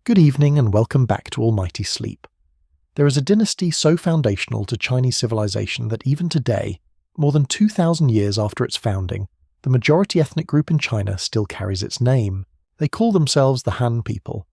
Good evening and welcome back to Almighty Sleep. There is a dynasty so foundational to Chinese civilization that even today, more than 2,000 years after its founding, the majority ethnic group in China still carries its name. They call themselves the Han people.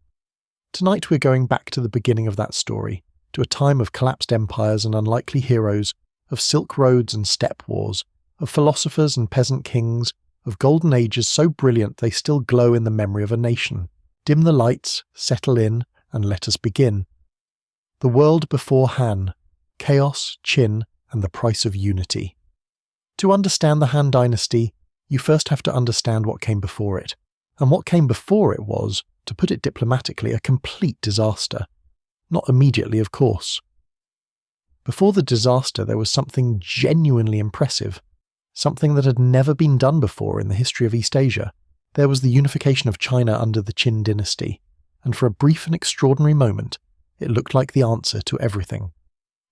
Tonight we're going back to the beginning of that story, to a time of collapsed empires and unlikely heroes, of silk roads and steppe wars, of philosophers and peasant kings, of golden ages so brilliant they still glow in the memory of a nation. Dim the lights, settle in, and let us begin. The world before Han, chaos, Qin, and the price of unity. To understand the Han Dynasty, you first have to understand what came before it. And what came before it was, to put it diplomatically, a complete disaster. Not immediately, of course. Before the disaster, there was something genuinely impressive, something that had never been done before in the history of East Asia. There was the unification of China under the Qin dynasty, and for a brief and extraordinary moment, it looked like the answer to everything.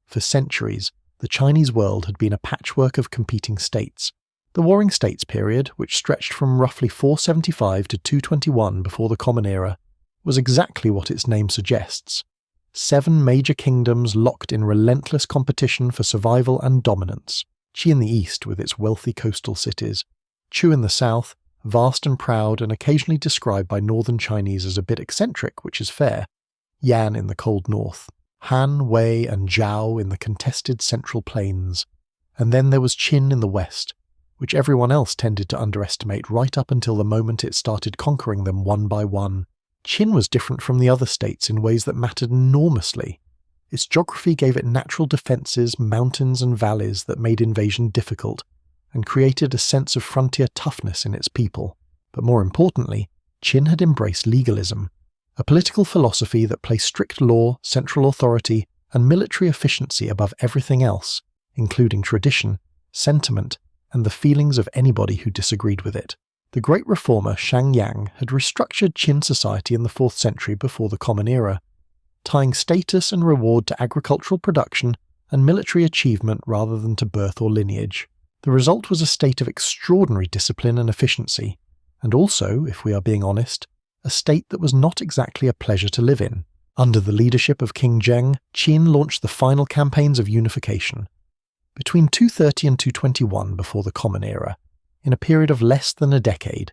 For centuries, the Chinese world had been a patchwork of competing states. The Warring States period, which stretched from roughly 475 to 221 before the Common Era, was exactly what its name suggests. 7 major kingdoms locked in relentless competition for survival and dominance. Qi in the east with its wealthy coastal cities, Chu in the south, vast and proud and occasionally described by northern Chinese as a bit eccentric, which is fair, Yan in the cold north, Han, Wei and Zhao in the contested central plains, and then there was Qin in the west, which everyone else tended to underestimate right up until the moment it started conquering them one by one. Qin was different from the other states in ways that mattered enormously. Its geography gave it natural defences, mountains and valleys that made invasion difficult, and created a sense of frontier toughness in its people. But more importantly, Qin had embraced legalism, a political philosophy that placed strict law, central authority, and military efficiency above everything else, including tradition, sentiment, and the feelings of anybody who disagreed with it. The great reformer Shang Yang had restructured Qin society in the 4th century before the Common Era, tying status and reward to agricultural production and military achievement rather than to birth or lineage. The result was a state of extraordinary discipline and efficiency, and also, if we are being honest, a state that was not exactly a pleasure to live in. Under the leadership of King Zheng, Qin launched the final campaigns of unification. Between 230 and 221 before the Common Era, in a period of less than a decade,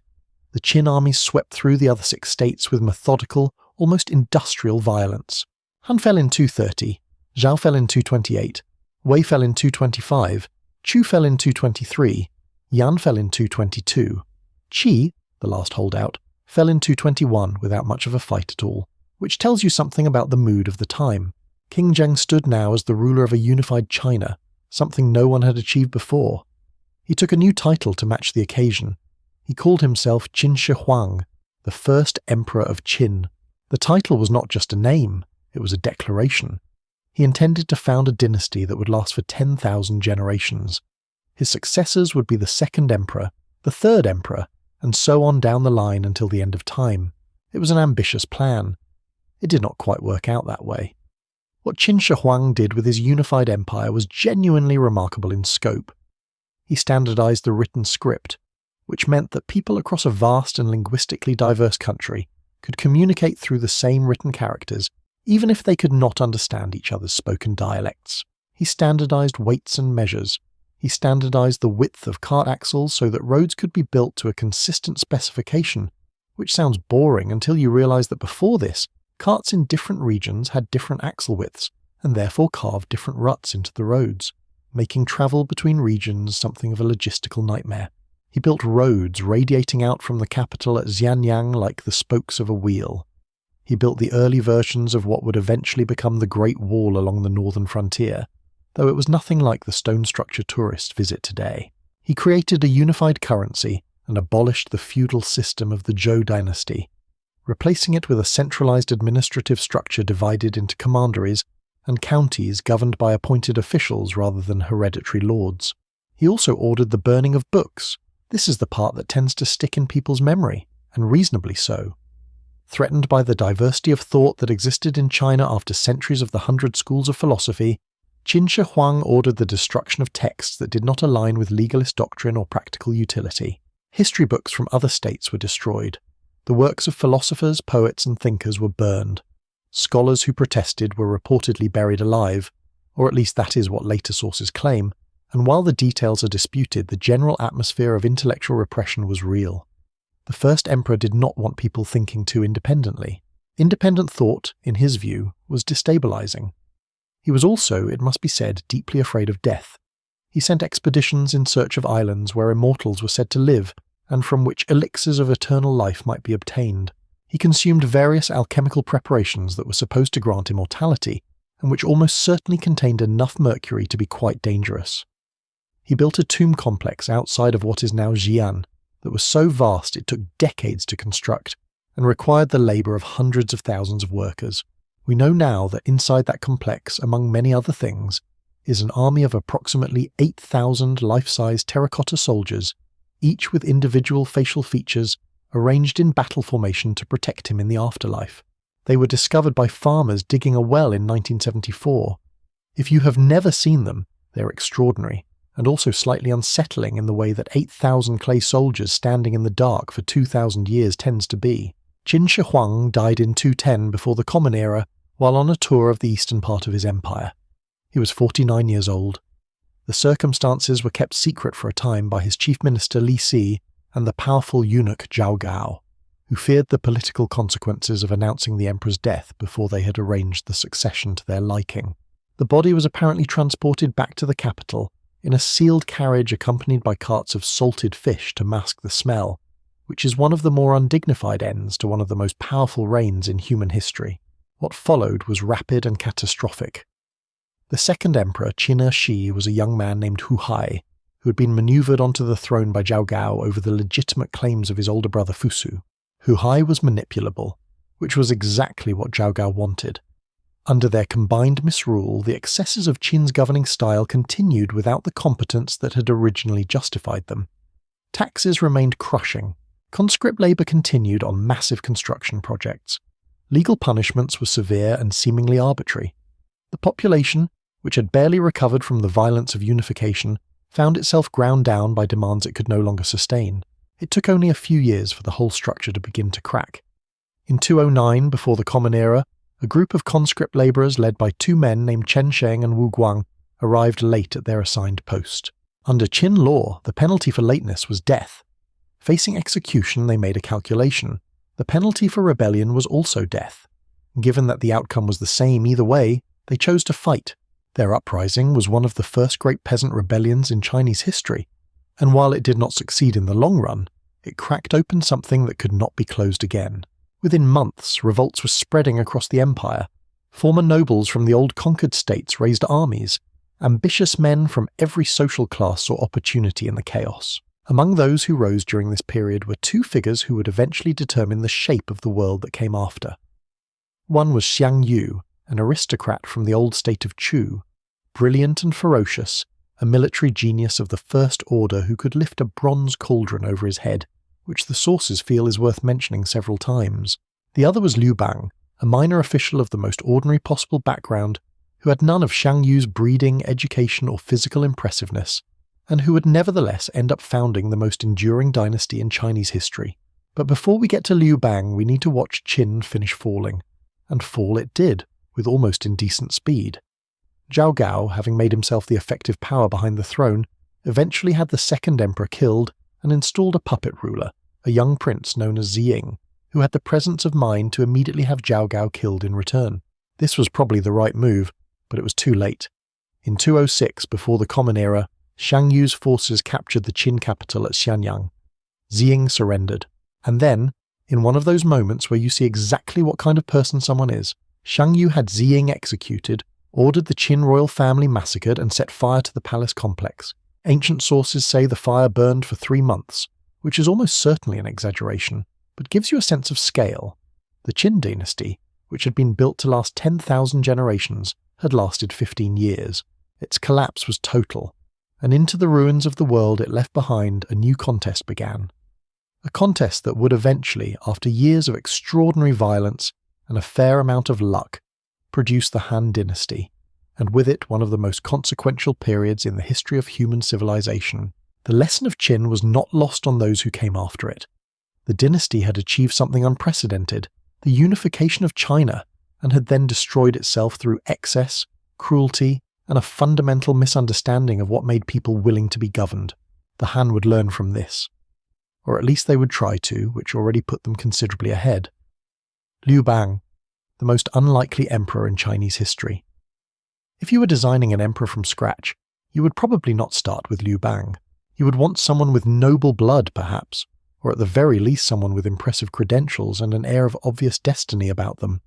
the Qin armies swept through the other 6 states with methodical, almost industrial violence. Han fell in 230, Zhao fell in 228, Wei fell in 225, Chu fell in 223, Yan fell in 222. Qi, the last holdout, fell in 221 without much of a fight at all, which tells you something about the mood of the time. King Zheng stood now as the ruler of a unified China, something no one had achieved before. He took a new title to match the occasion. He called himself Qin Shi Huang, the first emperor of Qin. The title was not just a name, it was a declaration. He intended to found a dynasty that would last for 10,000 generations. His successors would be the 2nd emperor, the 3rd emperor, and so on down the line until the end of time. It was an ambitious plan. It did not quite work out that way. What Qin Shi Huang did with his unified empire was genuinely remarkable in scope. He standardized the written script, which meant that people across a vast and linguistically diverse country could communicate through the same written characters, even if they could not understand each other's spoken dialects. He standardized weights and measures. He standardized the width of cart axles so that roads could be built to a consistent specification, which sounds boring until you realize that before this, carts in different regions had different axle widths, and therefore carved different ruts into the roads, making travel between regions something of a logistical nightmare. He built roads radiating out from the capital at Xianyang like the spokes of a wheel. He built the early versions of what would eventually become the Great Wall along the northern frontier, though it was nothing like the stone structure tourists visit today. He created a unified currency and abolished the feudal system of the Zhou dynasty, replacing it with a centralized administrative structure divided into commanderies and counties governed by appointed officials rather than hereditary lords. He also ordered the burning of books. This is the part that tends to stick in people's memory, and reasonably so. Threatened by the diversity of thought that existed in China after centuries of the 100 schools of philosophy, Qin Shi Huang ordered the destruction of texts that did not align with legalist doctrine or practical utility. History books from other states were destroyed, The works of philosophers, poets, and thinkers were burned. Scholars who protested were reportedly buried alive, or at least that is what later sources claim, and while the details are disputed, the general atmosphere of intellectual repression was real. The first emperor did not want people thinking too independently. Independent thought, in his view, was destabilizing. He was also, it must be said, deeply afraid of death. He sent expeditions in search of islands where immortals were said to live, and from which elixirs of eternal life might be obtained. He consumed various alchemical preparations that were supposed to grant immortality, and which almost certainly contained enough mercury to be quite dangerous. He built a tomb complex outside of what is now Xi'an that was so vast it took decades to construct, and required the labour of hundreds of thousands of workers. We know now that inside that complex, among many other things, is an army of approximately 8,000 life-size terracotta soldiers, each with individual facial features arranged in battle formation to protect him in the afterlife. They were discovered by farmers digging a well in 1974. If you have never seen them, they're extraordinary, and also slightly unsettling in the way that 8,000 clay soldiers standing in the dark for 2,000 years tends to be. Qin Shi Huang died in 210 before the Common Era while on a tour of the eastern part of his empire. He was 49 years old. The circumstances were kept secret for a time by his chief minister Li Si and the powerful eunuch Zhao Gao, who feared the political consequences of announcing the emperor's death before they had arranged the succession to their liking. The body was apparently transported back to the capital in a sealed carriage accompanied by carts of salted fish to mask the smell, which is one of the more undignified ends to one of the most powerful reigns in human history. What followed was rapid and catastrophic. The second emperor, Qin Shi, was a young man named Hu Hai, who had been maneuvered onto the throne by Zhao Gao over the legitimate claims of his older brother Fusu. Hu Hai was manipulable, which was exactly what Zhao Gao wanted. Under their combined misrule, the excesses of Qin's governing style continued without the competence that had originally justified them. Taxes remained crushing. Conscript labour continued on massive construction projects. Legal punishments were severe and seemingly arbitrary. The population, which had barely recovered from the violence of unification, found itself ground down by demands it could no longer sustain. It took only a few years for the whole structure to begin to crack. In 209, before the Common Era, a group of conscript labourers led by two men named Chen Sheng and Wu Guang arrived late at their assigned post. Under Qin law, the penalty for lateness was death. Facing execution, they made a calculation. The penalty for rebellion was also death. Given that the outcome was the same either way, they chose to fight. Their uprising was one of the first great peasant rebellions in Chinese history, and while it did not succeed in the long run, it cracked open something that could not be closed again. Within months, revolts were spreading across the empire. Former nobles from the old conquered states raised armies. Ambitious men from every social class saw opportunity in the chaos. Among those who rose during this period were two figures who would eventually determine the shape of the world that came after. One was Xiang Yu, an aristocrat from the old state of Chu, brilliant and ferocious, a military genius of the First Order who could lift a bronze cauldron over his head, which the sources feel is worth mentioning several times. The other was Liu Bang, a minor official of the most ordinary possible background, who had none of Xiang Yu's breeding, education, or physical impressiveness, and who would nevertheless end up founding the most enduring dynasty in Chinese history. But before we get to Liu Bang, we need to watch Qin finish falling. And fall it did, with almost indecent speed. Zhao Gao, having made himself the effective power behind the throne, eventually had the second emperor killed and installed a puppet ruler, a young prince known as Ziying, who had the presence of mind to immediately have Zhao Gao killed in return. This was probably the right move, but it was too late. In 206, before the Common Era, Xiang Yu's forces captured the Qin capital at Xianyang. Ziying surrendered. And then, in one of those moments where you see exactly what kind of person someone is, Xiang Yu had Ziying executed, ordered the Qin royal family massacred, and set fire to the palace complex. Ancient sources say the fire burned for 3 months, which is almost certainly an exaggeration, but gives you a sense of scale. The Qin dynasty, which had been built to last 10,000 generations, had lasted 15 years. Its collapse was total, and into the ruins of the world it left behind a new contest began. A contest that would eventually, after years of extraordinary violence and a fair amount of luck, produce the Han Dynasty, and with it one of the most consequential periods in the history of human civilization. The lesson of Qin was not lost on those who came after it. The dynasty had achieved something unprecedented, the unification of China, and had then destroyed itself through excess, cruelty, and a fundamental misunderstanding of what made people willing to be governed. The Han would learn from this. Or at least they would try to, which already put them considerably ahead. Liu Bang, the most unlikely emperor in Chinese history. If you were designing an emperor from scratch, you would probably not start with Liu Bang. You would want someone with noble blood, perhaps, or at the very least someone with impressive credentials and an air of obvious destiny about them.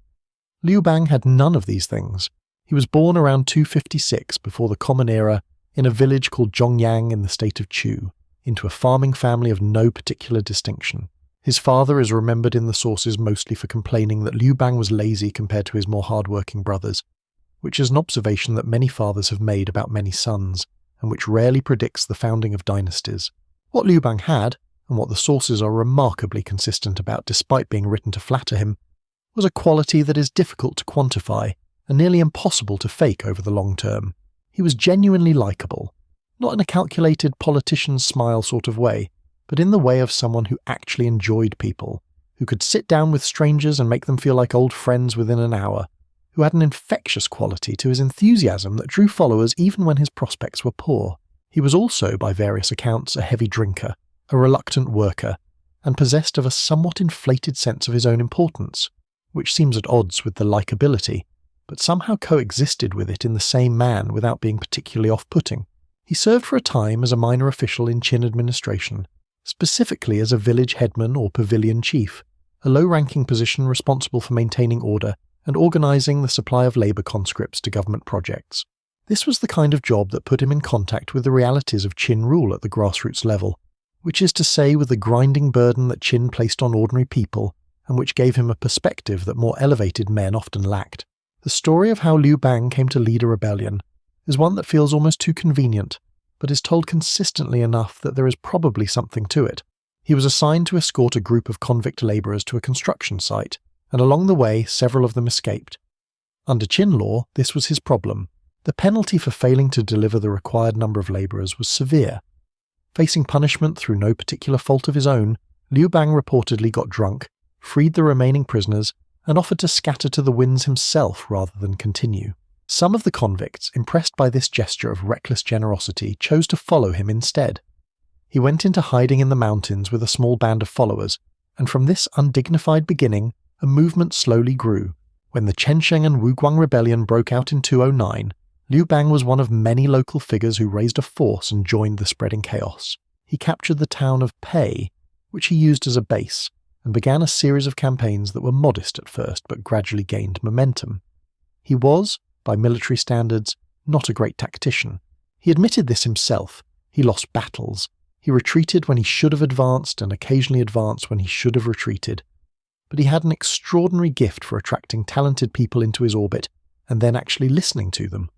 Liu Bang had none of these things. He was born around 256 before the Common Era in a village called Zhongyang in the state of Chu, into a farming family of no particular distinction. His father is remembered in the sources mostly for complaining that Liu Bang was lazy compared to his more hard-working brothers, which is an observation that many fathers have made about many sons, and which rarely predicts the founding of dynasties. What Liu Bang had, and what the sources are remarkably consistent about despite being written to flatter him, was a quality that is difficult to quantify and nearly impossible to fake over the long term. He was genuinely likable, not in a calculated politician's smile sort of way, but in the way of someone who actually enjoyed people, who could sit down with strangers and make them feel like old friends within an hour, who had an infectious quality to his enthusiasm that drew followers even when his prospects were poor. He was also, by various accounts, a heavy drinker, a reluctant worker, and possessed of a somewhat inflated sense of his own importance, which seems at odds with the likability, but somehow coexisted with it in the same man without being particularly off-putting. He served for a time as a minor official in Qin administration, specifically as a village headman or pavilion chief, a low-ranking position responsible for maintaining order and organising the supply of labour conscripts to government projects. This was the kind of job that put him in contact with the realities of Qin rule at the grassroots level, which is to say with the grinding burden that Qin placed on ordinary people, and which gave him a perspective that more elevated men often lacked. The story of how Liu Bang came to lead a rebellion is one that feels almost too convenient, but is told consistently enough that there is probably something to it. He was assigned to escort a group of convict labourers to a construction site, and along the way several of them escaped. Under Qin law, this was his problem. The penalty for failing to deliver the required number of labourers was severe. Facing punishment through no particular fault of his own, Liu Bang reportedly got drunk, freed the remaining prisoners, and offered to scatter to the winds himself rather than continue. Some of the convicts, impressed by this gesture of reckless generosity, chose to follow him instead. He went into hiding in the mountains with a small band of followers, and from this undignified beginning, a movement slowly grew. When the Chensheng and Wuguang rebellion broke out in 209, Liu Bang was one of many local figures who raised a force and joined the spreading chaos. He captured the town of Pei, which he used as a base, and began a series of campaigns that were modest at first but gradually gained momentum. He was, by military standards, not a great tactician. He admitted this himself. He lost battles. He retreated when he should have advanced and occasionally advanced when he should have retreated. But he had an extraordinary gift for attracting talented people into his orbit and then actually listening to them,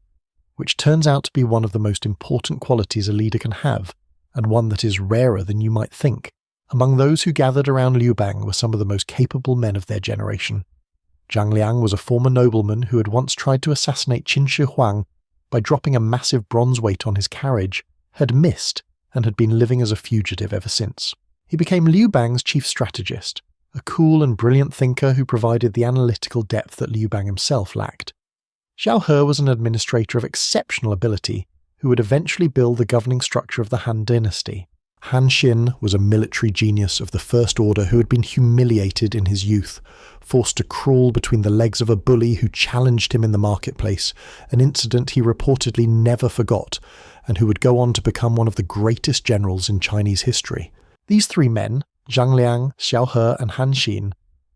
which turns out to be one of the most important qualities a leader can have, and one that is rarer than you might think. Among those who gathered around Liu Bang were some of the most capable men of their generation. Zhang Liang was a former nobleman who had once tried to assassinate Qin Shi Huang by dropping a massive bronze weight on his carriage, had missed, and had been living as a fugitive ever since. He became Liu Bang's chief strategist, a cool and brilliant thinker who provided the analytical depth that Liu Bang himself lacked. Xiao He was an administrator of exceptional ability who would eventually build the governing structure of the Han Dynasty. Han Xin was a military genius of the First Order who had been humiliated in his youth, forced to crawl between the legs of a bully who challenged him in the marketplace, an incident he reportedly never forgot, and who would go on to become one of the greatest generals in Chinese history. These three men, Zhang Liang, Xiao He, and Han Xin,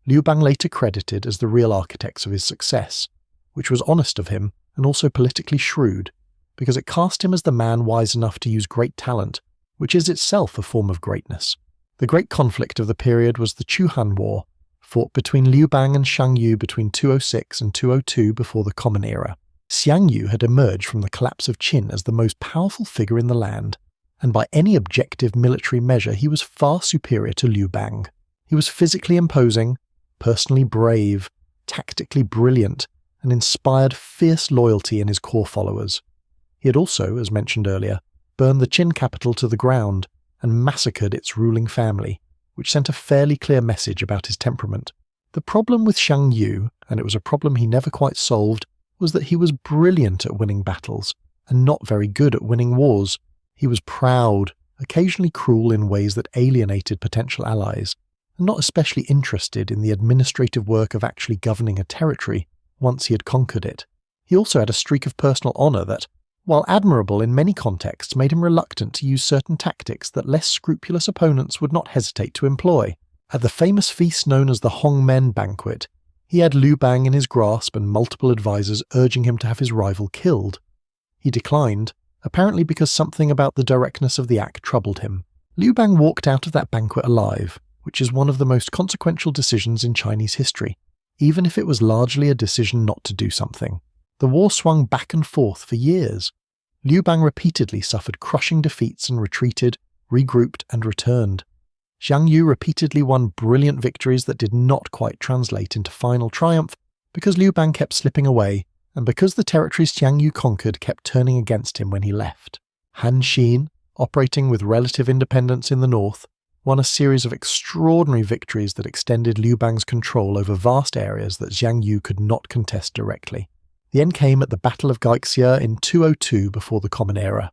Liu Bang later credited as the real architects of his success, which was honest of him and also politically shrewd, because it cast him as the man wise enough to use great talent, which is itself a form of greatness. The great conflict of the period was the Chu-Han War, fought between Liu Bang and Xiang Yu between 206 and 202 before the Common Era. Xiang Yu had emerged from the collapse of Qin as the most powerful figure in the land, and by any objective military measure he was far superior to Liu Bang. He was physically imposing, personally brave, tactically brilliant, and inspired fierce loyalty in his core followers. He had also, as mentioned earlier, burned the Qin capital to the ground and massacred its ruling family, which sent a fairly clear message about his temperament. The problem with Xiang Yu, and it was a problem he never quite solved, was that he was brilliant at winning battles, and not very good at winning wars. He was proud, occasionally cruel in ways that alienated potential allies, and not especially interested in the administrative work of actually governing a territory once he had conquered it. He also had a streak of personal honour that, while admirable in many contexts, made him reluctant to use certain tactics that less scrupulous opponents would not hesitate to employ. At the famous feast known as the Hongmen Banquet, he had Liu Bang in his grasp and multiple advisors urging him to have his rival killed. He declined, apparently because something about the directness of the act troubled him. Liu Bang walked out of that banquet alive, which is one of the most consequential decisions in Chinese history, even if it was largely a decision not to do something. The war swung back and forth for years. Liu Bang repeatedly suffered crushing defeats and retreated, regrouped and returned. Xiang Yu repeatedly won brilliant victories that did not quite translate into final triumph because Liu Bang kept slipping away and because the territories Xiang Yu conquered kept turning against him when he left. Han Xin, operating with relative independence in the north, won a series of extraordinary victories that extended Liu Bang's control over vast areas that Xiang Yu could not contest directly. The end came at the Battle of Gaozu in 202 before the Common Era.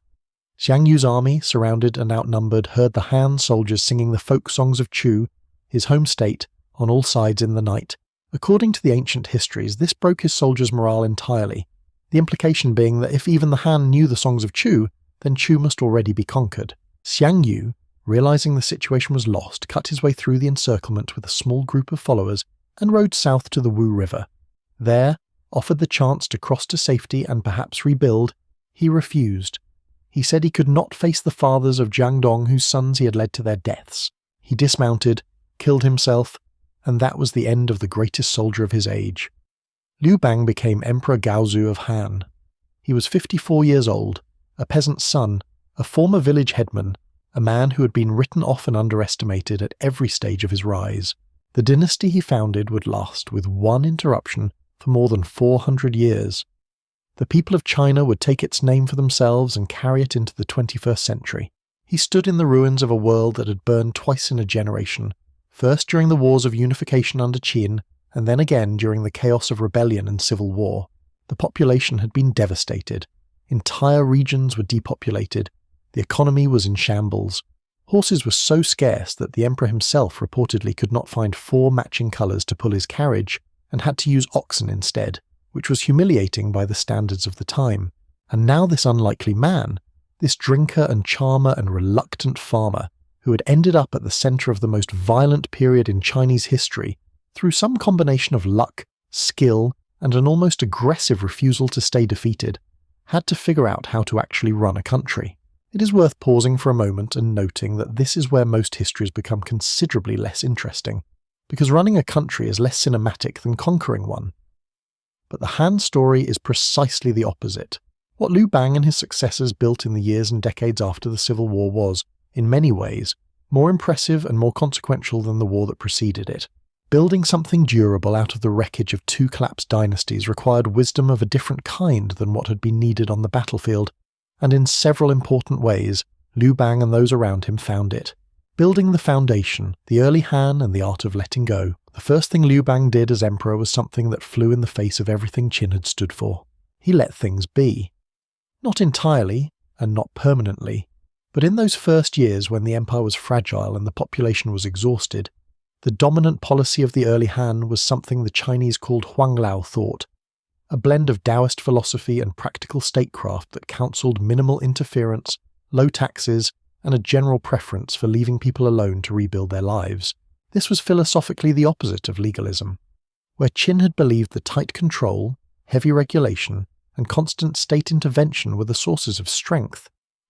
Xiang Yu's army, surrounded and outnumbered, heard the Han soldiers singing the folk songs of Chu, his home state, on all sides in the night. According to the ancient histories, this broke his soldiers' morale entirely, the implication being that if even the Han knew the songs of Chu, then Chu must already be conquered. Xiang Yu, realizing the situation was lost, cut his way through the encirclement with a small group of followers and rode south to the Wu River. There, offered the chance to cross to safety and perhaps rebuild, he refused. He said he could not face the fathers of Jiangdong whose sons he had led to their deaths. He dismounted, killed himself, and that was the end of the greatest soldier of his age. Liu Bang became Emperor Gaozu of Han. He was 54 years old, a peasant's son, a former village headman, a man who had been written off and underestimated at every stage of his rise. The dynasty he founded would last, with one interruption, for more than 400 years. The people of China would take its name for themselves and carry it into the 21st century. He stood in the ruins of a world that had burned twice in a generation, first during the wars of unification under Qin, and then again during the chaos of rebellion and civil war. The population had been devastated. Entire regions were depopulated. The economy was in shambles. Horses were so scarce that the emperor himself reportedly could not find 4 matching colours to pull his carriage, and had to use oxen instead, which was humiliating by the standards of the time. And now this unlikely man, this drinker and charmer and reluctant farmer, who had ended up at the centre of the most violent period in Chinese history, through some combination of luck, skill, and an almost aggressive refusal to stay defeated, had to figure out how to actually run a country. It is worth pausing for a moment and noting that this is where most histories become considerably less interesting, because running a country is less cinematic than conquering one. But the Han story is precisely the opposite. What Liu Bang and his successors built in the years and decades after the Civil War was, in many ways, more impressive and more consequential than the war that preceded it. Building something durable out of the wreckage of 2 collapsed dynasties required wisdom of a different kind than what had been needed on the battlefield, and in several important ways, Liu Bang and those around him found it. Building the foundation, the early Han and the art of letting go, the first thing Liu Bang did as emperor was something that flew in the face of everything Qin had stood for. He let things be. Not entirely, and not permanently, but in those first years when the empire was fragile and the population was exhausted, the dominant policy of the early Han was something the Chinese called Huanglao thought, a blend of Taoist philosophy and practical statecraft that counselled minimal interference, low taxes, and a general preference for leaving people alone to rebuild their lives. This was philosophically the opposite of legalism. Where Qin had believed the tight control, heavy regulation, and constant state intervention were the sources of strength,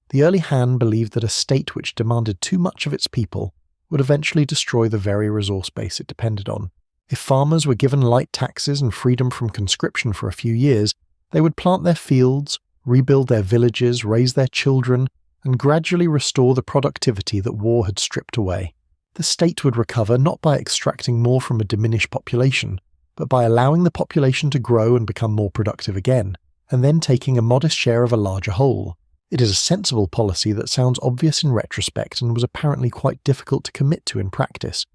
the early Han believed that a state which demanded too much of its people would eventually destroy the very resource base it depended on. If farmers were given light taxes and freedom from conscription for a few years, they would plant their fields, rebuild their villages, raise their children, and gradually restore the productivity that war had stripped away. The state would recover not by extracting more from a diminished population, but by allowing the population to grow and become more productive again, and then taking a modest share of a larger whole. It is a sensible policy that sounds obvious in retrospect and was apparently quite difficult to commit to in practice,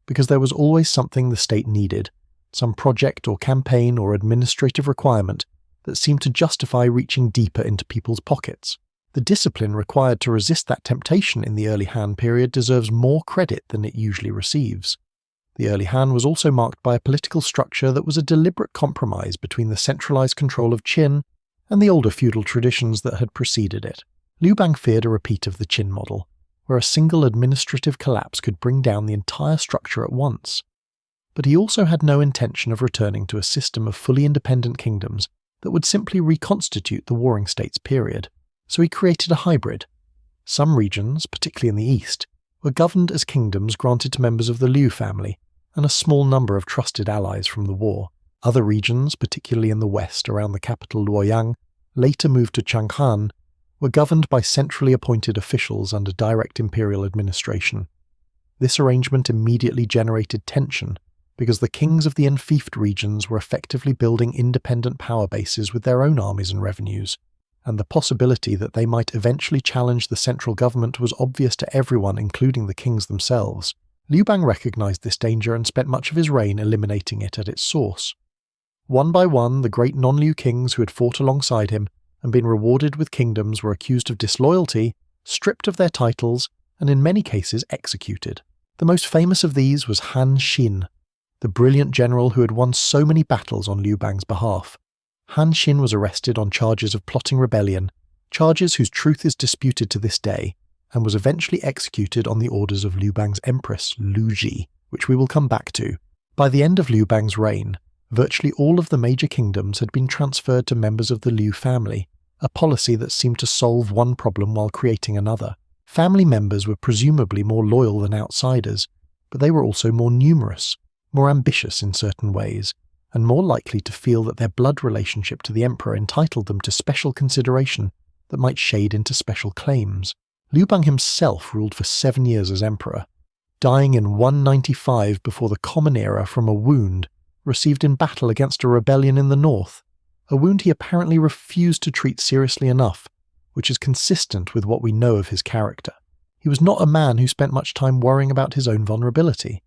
because there was always something the state needed, some project or campaign or administrative requirement that seemed to justify reaching deeper into people's pockets. The discipline required to resist that temptation in the early Han period deserves more credit than it usually receives. The early Han was also marked by a political structure that was a deliberate compromise between the centralized control of Qin and the older feudal traditions that had preceded it. Liu Bang feared a repeat of the Qin model, where a single administrative collapse could bring down the entire structure at once. But he also had no intention of returning to a system of fully independent kingdoms that would simply reconstitute the warring states period. So he created a hybrid. Some regions, particularly in the east, were governed as kingdoms granted to members of the Liu family and a small number of trusted allies from the war. Other regions, particularly in the west around the capital Luoyang, later moved to Chang'an, were governed by centrally appointed officials under direct imperial administration. This arrangement immediately generated tension because the kings of the enfeoffed regions were effectively building independent power bases with their own armies and revenues, and the possibility that they might eventually challenge the central government was obvious to everyone, including the kings themselves. Liu Bang recognized this danger and spent much of his reign eliminating it at its source. One by one, the great non-Liu kings who had fought alongside him and been rewarded with kingdoms were accused of disloyalty, stripped of their titles, and in many cases executed. The most famous of these was Han Xin, the brilliant general who had won so many battles on Liu Bang's behalf. Han Xin was arrested on charges of plotting rebellion, charges whose truth is disputed to this day, and was eventually executed on the orders of Liu Bang's empress, Lu Ji, which we will come back to. By the end of Liu Bang's reign, virtually all of the major kingdoms had been transferred to members of the Liu family, a policy that seemed to solve one problem while creating another. Family members were presumably more loyal than outsiders, but they were also more numerous, more ambitious in certain ways, and more likely to feel that their blood relationship to the emperor entitled them to special consideration that might shade into special claims. Liu Bang himself ruled for 7 years as emperor, dying in 195 before the Common Era from a wound received in battle against a rebellion in the north, a wound he apparently refused to treat seriously enough, which is consistent with what we know of his character. He was not a man who spent much time worrying about his own vulnerability.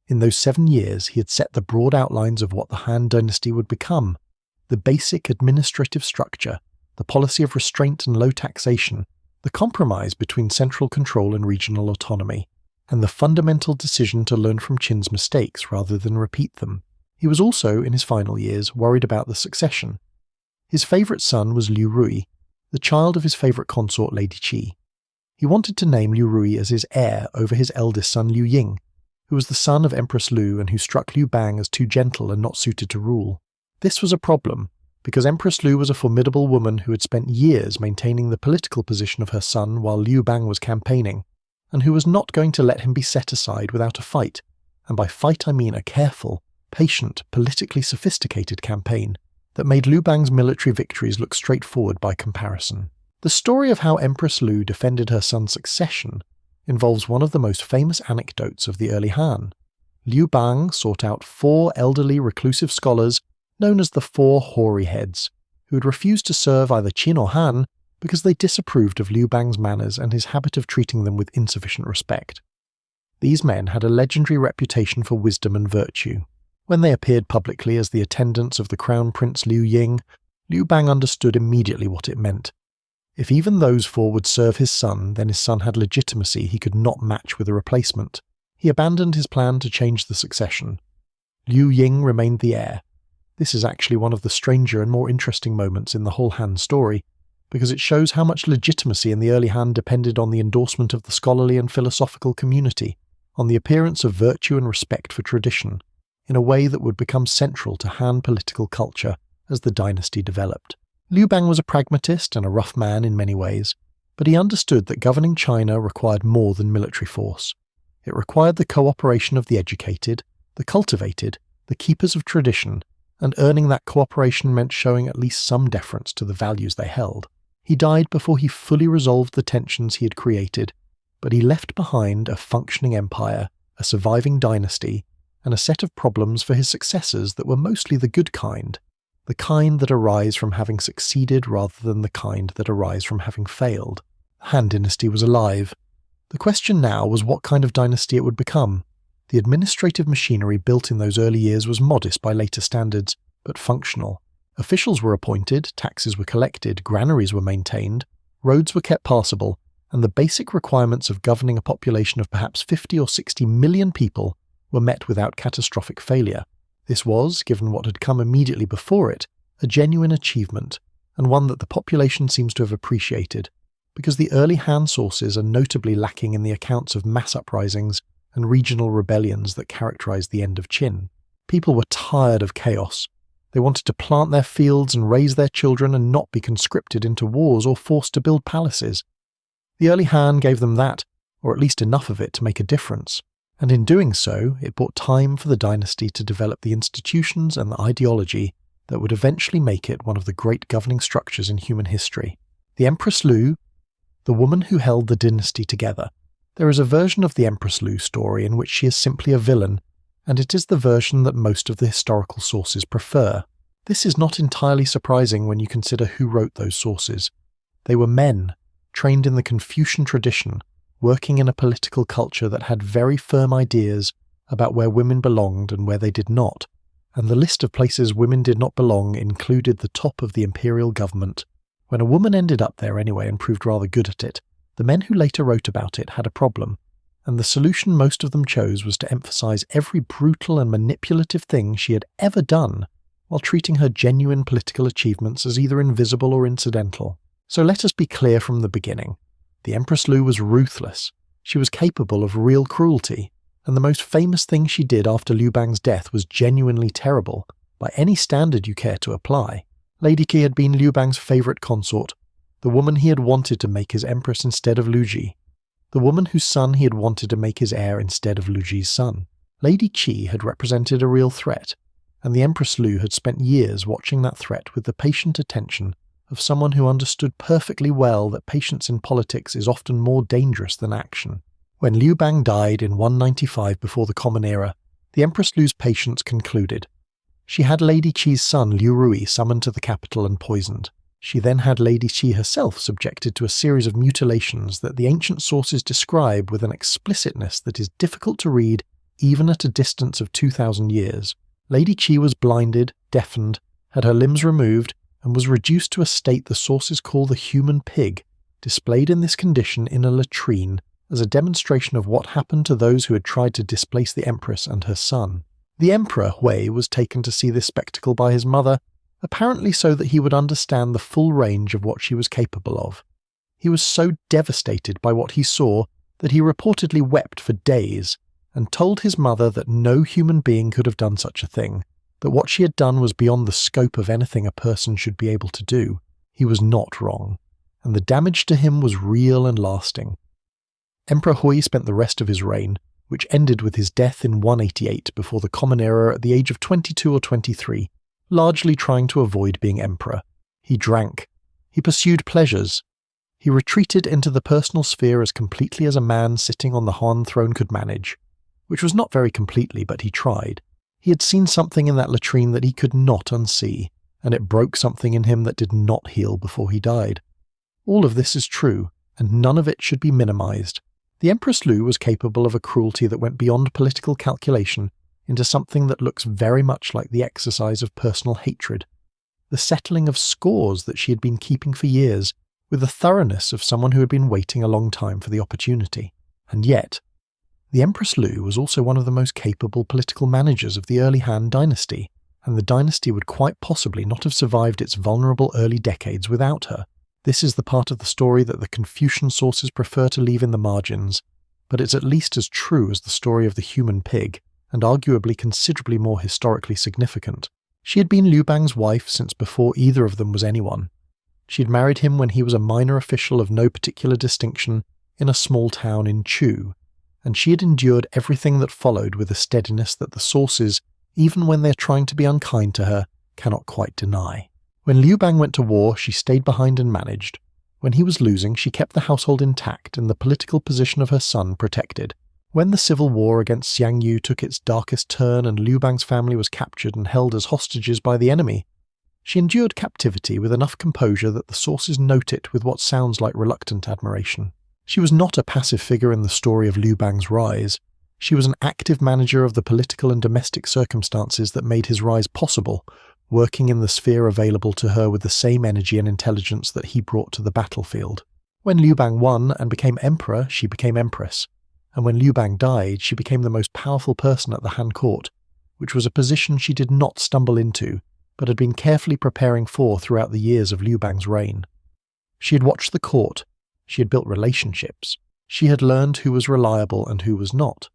In those 7 years, he had set the broad outlines of what the Han Dynasty would become, the basic administrative structure, the policy of restraint and low taxation, the compromise between central control and regional autonomy, and the fundamental decision to learn from Qin's mistakes rather than repeat them. He was also, in his final years, worried about the succession. His favourite son was Liu Rui, the child of his favourite consort Lady Qi. He wanted to name Liu Rui as his heir over his eldest son Liu Ying, who was the son of Empress Lu and who struck Liu Bang as too gentle and not suited to rule. This was a problem, because Empress Lu was a formidable woman who had spent years maintaining the political position of her son while Liu Bang was campaigning, and who was not going to let him be set aside without a fight, and by fight I mean a careful, patient, politically sophisticated campaign that made Liu Bang's military victories look straightforward by comparison. The story of how Empress Lu defended her son's succession involves one of the most famous anecdotes of the early Han. Liu Bang sought out 4 elderly reclusive scholars known as the 4 hoary heads, who had refused to serve either Qin or Han because they disapproved of Liu Bang's manners and his habit of treating them with insufficient respect. These men had a legendary reputation for wisdom and virtue. When they appeared publicly as the attendants of the Crown Prince Liu Ying, Liu Bang understood immediately what it meant. If even those 4 would serve his son, then his son had legitimacy he could not match with a replacement. He abandoned his plan to change the succession. Liu Ying remained the heir. This is actually one of the stranger and more interesting moments in the whole Han story, because it shows how much legitimacy in the early Han depended on the endorsement of the scholarly and philosophical community, on the appearance of virtue and respect for tradition, in a way that would become central to Han political culture as the dynasty developed. Liu Bang was a pragmatist and a rough man in many ways, but he understood that governing China required more than military force. It required the cooperation of the educated, the cultivated, the keepers of tradition, and earning that cooperation meant showing at least some deference to the values they held. He died before he fully resolved the tensions he had created, but he left behind a functioning empire, a surviving dynasty, and a set of problems for his successors that were mostly the good kind the kind that arise from having succeeded rather than the kind that arise from having failed. The Han Dynasty was alive. The question now was what kind of dynasty it would become. The administrative machinery built in those early years was modest by later standards, but functional. Officials were appointed, taxes were collected, granaries were maintained, roads were kept passable, and the basic requirements of governing a population of perhaps 50 or 60 million people were met without catastrophic failure. This was, given what had come immediately before it, a genuine achievement, and one that the population seems to have appreciated, because the early Han sources are notably lacking in the accounts of mass uprisings and regional rebellions that characterized the end of Qin. People were tired of chaos. They wanted to plant their fields and raise their children and not be conscripted into wars or forced to build palaces. The early Han gave them that, or at least enough of it to make a difference, and in doing so, it bought time for the dynasty to develop the institutions and the ideology that would eventually make it one of the great governing structures in human history. The Empress Lu, the woman who held the dynasty together. There is a version of the Empress Lu story in which she is simply a villain, and it is the version that most of the historical sources prefer. This is not entirely surprising when you consider who wrote those sources. They were men, trained in the Confucian tradition, working in a political culture that had very firm ideas about where women belonged and where they did not, and the list of places women did not belong included the top of the imperial government. When a woman ended up there anyway and proved rather good at it, the men who later wrote about it had a problem, and the solution most of them chose was to emphasize every brutal and manipulative thing she had ever done, while treating her genuine political achievements as either invisible or incidental. So let us be clear from the beginning. The Empress Lu was ruthless. She was capable of real cruelty, and the most famous thing she did after Liu Bang's death was genuinely terrible, by any standard you care to apply. Lady Qi had been Liu Bang's favourite consort, the woman he had wanted to make his empress instead of Lu Ji, the woman whose son he had wanted to make his heir instead of Lu Ji's son. Lady Qi had represented a real threat, and the Empress Lu had spent years watching that threat with the patient attention of someone who understood perfectly well that patience in politics is often more dangerous than action. When Liu Bang died in 195 before the Common Era, the Empress Lu's patience concluded. She had Lady Qi's son Liu Rui summoned to the capital and poisoned. She then had Lady Qi herself subjected to a series of mutilations that the ancient sources describe with an explicitness that is difficult to read even at a distance of 2,000 years. Lady Qi was blinded, deafened, had her limbs removed, and was reduced to a state the sources call the human pig, displayed in this condition in a latrine as a demonstration of what happened to those who had tried to displace the empress and her son. The Emperor Hui was taken to see this spectacle by his mother, apparently so that he would understand the full range of what she was capable of. He was so devastated by what he saw that he reportedly wept for days, and told his mother that no human being could have done such a thing, that what she had done was beyond the scope of anything a person should be able to do. He was not wrong, and the damage to him was real and lasting. Emperor Hui spent the rest of his reign, which ended with his death in 188 before the Common Era at the age of 22 or 23, largely trying to avoid being emperor. He drank. He pursued pleasures. He retreated into the personal sphere as completely as a man sitting on the Han throne could manage, which was not very completely, but he tried. He had seen something in that latrine that he could not unsee, and it broke something in him that did not heal before he died. All of this is true, and none of it should be minimized. The Empress Lu was capable of a cruelty that went beyond political calculation into something that looks very much like the exercise of personal hatred, the settling of scores that she had been keeping for years, with the thoroughness of someone who had been waiting a long time for the opportunity. And yet, the Empress Lu was also one of the most capable political managers of the early Han Dynasty, and the dynasty would quite possibly not have survived its vulnerable early decades without her. This is the part of the story that the Confucian sources prefer to leave in the margins, but it's at least as true as the story of the human pig, and arguably considerably more historically significant. She had been Liu Bang's wife since before either of them was anyone. She had married him when he was a minor official of no particular distinction in a small town in Chu, and she had endured everything that followed with a steadiness that the sources, even when they're trying to be unkind to her, cannot quite deny. When Liu Bang went to war, she stayed behind and managed. When he was losing, she kept the household intact and the political position of her son protected. When the civil war against Xiangyu took its darkest turn and Liu Bang's family was captured and held as hostages by the enemy, She endured captivity with enough composure that the sources note it with what sounds like reluctant admiration. She was not a passive figure in the story of Liu Bang's rise. She was an active manager of the political and domestic circumstances that made his rise possible, working in the sphere available to her with the same energy and intelligence that he brought to the battlefield. When Liu Bang won and became emperor, she became empress. And when Liu Bang died, she became the most powerful person at the Han court, which was a position she did not stumble into, but had been carefully preparing for throughout the years of Liu Bang's reign. She had watched the court, she had built relationships, she had learned who was reliable and who was not.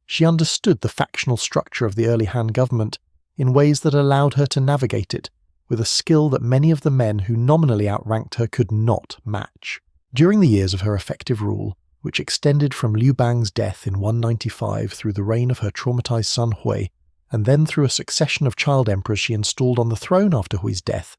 She understood the factional structure of the early Han government in ways that allowed her to navigate it with a skill that many of the men who nominally outranked her could not match. During the years of her effective rule, which extended from Liu Bang's death in 195 through the reign of her traumatized son Hui, and then through a succession of child emperors she installed on the throne after Hui's death,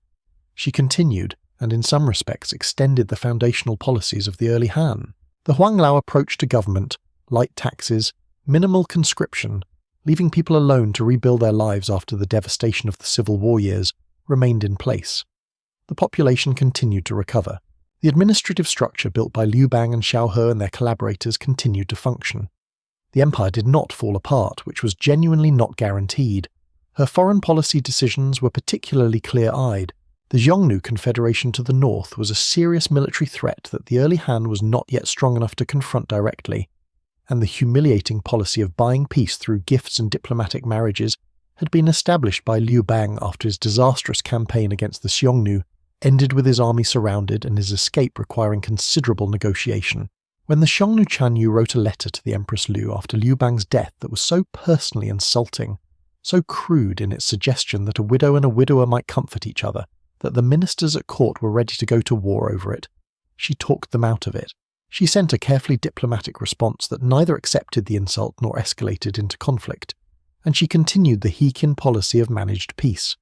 she continued, and in some respects extended the foundational policies of the early Han. The Huanglao approach to government, light taxes, minimal conscription, leaving people alone to rebuild their lives after the devastation of the Civil War years, remained in place. The population continued to recover. The administrative structure built by Liu Bang and Xiao He and their collaborators continued to function. The empire did not fall apart, which was genuinely not guaranteed. Her foreign policy decisions were particularly clear-eyed. The Xiongnu Confederation to the north was a serious military threat that the early Han was not yet strong enough to confront directly, and the humiliating policy of buying peace through gifts and diplomatic marriages had been established by Liu Bang after his disastrous campaign against the Xiongnu ended with his army surrounded and his escape requiring considerable negotiation. When the Xiongnu Chanyu wrote a letter to the Empress Liu after Liu Bang's death that was so personally insulting, so crude in its suggestion that a widow and a widower might comfort each other, that the ministers at court were ready to go to war over it, she talked them out of it. She sent a carefully diplomatic response that neither accepted the insult nor escalated into conflict, and she continued the He-Qin policy of managed peace.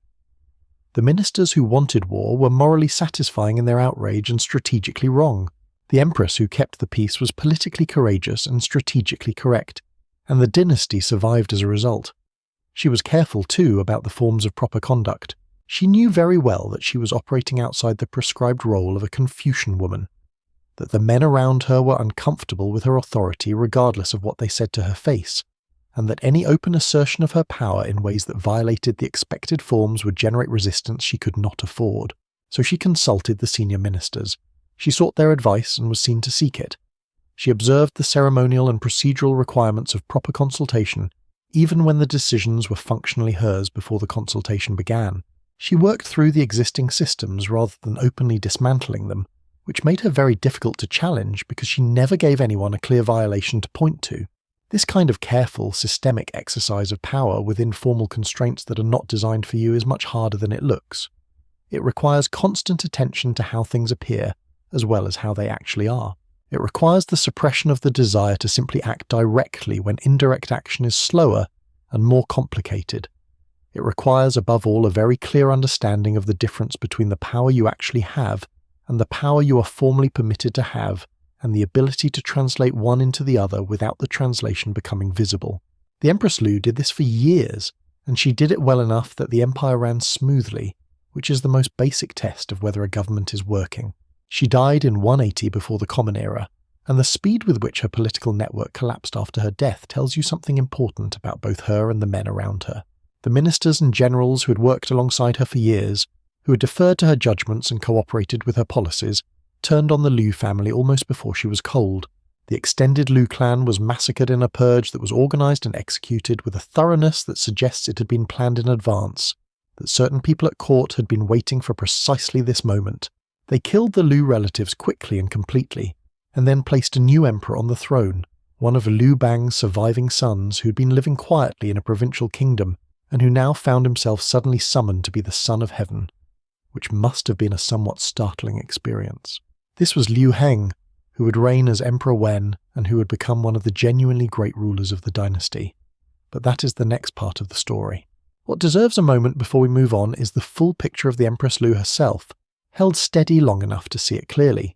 The ministers who wanted war were morally satisfying in their outrage and strategically wrong. The empress who kept the peace was politically courageous and strategically correct, and the dynasty survived as a result. She was careful, too, about the forms of proper conduct. She knew very well that she was operating outside the prescribed role of a Confucian woman, that the men around her were uncomfortable with her authority regardless of what they said to her face, and that any open assertion of her power in ways that violated the expected forms would generate resistance she could not afford. So she consulted the senior ministers. She sought their advice and was seen to seek it. She observed the ceremonial and procedural requirements of proper consultation, even when the decisions were functionally hers before the consultation began. She worked through the existing systems rather than openly dismantling them, which made her very difficult to challenge because she never gave anyone a clear violation to point to. This kind of careful, systemic exercise of power within formal constraints that are not designed for you is much harder than it looks. It requires constant attention to how things appear, as well as how they actually are. It requires the suppression of the desire to simply act directly when indirect action is slower and more complicated. It requires, above all, a very clear understanding of the difference between the power you actually have and the power you are formally permitted to have, and the ability to translate one into the other without the translation becoming visible. The Empress Liu did this for years, and she did it well enough that the empire ran smoothly, which is the most basic test of whether a government is working. She died in 180 before the Common Era, and the speed with which her political network collapsed after her death tells you something important about both her and the men around her. The ministers and generals who had worked alongside her for years, who had deferred to her judgments and cooperated with her policies, turned on the Liu family almost before she was cold. The extended Liu clan was massacred in a purge that was organized and executed with a thoroughness that suggests it had been planned in advance, that certain people at court had been waiting for precisely this moment. They killed the Liu relatives quickly and completely, and then placed a new emperor on the throne, one of Liu Bang's surviving sons who had been living quietly in a provincial kingdom, and who now found himself suddenly summoned to be the son of heaven, which must have been a somewhat startling experience. This was Liu Heng, who would reign as Emperor Wen and who would become one of the genuinely great rulers of the dynasty. But that is the next part of the story. What deserves a moment before we move on is the full picture of the Empress Liu herself, held steady long enough to see it clearly.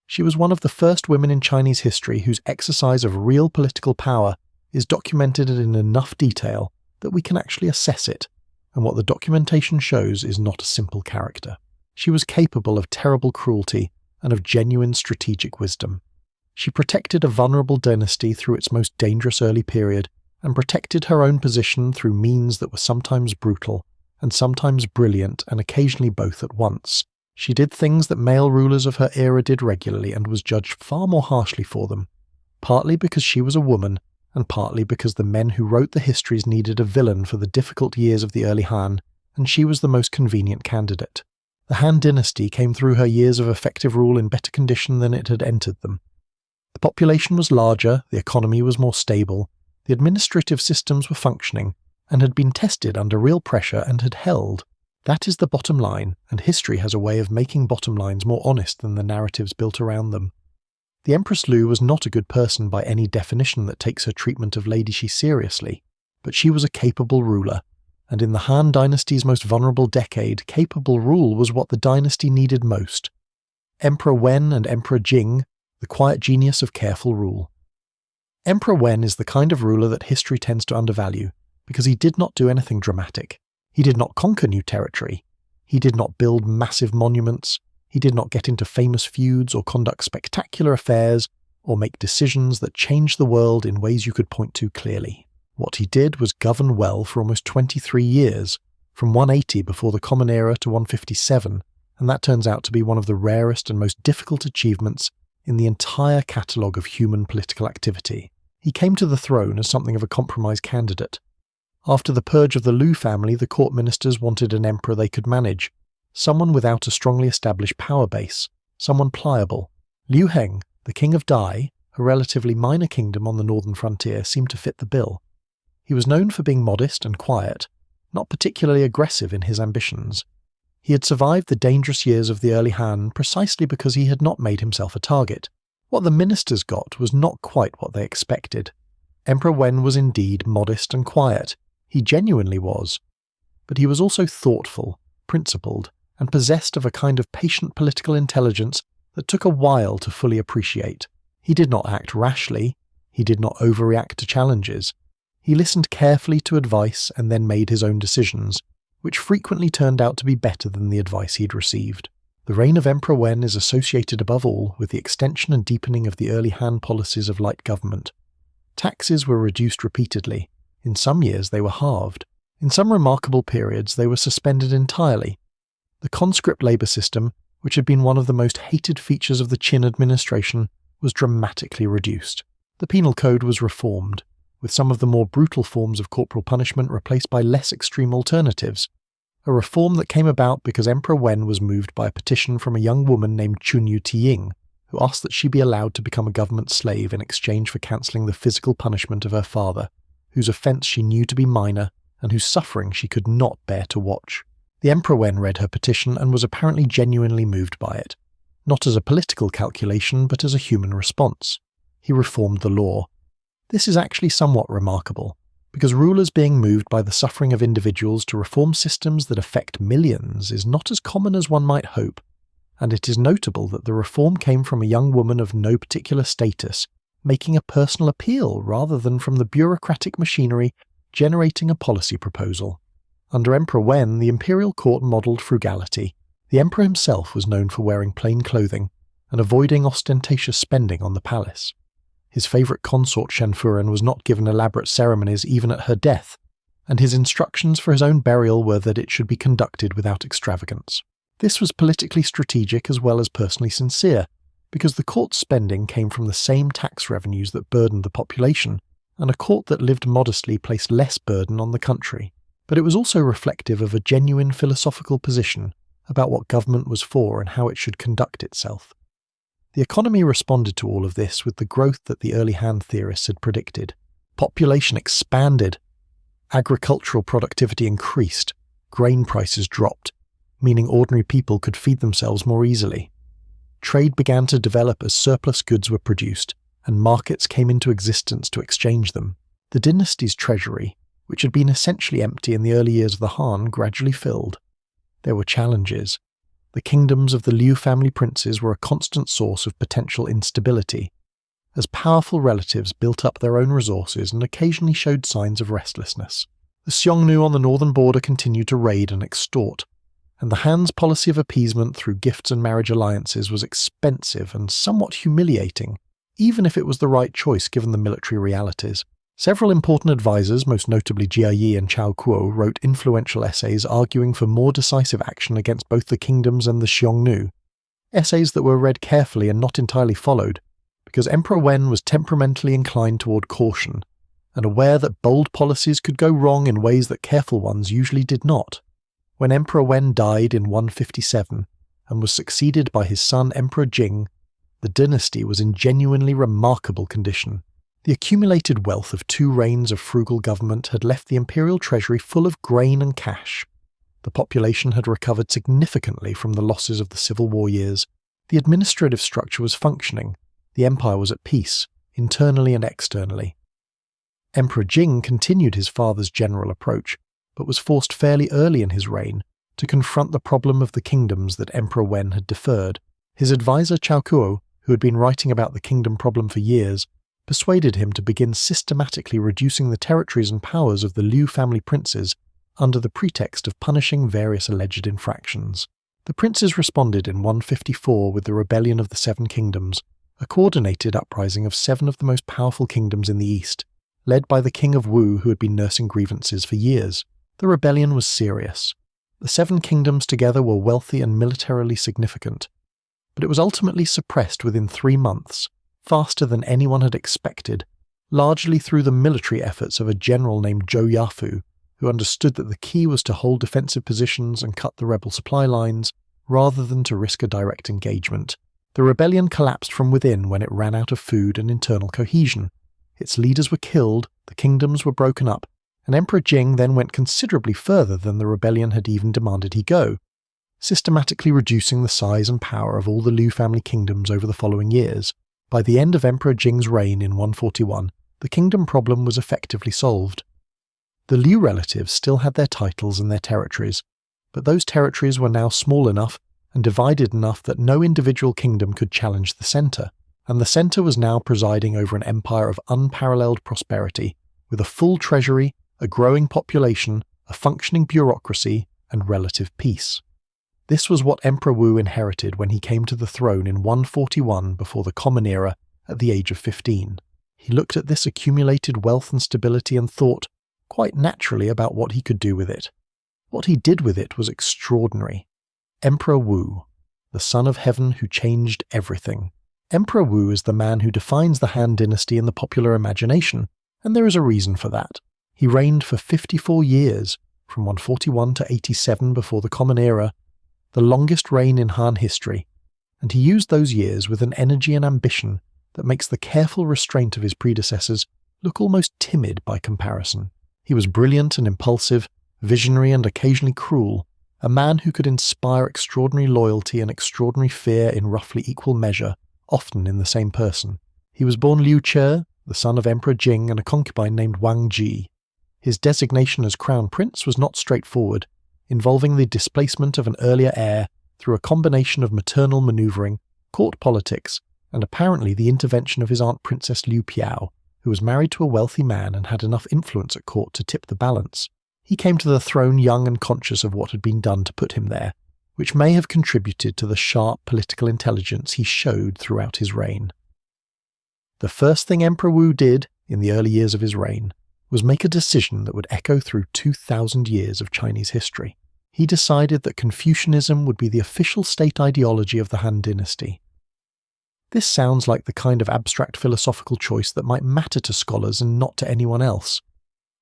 She was one of the first women in Chinese history whose exercise of real political power is documented in enough detail that we can actually assess it, and what the documentation shows is not a simple character. She was capable of terrible cruelty and of genuine strategic wisdom. She protected a vulnerable dynasty through its most dangerous early period, and protected her own position through means that were sometimes brutal, and sometimes brilliant, and occasionally both at once. She did things that male rulers of her era did regularly and was judged far more harshly for them, partly because she was a woman, and partly because the men who wrote the histories needed a villain for the difficult years of the early Han, and she was the most convenient candidate. The Han Dynasty came through her years of effective rule in better condition than it had entered them. The population was larger, the economy was more stable, the administrative systems were functioning, and had been tested under real pressure and had held. That is the bottom line, and history has a way of making bottom lines more honest than the narratives built around them. The Empress Lu was not a good person by any definition that takes her treatment of Lady Xi seriously, but she was a capable ruler, and in the Han Dynasty's most vulnerable decade, capable rule was what the dynasty needed most. Emperor Wen and Emperor Jing, the quiet genius of careful rule. Emperor Wen is the kind of ruler that history tends to undervalue, because he did not do anything dramatic. He did not conquer new territory. He did not build massive monuments. He did not get into famous feuds or conduct spectacular affairs or make decisions that changed the world in ways you could point to clearly. What he did was govern well for almost 23 years, from 180 before the Common Era to 157, and that turns out to be one of the rarest and most difficult achievements in the entire catalogue of human political activity. He came to the throne as something of a compromise candidate. After the purge of the Lu family, the court ministers wanted an emperor they could manage, someone without a strongly established power base, someone pliable. Liu Heng, the king of Dai, a relatively minor kingdom on the northern frontier, seemed to fit the bill. He was known for being modest and quiet, not particularly aggressive in his ambitions. He had survived the dangerous years of the early Han precisely because he had not made himself a target. What the ministers got was not quite what they expected. Emperor Wen was indeed modest and quiet. He genuinely was. But he was also thoughtful, principled, and possessed of a kind of patient political intelligence that took a while to fully appreciate. He did not act rashly. He did not overreact to challenges. He listened carefully to advice and then made his own decisions, which frequently turned out to be better than the advice he'd received. The reign of Emperor Wen is associated above all with the extension and deepening of the early Han policies of light government. Taxes were reduced repeatedly. In some years they were halved. In some remarkable periods they were suspended entirely. The conscript labour system, which had been one of the most hated features of the Qin administration, was dramatically reduced. The penal code was reformed, with some of the more brutal forms of corporal punishment replaced by less extreme alternatives, a reform that came about because Emperor Wen was moved by a petition from a young woman named Chunyu Tiying, who asked that she be allowed to become a government slave in exchange for cancelling the physical punishment of her father, whose offence she knew to be minor and whose suffering she could not bear to watch. The Emperor Wen read her petition and was apparently genuinely moved by it, not as a political calculation but as a human response. He reformed the law. This is actually somewhat remarkable, because rulers being moved by the suffering of individuals to reform systems that affect millions is not as common as one might hope, and it is notable that the reform came from a young woman of no particular status, making a personal appeal rather than from the bureaucratic machinery generating a policy proposal. Under Emperor Wen, the imperial court modelled frugality. The emperor himself was known for wearing plain clothing and avoiding ostentatious spending on the palace. His favourite consort Shanfuren was not given elaborate ceremonies even at her death, and his instructions for his own burial were that it should be conducted without extravagance. This was politically strategic as well as personally sincere, because the court's spending came from the same tax revenues that burdened the population, and a court that lived modestly placed less burden on the country. But it was also reflective of a genuine philosophical position about what government was for and how it should conduct itself. The economy responded to all of this with the growth that the early Han theorists had predicted. Population expanded. Agricultural productivity increased. Grain prices dropped, meaning ordinary people could feed themselves more easily. Trade began to develop as surplus goods were produced, and markets came into existence to exchange them. The dynasty's treasury, which had been essentially empty in the early years of the Han, gradually filled. There were challenges. The kingdoms of the Liu family princes were a constant source of potential instability, as powerful relatives built up their own resources and occasionally showed signs of restlessness. The Xiongnu on the northern border continued to raid and extort, and the Han's policy of appeasement through gifts and marriage alliances was expensive and somewhat humiliating, even if it was the right choice given the military realities. Several important advisors, most notably Jia Yi and Chao Kuo, wrote influential essays arguing for more decisive action against both the kingdoms and the Xiongnu, essays that were read carefully and not entirely followed, because Emperor Wen was temperamentally inclined toward caution, and aware that bold policies could go wrong in ways that careful ones usually did not. When Emperor Wen died in 157 and was succeeded by his son Emperor Jing, the dynasty was in genuinely remarkable condition. The accumulated wealth of 2 reigns of frugal government had left the imperial treasury full of grain and cash. The population had recovered significantly from the losses of the Civil War years. The administrative structure was functioning. The empire was at peace, internally and externally. Emperor Jing continued his father's general approach, but was forced fairly early in his reign to confront the problem of the kingdoms that Emperor Wen had deferred. His advisor Chao Kuo, who had been writing about the kingdom problem for years, persuaded him to begin systematically reducing the territories and powers of the Liu family princes under the pretext of punishing various alleged infractions. The princes responded in 154 with the Rebellion of the Seven Kingdoms, a coordinated uprising of 7 of the most powerful kingdoms in the east, led by the King of Wu who had been nursing grievances for years. The rebellion was serious. The 7 kingdoms together were wealthy and militarily significant, but it was ultimately suppressed within 3 months, faster than anyone had expected, largely through the military efforts of a general named Zhou Yafu, who understood that the key was to hold defensive positions and cut the rebel supply lines, rather than to risk a direct engagement. The rebellion collapsed from within when it ran out of food and internal cohesion. Its leaders were killed, the kingdoms were broken up, and Emperor Jing then went considerably further than the rebellion had even demanded he go, systematically reducing the size and power of all the Liu family kingdoms over the following years. By the end of Emperor Jing's reign in 141, the kingdom problem was effectively solved. The Liu relatives still had their titles and their territories, but those territories were now small enough and divided enough that no individual kingdom could challenge the centre, and the centre was now presiding over an empire of unparalleled prosperity, with a full treasury, a growing population, a functioning bureaucracy, and relative peace. This was what Emperor Wu inherited when he came to the throne in 141 before the Common Era at the age of 15. He looked at this accumulated wealth and stability and thought, quite naturally, about what he could do with it. What he did with it was extraordinary. Emperor Wu, the son of heaven who changed everything. Emperor Wu is the man who defines the Han Dynasty in the popular imagination, and there is a reason for that. He reigned for 54 years, from 141 to 87 before the Common Era, the longest reign in Han history, and he used those years with an energy and ambition that makes the careful restraint of his predecessors look almost timid by comparison. He was brilliant and impulsive, visionary and occasionally cruel, a man who could inspire extraordinary loyalty and extraordinary fear in roughly equal measure, often in the same person. He was born Liu Che, the son of Emperor Jing and a concubine named Wang Ji. His designation as crown prince was not straightforward, involving the displacement of an earlier heir through a combination of maternal maneuvering, court politics, and apparently the intervention of his aunt Princess Liu Piao, who was married to a wealthy man and had enough influence at court to tip the balance. He came to the throne young and conscious of what had been done to put him there, which may have contributed to the sharp political intelligence he showed throughout his reign. The first thing Emperor Wu did, in the early years of his reign, was make a decision that would echo through 2,000 years of Chinese history. He decided that Confucianism would be the official state ideology of the Han Dynasty. This sounds like the kind of abstract philosophical choice that might matter to scholars and not to anyone else,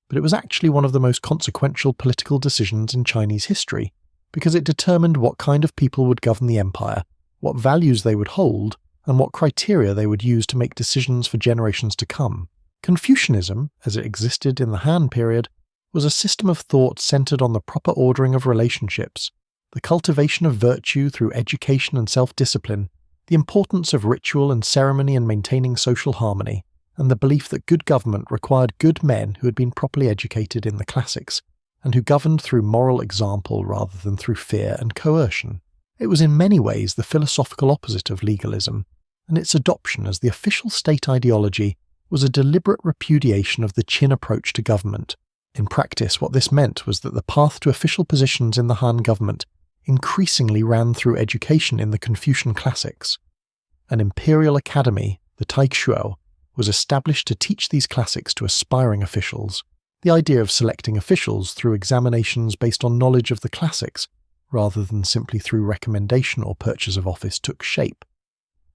but it was actually one of the most consequential political decisions in Chinese history, because it determined what kind of people would govern the empire, what values they would hold, and what criteria they would use to make decisions for generations to come. Confucianism, as it existed in the Han period, was a system of thought centered on the proper ordering of relationships, the cultivation of virtue through education and self-discipline, the importance of ritual and ceremony in maintaining social harmony, and the belief that good government required good men who had been properly educated in the classics, and who governed through moral example rather than through fear and coercion. It was in many ways the philosophical opposite of legalism, and its adoption as the official state ideology was a deliberate repudiation of the Qin approach to government, In practice, what this meant was that the path to official positions in the Han government increasingly ran through education in the Confucian classics. An imperial academy, the Taikshuo, was established to teach these classics to aspiring officials. The idea of selecting officials through examinations based on knowledge of the classics, rather than simply through recommendation or purchase of office, took shape.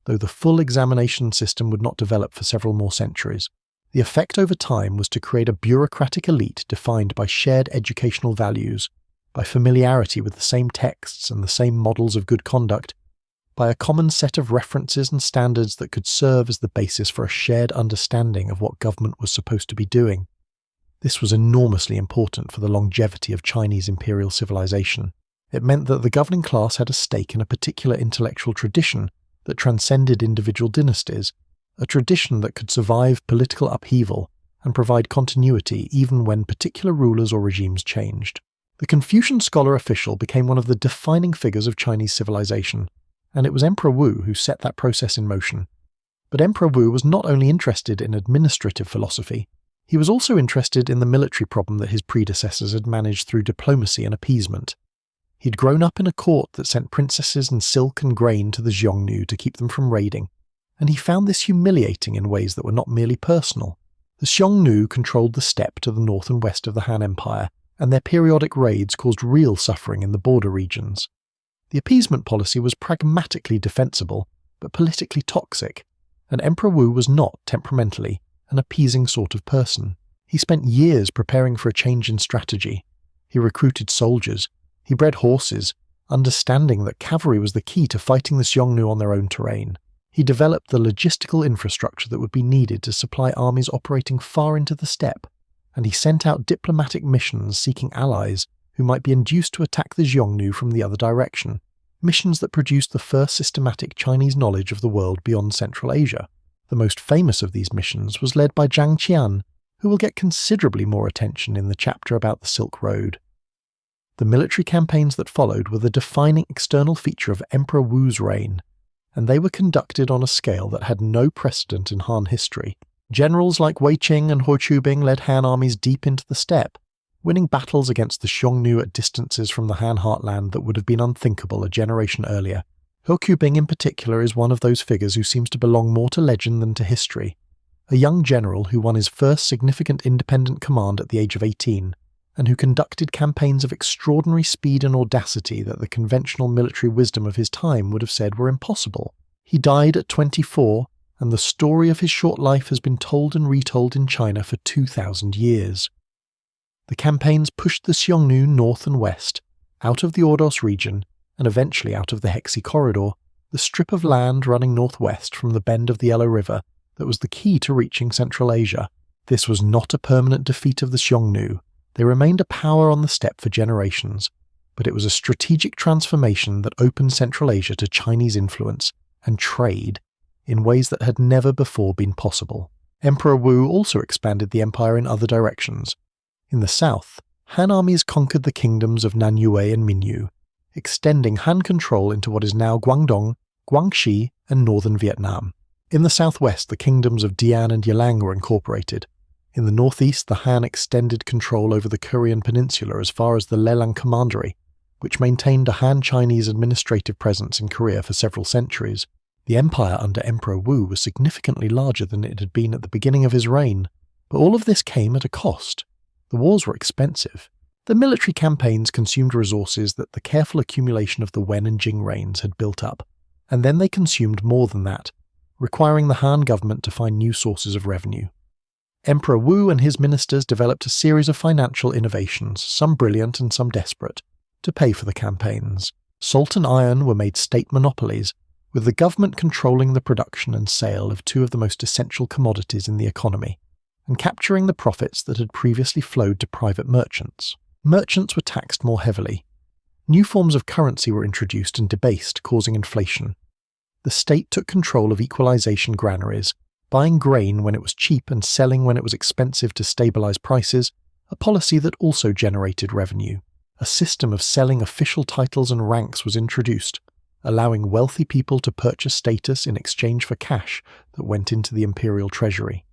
Though the full examination system would not develop for several more centuries, the effect over time was to create a bureaucratic elite defined by shared educational values, by familiarity with the same texts and the same models of good conduct, by a common set of references and standards that could serve as the basis for a shared understanding of what government was supposed to be doing. This was enormously important for the longevity of Chinese imperial civilization. It meant that the governing class had a stake in a particular intellectual tradition that transcended individual dynasties, a tradition that could survive political upheaval and provide continuity even when particular rulers or regimes changed. The Confucian scholar official became one of the defining figures of Chinese civilization, and it was Emperor Wu who set that process in motion. But Emperor Wu was not only interested in administrative philosophy, he was also interested in the military problem that his predecessors had managed through diplomacy and appeasement. He'd grown up in a court that sent princesses and silk and grain to the Xiongnu to keep them from raiding, and he found this humiliating in ways that were not merely personal. The Xiongnu controlled the steppe to the north and west of the Han Empire, and their periodic raids caused real suffering in the border regions. The appeasement policy was pragmatically defensible, but politically toxic, and Emperor Wu was not, temperamentally, an appeasing sort of person. He spent years preparing for a change in strategy. He recruited soldiers, he bred horses, understanding that cavalry was the key to fighting the Xiongnu on their own terrain. He developed the logistical infrastructure that would be needed to supply armies operating far into the steppe, and he sent out diplomatic missions seeking allies who might be induced to attack the Xiongnu from the other direction, missions that produced the first systematic Chinese knowledge of the world beyond Central Asia. The most famous of these missions was led by Zhang Qian, who will get considerably more attention in the chapter about the Silk Road. The military campaigns that followed were the defining external feature of Emperor Wu's reign, and they were conducted on a scale that had no precedent in Han history. Generals like Wei Qing and Ho Chubing led Han armies deep into the steppe, winning battles against the Xiongnu at distances from the Han heartland that would have been unthinkable a generation earlier. Ho Chubing in particular is one of those figures who seems to belong more to legend than to history, a young general who won his first significant independent command at the age of 18, and who conducted campaigns of extraordinary speed and audacity that the conventional military wisdom of his time would have said were impossible. He died at 24, and the story of his short life has been told and retold in China for 2,000 years. The campaigns pushed the Xiongnu north and west, out of the Ordos region, and eventually out of the Hexi Corridor, the strip of land running northwest from the bend of the Yellow River that was the key to reaching Central Asia. This was not a permanent defeat of the Xiongnu. They remained a power on the steppe for generations, but it was a strategic transformation that opened Central Asia to Chinese influence and trade in ways that had never before been possible. Emperor Wu also expanded the empire in other directions. In the south, Han armies conquered the kingdoms of Nanyue and Minyu, extending Han control into what is now Guangdong, Guangxi, and northern Vietnam. In the southwest, the kingdoms of Dian and Yilang were incorporated. In the northeast, the Han extended control over the Korean peninsula as far as the Lelang Commandery, which maintained a Han-Chinese administrative presence in Korea for several centuries. The empire under Emperor Wu was significantly larger than it had been at the beginning of his reign, but all of this came at a cost. The wars were expensive. The military campaigns consumed resources that the careful accumulation of the Wen and Jing reigns had built up, and then they consumed more than that, requiring the Han government to find new sources of revenue. Emperor Wu and his ministers developed a series of financial innovations, some brilliant and some desperate, to pay for the campaigns. Salt and iron were made state monopolies, with the government controlling the production and sale of two of the most essential commodities in the economy, and capturing the profits that had previously flowed to private merchants. Merchants were taxed more heavily. New forms of currency were introduced and debased, causing inflation. The state took control of equalization granaries, buying grain when it was cheap and selling when it was expensive to stabilize prices, a policy that also generated revenue. A system of selling official titles and ranks was introduced, allowing wealthy people to purchase status in exchange for cash that went into the imperial treasury.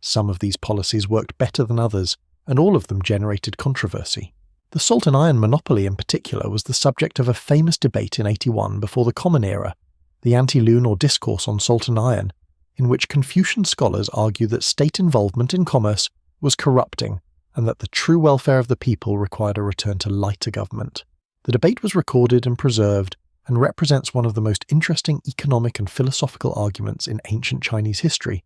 Some of these policies worked better than others, and all of them generated controversy. The salt and iron monopoly in particular was the subject of a famous debate in 81 before the Common Era, the Anti-Lune or Discourse on Salt and Iron, in which Confucian scholars argue that state involvement in commerce was corrupting and that the true welfare of the people required a return to lighter government. The debate was recorded and preserved and represents one of the most interesting economic and philosophical arguments in ancient Chinese history,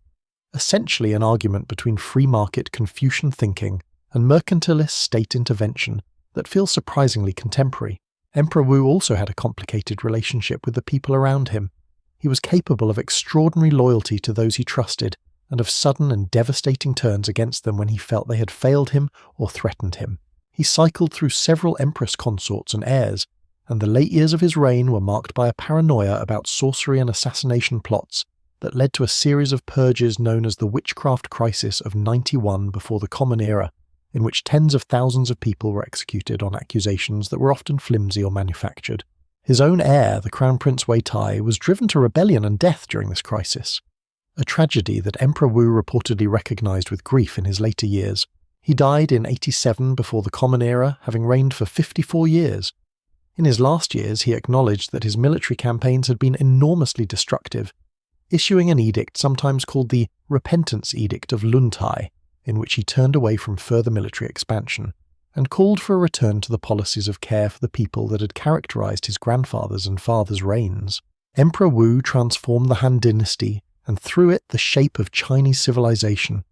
essentially an argument between free market Confucian thinking and mercantilist state intervention that feels surprisingly contemporary. Emperor Wu also had a complicated relationship with the people around him. He was capable of extraordinary loyalty to those he trusted, and of sudden and devastating turns against them when he felt they had failed him or threatened him. He cycled through several empress consorts and heirs, and the late years of his reign were marked by a paranoia about sorcery and assassination plots that led to a series of purges known as the Witchcraft Crisis of 91 before the Common Era, in which tens of thousands of people were executed on accusations that were often flimsy or manufactured. His own heir, the Crown Prince Wei Tai, was driven to rebellion and death during this crisis, a tragedy that Emperor Wu reportedly recognized with grief in his later years. He died in 87 before the Common Era, having reigned for 54 years. In his last years, he acknowledged that his military campaigns had been enormously destructive, issuing an edict sometimes called the Repentance Edict of Luntai, in which he turned away from further military expansion, and called for a return to the policies of care for the people that had characterized his grandfather's and father's reigns. Emperor Wu transformed the Han Dynasty, and through it the shape of Chinese civilization.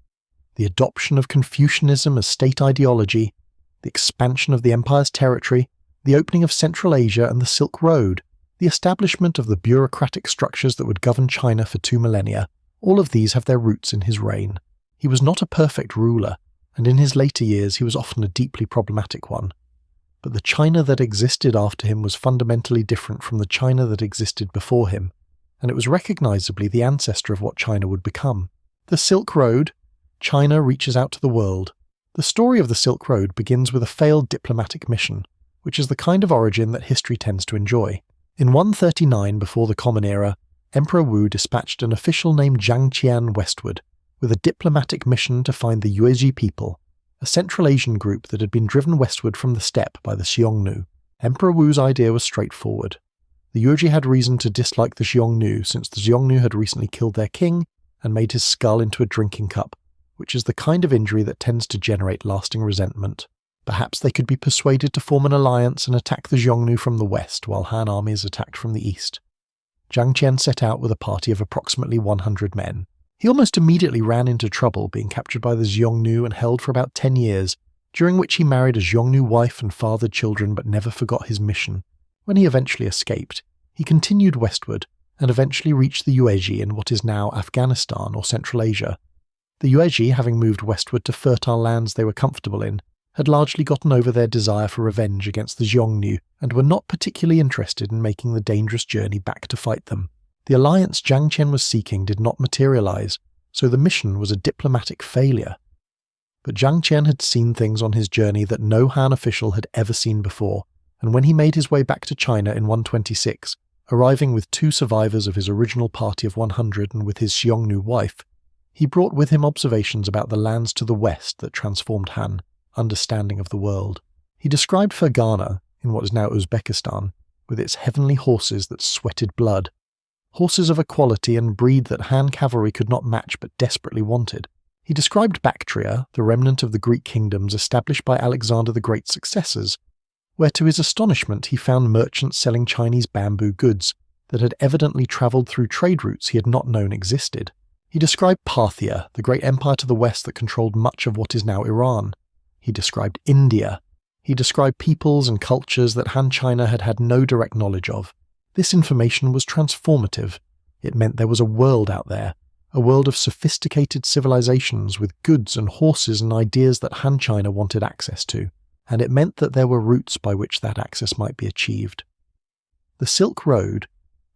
The adoption of Confucianism as state ideology, the expansion of the empire's territory, the opening of Central Asia and the Silk Road, the establishment of the bureaucratic structures that would govern China for 2 millennia, all of these have their roots in his reign. He was not a perfect ruler, and in his later years he was often a deeply problematic one. But the China that existed after him was fundamentally different from the China that existed before him, and it was recognizably the ancestor of what China would become. The Silk Road. China reaches out to the world. The story of the Silk Road begins with a failed diplomatic mission, which is the kind of origin that history tends to enjoy. In 139 before the Common Era, Emperor Wu dispatched an official named Zhang Qian westward, with a diplomatic mission to find the Yuezhi people, a Central Asian group that had been driven westward from the steppe by the Xiongnu. Emperor Wu's idea was straightforward. The Yuezhi had reason to dislike the Xiongnu since the Xiongnu had recently killed their king and made his skull into a drinking cup, which is the kind of injury that tends to generate lasting resentment. Perhaps they could be persuaded to form an alliance and attack the Xiongnu from the west while Han armies attacked from the east. Zhang Qian set out with a party of approximately 100 men. He almost immediately ran into trouble, being captured by the Xiongnu and held for about 10 years, during which he married a Xiongnu wife and fathered children but never forgot his mission. When he eventually escaped, he continued westward and eventually reached the Yuezhi in what is now Afghanistan or Central Asia. The Yuezhi, having moved westward to fertile lands they were comfortable in, had largely gotten over their desire for revenge against the Xiongnu and were not particularly interested in making the dangerous journey back to fight them. The alliance Zhang Qian was seeking did not materialize, so the mission was a diplomatic failure. But Zhang Qian had seen things on his journey that no Han official had ever seen before, and when he made his way back to China in 126, arriving with 2 survivors of his original party of 100 and with his Xiongnu wife, he brought with him observations about the lands to the west that transformed Han understanding of the world. He described Fergana, in what is now Uzbekistan, with its heavenly horses that sweated blood, horses of a quality and breed that Han cavalry could not match but desperately wanted. He described Bactria, the remnant of the Greek kingdoms established by Alexander the Great's successors, where to his astonishment he found merchants selling Chinese bamboo goods that had evidently travelled through trade routes he had not known existed. He described Parthia, the great empire to the west that controlled much of what is now Iran. He described India. He described peoples and cultures that Han China had had no direct knowledge of. This information was transformative. It meant there was a world out there, a world of sophisticated civilizations with goods and horses and ideas that Han China wanted access to, and it meant that there were routes by which that access might be achieved. The Silk Road,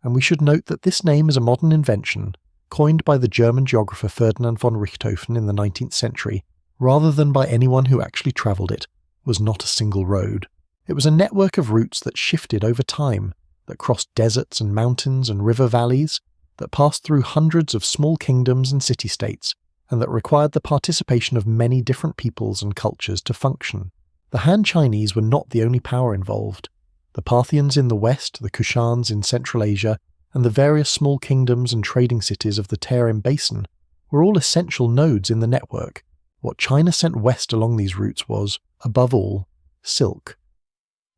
and we should note that this name is a modern invention, coined by the German geographer Ferdinand von Richthofen in the 19th century, rather than by anyone who actually travelled it, was not a single road. It was a network of routes that shifted over time, that crossed deserts and mountains and river valleys, that passed through hundreds of small kingdoms and city-states, and that required the participation of many different peoples and cultures to function. The Han Chinese were not the only power involved. The Parthians in the west, the Kushans in Central Asia, and the various small kingdoms and trading cities of the Tarim Basin were all essential nodes in the network. What China sent west along these routes was, above all, silk.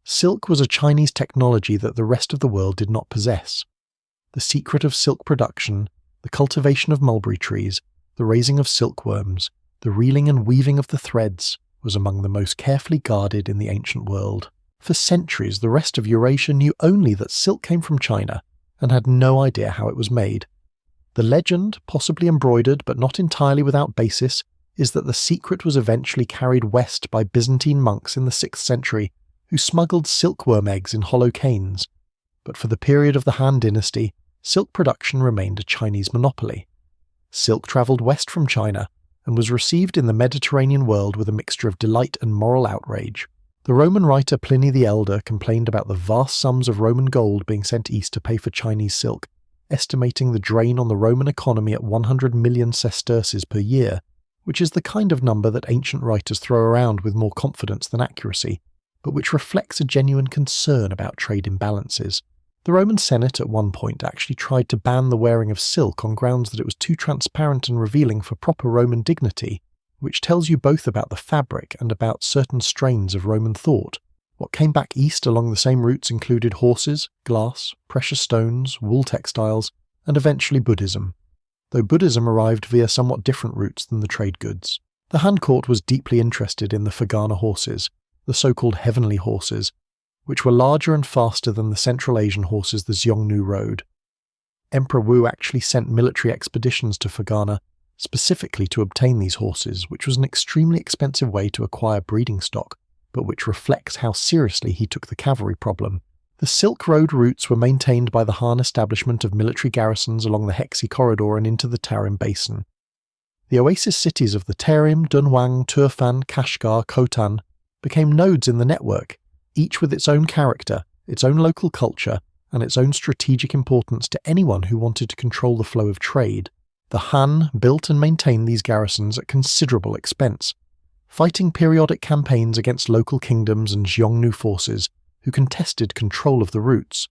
Silk was a Chinese technology that the rest of the world did not possess. The secret of silk production, the cultivation of mulberry trees, the raising of silkworms, the reeling and weaving of the threads, was among the most carefully guarded in the ancient world. For centuries, the rest of Eurasia knew only that silk came from China and had no idea how it was made. The legend, possibly embroidered but not entirely without basis, is that the secret was eventually carried west by Byzantine monks in the 6th century, who smuggled silkworm eggs in hollow canes. But for the period of the Han Dynasty, silk production remained a Chinese monopoly. Silk travelled west from China and was received in the Mediterranean world with a mixture of delight and moral outrage. The Roman writer Pliny the Elder complained about the vast sums of Roman gold being sent east to pay for Chinese silk, estimating the drain on the Roman economy at 100 million sesterces per year, which is the kind of number that ancient writers throw around with more confidence than accuracy, but which reflects a genuine concern about trade imbalances. The Roman Senate at one point actually tried to ban the wearing of silk on grounds that it was too transparent and revealing for proper Roman dignity, which tells you both about the fabric and about certain strains of Roman thought. What came back east along the same routes included horses, glass, precious stones, wool textiles, and eventually Buddhism, though Buddhism arrived via somewhat different routes than the trade goods. The Han court was deeply interested in the Fergana horses, the so-called heavenly horses, which were larger and faster than the Central Asian horses the Xiongnu rode. Emperor Wu actually sent military expeditions to Fergana specifically to obtain these horses, which was an extremely expensive way to acquire breeding stock, but which reflects how seriously he took the cavalry problem. The Silk Road routes were maintained by the Han establishment of military garrisons along the Hexi corridor and into the Tarim Basin. The oasis cities of the Tarim, Dunhuang, Turfan, Kashgar, Khotan became nodes in the network, each with its own character, its own local culture, and its own strategic importance to anyone who wanted to control the flow of trade. The Han built and maintained these garrisons at considerable expense, fighting periodic campaigns against local kingdoms and Xiongnu forces who contested control of the routes.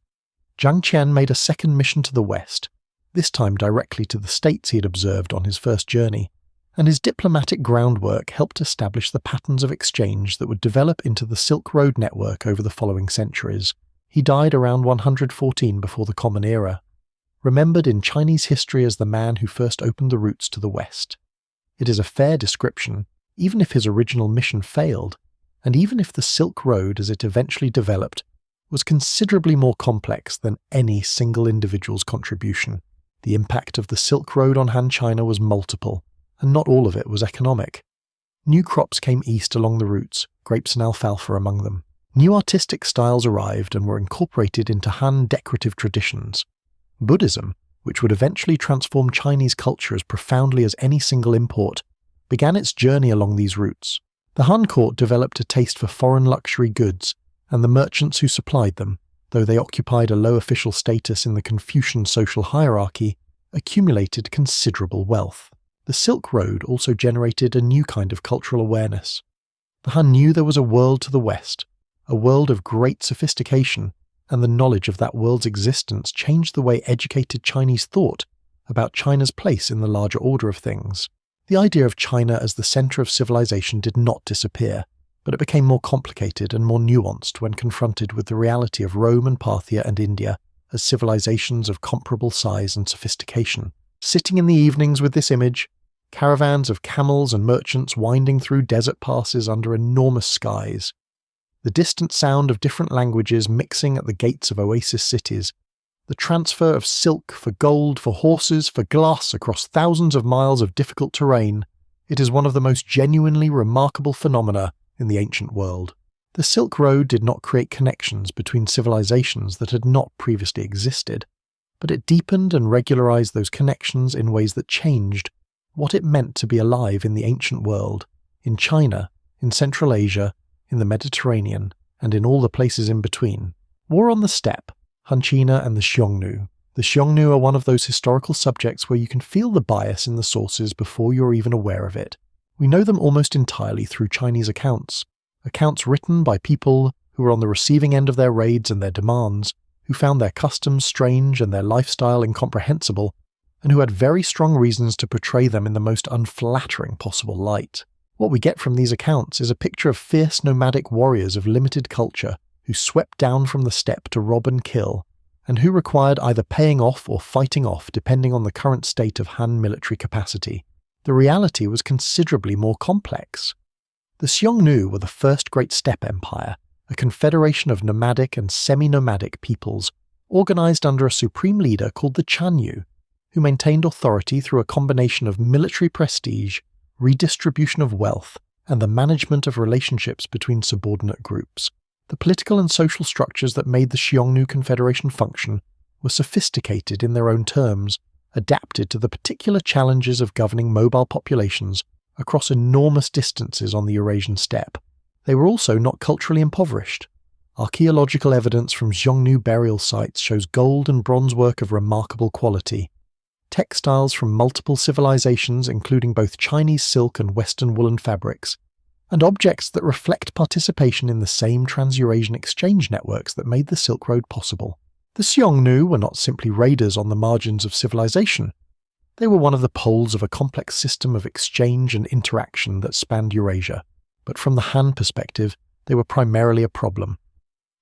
Zhang Qian made a second mission to the west, this time directly to the states he had observed on his first journey, and his diplomatic groundwork helped establish the patterns of exchange that would develop into the Silk Road network over the following centuries. He died around 114 before the Common Era, remembered in Chinese history as the man who first opened the routes to the west. It is a fair description, even if his original mission failed, and even if the Silk Road as it eventually developed was considerably more complex than any single individual's contribution. The impact of the Silk Road on Han China was multiple, and not all of it was economic. New crops came east along the routes, grapes and alfalfa among them. New artistic styles arrived and were incorporated into Han decorative traditions. Buddhism, which would eventually transform Chinese culture as profoundly as any single import, began its journey along these routes. The Han court developed a taste for foreign luxury goods, and the merchants who supplied them, though they occupied a low official status in the Confucian social hierarchy, accumulated considerable wealth. The Silk Road also generated a new kind of cultural awareness. The Han knew there was a world to the west, a world of great sophistication, and the knowledge of that world's existence changed the way educated Chinese thought about China's place in the larger order of things. The idea of China as the centre of civilization did not disappear, but it became more complicated and more nuanced when confronted with the reality of Rome and Parthia and India as civilizations of comparable size and sophistication. Sitting in the evenings with this image, caravans of camels and merchants winding through desert passes under enormous skies, the distant sound of different languages mixing at the gates of oasis cities, the transfer of silk for gold, for horses, for glass across thousands of miles of difficult terrain, it is one of the most genuinely remarkable phenomena in the ancient world. The Silk Road did not create connections between civilizations that had not previously existed, but it deepened and regularized those connections in ways that changed what it meant to be alive in the ancient world, in China, in Central Asia, in the Mediterranean, and in all the places in between. War on the steppe, Han China and the Xiongnu, The Xiongnu are one of those historical subjects where you can feel the bias in the sources before you're even aware of it. We know them almost entirely through Chinese accounts written by people who were on the receiving end of their raids and their demands, who found their customs strange and their lifestyle incomprehensible, and who had very strong reasons to portray them in the most unflattering possible light. What we get from these accounts is a picture of fierce nomadic warriors of limited culture who swept down from the steppe to rob and kill, and who required either paying off or fighting off depending on the current state of Han military capacity. The reality was considerably more complex. The Xiongnu were the first great steppe empire, a confederation of nomadic and semi-nomadic peoples, organized under a supreme leader called the Chanyu, who maintained authority through a combination of military prestige, redistribution of wealth, and the management of relationships between subordinate groups. The political and social structures that made the Xiongnu Confederation function were sophisticated in their own terms, adapted to the particular challenges of governing mobile populations across enormous distances on the Eurasian steppe. They were also not culturally impoverished. Archaeological evidence from Xiongnu burial sites shows gold and bronze work of remarkable quality. Textiles from multiple civilizations, including both Chinese silk and Western woolen fabrics, and objects that reflect participation in the same trans-Eurasian exchange networks that made the Silk Road possible. The Xiongnu were not simply raiders on the margins of civilization. They were one of the poles of a complex system of exchange and interaction that spanned Eurasia. But from the Han perspective, they were primarily a problem.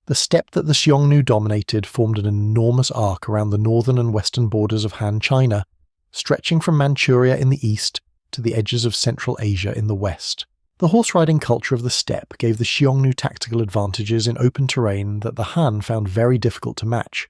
The steppe that the Xiongnu dominated formed an enormous arc around the northern and western borders of Han China, stretching from Manchuria in the east to the edges of Central Asia in the west. The horse-riding culture of the steppe gave the Xiongnu tactical advantages in open terrain that the Han found very difficult to match.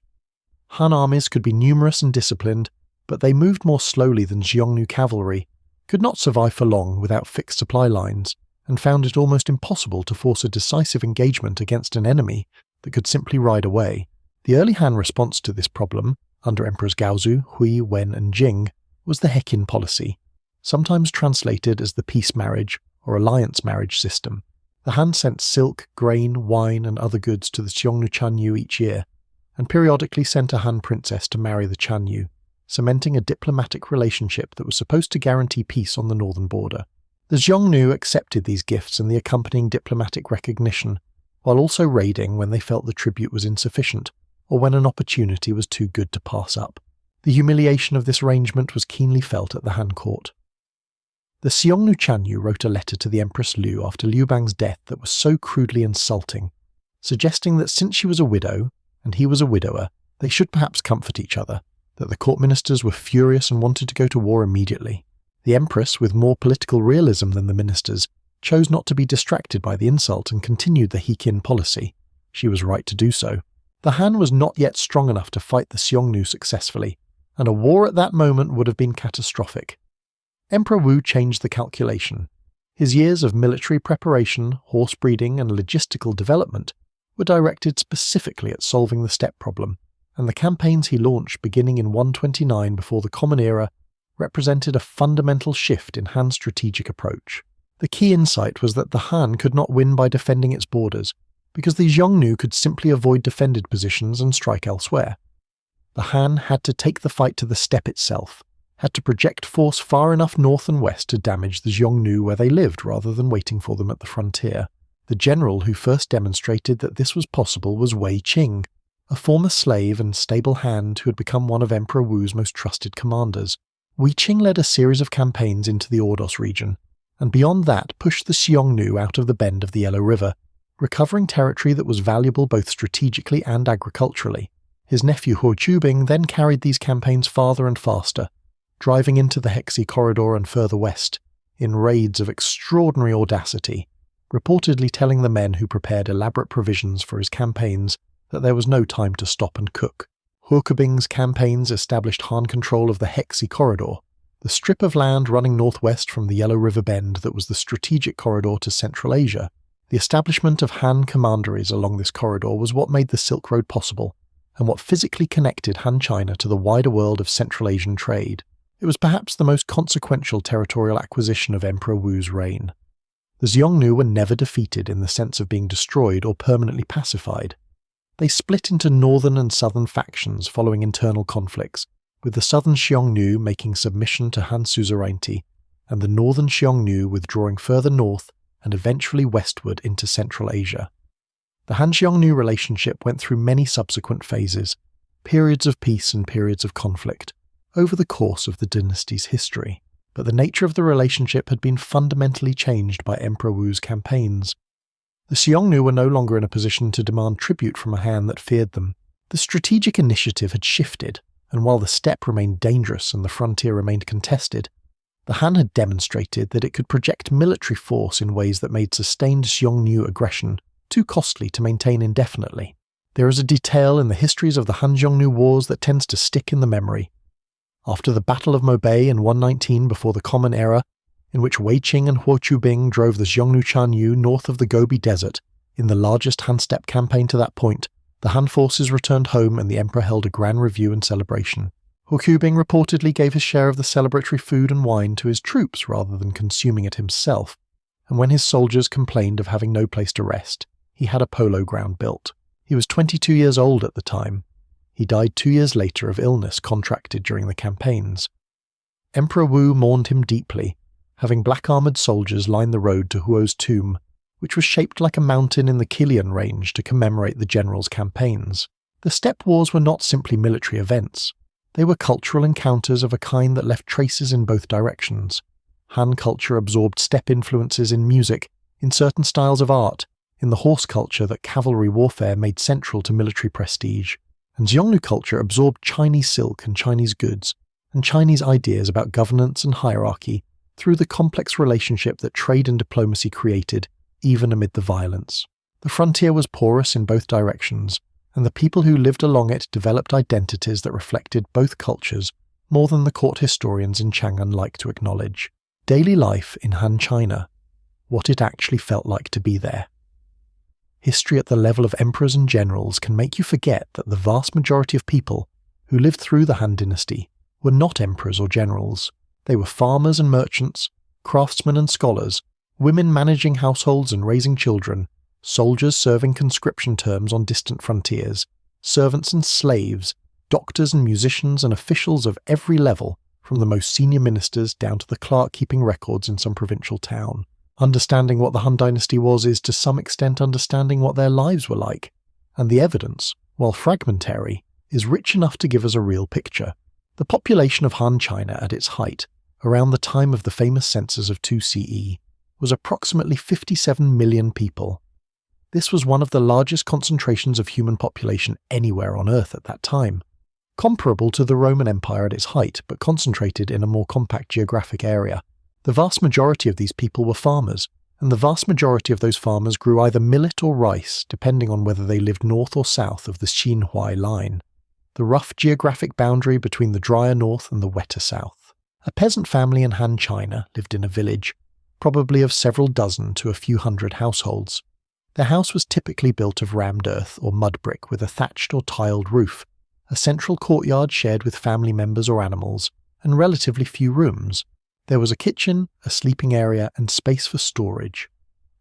Han armies could be numerous and disciplined, but they moved more slowly than Xiongnu cavalry, could not survive for long without fixed supply lines, and found it almost impossible to force a decisive engagement against an enemy that could simply ride away. The early Han response to this problem, under Emperors Gaozu, Hui, Wen, and Jing, was the Heqin policy, sometimes translated as the peace marriage or alliance marriage system. The Han sent silk, grain, wine, and other goods to the Xiongnu Chanyu each year, and periodically sent a Han princess to marry the Chanyu, cementing a diplomatic relationship that was supposed to guarantee peace on the northern border. The Xiongnu accepted these gifts and the accompanying diplomatic recognition, while also raiding when they felt the tribute was insufficient, or when an opportunity was too good to pass up. The humiliation of this arrangement was keenly felt at the Han court. The Xiongnu Chanyu wrote a letter to the Empress Liu after Liu Bang's death that was so crudely insulting, suggesting that since she was a widow, and he was a widower, they should perhaps comfort each other, that the court ministers were furious and wanted to go to war immediately. The Empress, with more political realism than the ministers, chose not to be distracted by the insult and continued the Heqin policy. She was right to do so. The Han was not yet strong enough to fight the Xiongnu successfully, and a war at that moment would have been catastrophic. Emperor Wu changed the calculation. His years of military preparation, horse breeding, and logistical development were directed specifically at solving the steppe problem, and the campaigns he launched beginning in 129 before the Common Era represented a fundamental shift in Han's strategic approach. The key insight was that the Han could not win by defending its borders, because the Xiongnu could simply avoid defended positions and strike elsewhere. The Han had to take the fight to the steppe itself, had to project force far enough north and west to damage the Xiongnu where they lived rather than waiting for them at the frontier. The general who first demonstrated that this was possible was Wei Qing, a former slave and stable hand who had become one of Emperor Wu's most trusted commanders. Wei Qing led a series of campaigns into the Ordos region, and beyond that pushed the Xiongnu out of the bend of the Yellow River, recovering territory that was valuable both strategically and agriculturally. His nephew Huo Jubing then carried these campaigns farther and faster, driving into the Hexi corridor and further west, in raids of extraordinary audacity, reportedly telling the men who prepared elaborate provisions for his campaigns that there was no time to stop and cook. Huo Jubing's campaigns established Han control of the Hexi corridor, the strip of land running northwest from the Yellow River Bend that was the strategic corridor to Central Asia. The establishment of Han commanderies along this corridor was what made the Silk Road possible, and what physically connected Han China to the wider world of Central Asian trade. It was perhaps the most consequential territorial acquisition of Emperor Wu's reign. The Xiongnu were never defeated in the sense of being destroyed or permanently pacified. They split into northern and southern factions following internal conflicts, with the southern Xiongnu making submission to Han suzerainty, and the northern Xiongnu withdrawing further north and eventually westward into Central Asia. The Han-Xiongnu relationship went through many subsequent phases, periods of peace and periods of conflict, over the course of the dynasty's history, but the nature of the relationship had been fundamentally changed by Emperor Wu's campaigns. The Xiongnu were no longer in a position to demand tribute from a Han that feared them. The strategic initiative had shifted, and while the steppe remained dangerous and the frontier remained contested, the Han had demonstrated that it could project military force in ways that made sustained Xiongnu aggression too costly to maintain indefinitely. There is a detail in the histories of the Han-Xiongnu wars that tends to stick in the memory. After the Battle of Mobei in 119 before the Common Era, in which Wei Qing and Huo Qubing drove the Xiongnu Chanyu north of the Gobi Desert, in the largest Han steppe campaign to that point, the Han forces returned home and the emperor held a grand review and celebration. Huo Qubing reportedly gave his share of the celebratory food and wine to his troops rather than consuming it himself, and when his soldiers complained of having no place to rest, he had a polo ground built. He was 22 years old at the time. He died 2 years later of illness contracted during the campaigns. Emperor Wu mourned him deeply, having black-armoured soldiers line the road to Huo's tomb, which was shaped like a mountain in the Kilian range to commemorate the general's campaigns. The steppe wars were not simply military events. They were cultural encounters of a kind that left traces in both directions. Han culture absorbed steppe influences in music, in certain styles of art, in the horse culture that cavalry warfare made central to military prestige, and Xiongnu culture absorbed Chinese silk and Chinese goods, and Chinese ideas about governance and hierarchy through the complex relationship that trade and diplomacy created, even amid the violence. The frontier was porous in both directions, and the people who lived along it developed identities that reflected both cultures more than the court historians in Chang'an like to acknowledge. Daily life in Han China, what it actually felt like to be there. History at the level of emperors and generals can make you forget that the vast majority of people who lived through the Han Dynasty were not emperors or generals. They were farmers and merchants, craftsmen and scholars, women managing households and raising children, soldiers serving conscription terms on distant frontiers, servants and slaves, doctors and musicians and officials of every level, from the most senior ministers down to the clerk keeping records in some provincial town. Understanding what the Han Dynasty was is to some extent understanding what their lives were like, and the evidence, while fragmentary, is rich enough to give us a real picture. The population of Han China at its height, around the time of the famous census of 2 CE, was approximately 57 million people. This was one of the largest concentrations of human population anywhere on Earth at that time, comparable to the Roman Empire at its height, but concentrated in a more compact geographic area. The vast majority of these people were farmers, and the vast majority of those farmers grew either millet or rice, depending on whether they lived north or south of the Xinhuai line, the rough geographic boundary between the drier north and the wetter south. A peasant family in Han China lived in a village, probably of several dozen to a few hundred households. Their house was typically built of rammed earth or mud brick with a thatched or tiled roof, a central courtyard shared with family members or animals, and relatively few rooms. There was a kitchen, a sleeping area, and space for storage.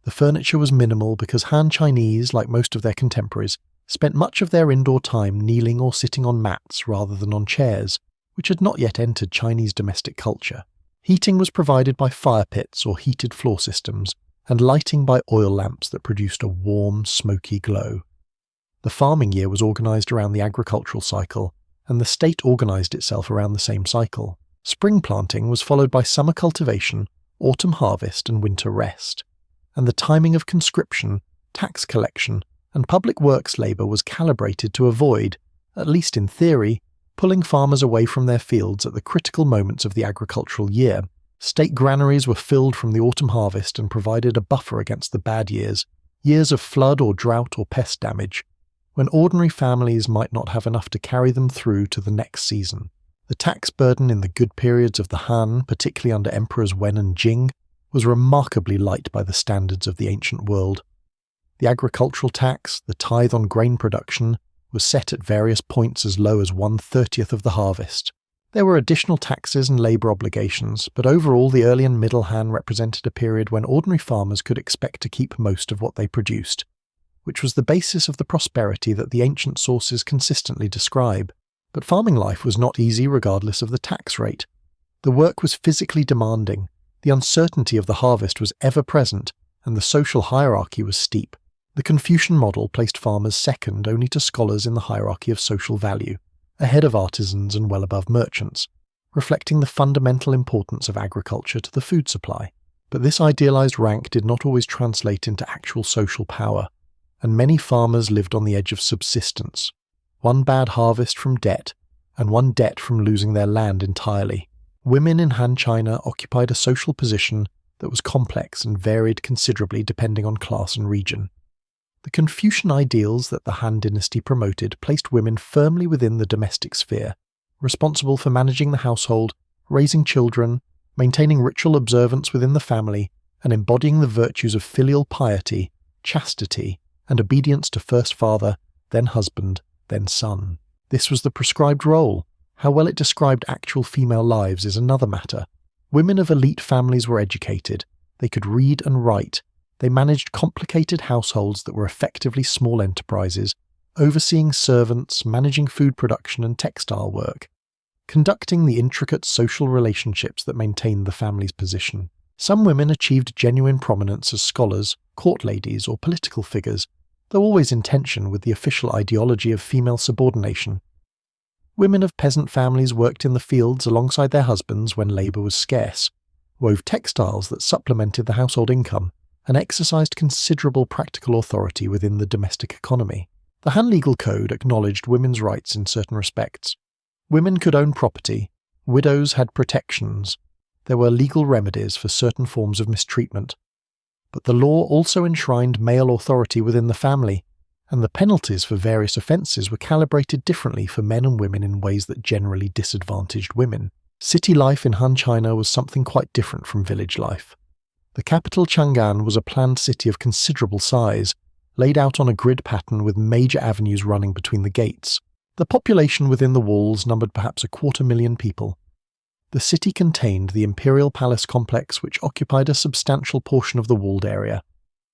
The furniture was minimal because Han Chinese, like most of their contemporaries, spent much of their indoor time kneeling or sitting on mats rather than on chairs, which had not yet entered Chinese domestic culture. Heating was provided by fire pits or heated floor systems, and lighting by oil lamps that produced a warm, smoky glow. The farming year was organised around the agricultural cycle, and the state organised itself around the same cycle. Spring planting was followed by summer cultivation, autumn harvest, and winter rest. And the timing of conscription, tax collection, and public works labour was calibrated to avoid, at least in theory, pulling farmers away from their fields at the critical moments of the agricultural year. State granaries were filled from the autumn harvest and provided a buffer against the bad years of flood or drought or pest damage, when ordinary families might not have enough to carry them through to the next season. The tax burden in the good periods of the Han, particularly under Emperors Wen and Jing, was remarkably light by the standards of the ancient world. The agricultural tax, the tithe on grain production, was set at various points as low as 1/30th of the harvest. There were additional taxes and labour obligations, but overall the early and middle Han represented a period when ordinary farmers could expect to keep most of what they produced. which was the basis of the prosperity that the ancient sources consistently describe. But farming life was not easy regardless of the tax rate. The work was physically demanding, the uncertainty of the harvest was ever present, and the social hierarchy was steep. The Confucian model placed farmers second only to scholars in the hierarchy of social value, ahead of artisans and well above merchants, reflecting the fundamental importance of agriculture to the food supply. But this idealized rank did not always translate into actual social power, and many farmers lived on the edge of subsistence. One bad harvest from debt, and one debt from losing their land entirely. Women in Han China occupied a social position that was complex and varied considerably depending on class and region. The Confucian ideals that the Han Dynasty promoted placed women firmly within the domestic sphere, responsible for managing the household, raising children, maintaining ritual observance within the family, and embodying the virtues of filial piety, chastity, and obedience to first father, then husband, then son. This was the prescribed role. How well it described actual female lives is another matter. Women of elite families were educated. They could read and write. They managed complicated households that were effectively small enterprises, overseeing servants, managing food production and textile work, conducting the intricate social relationships that maintained the family's position. Some women achieved genuine prominence as scholars, court ladies, or political figures, though always in tension with the official ideology of female subordination. Women of peasant families worked in the fields alongside their husbands when labour was scarce, wove textiles that supplemented the household income, and exercised considerable practical authority within the domestic economy. The Han legal code acknowledged women's rights in certain respects. Women could own property, widows had protections, there were legal remedies for certain forms of mistreatment. But the law also enshrined male authority within the family, and the penalties for various offences were calibrated differently for men and women in ways that generally disadvantaged women. City life in Han China was something quite different from village life. The capital Chang'an was a planned city of considerable size, laid out on a grid pattern with major avenues running between the gates. The population within the walls numbered perhaps 250,000 people. The city contained the imperial palace complex, which occupied a substantial portion of the walled area.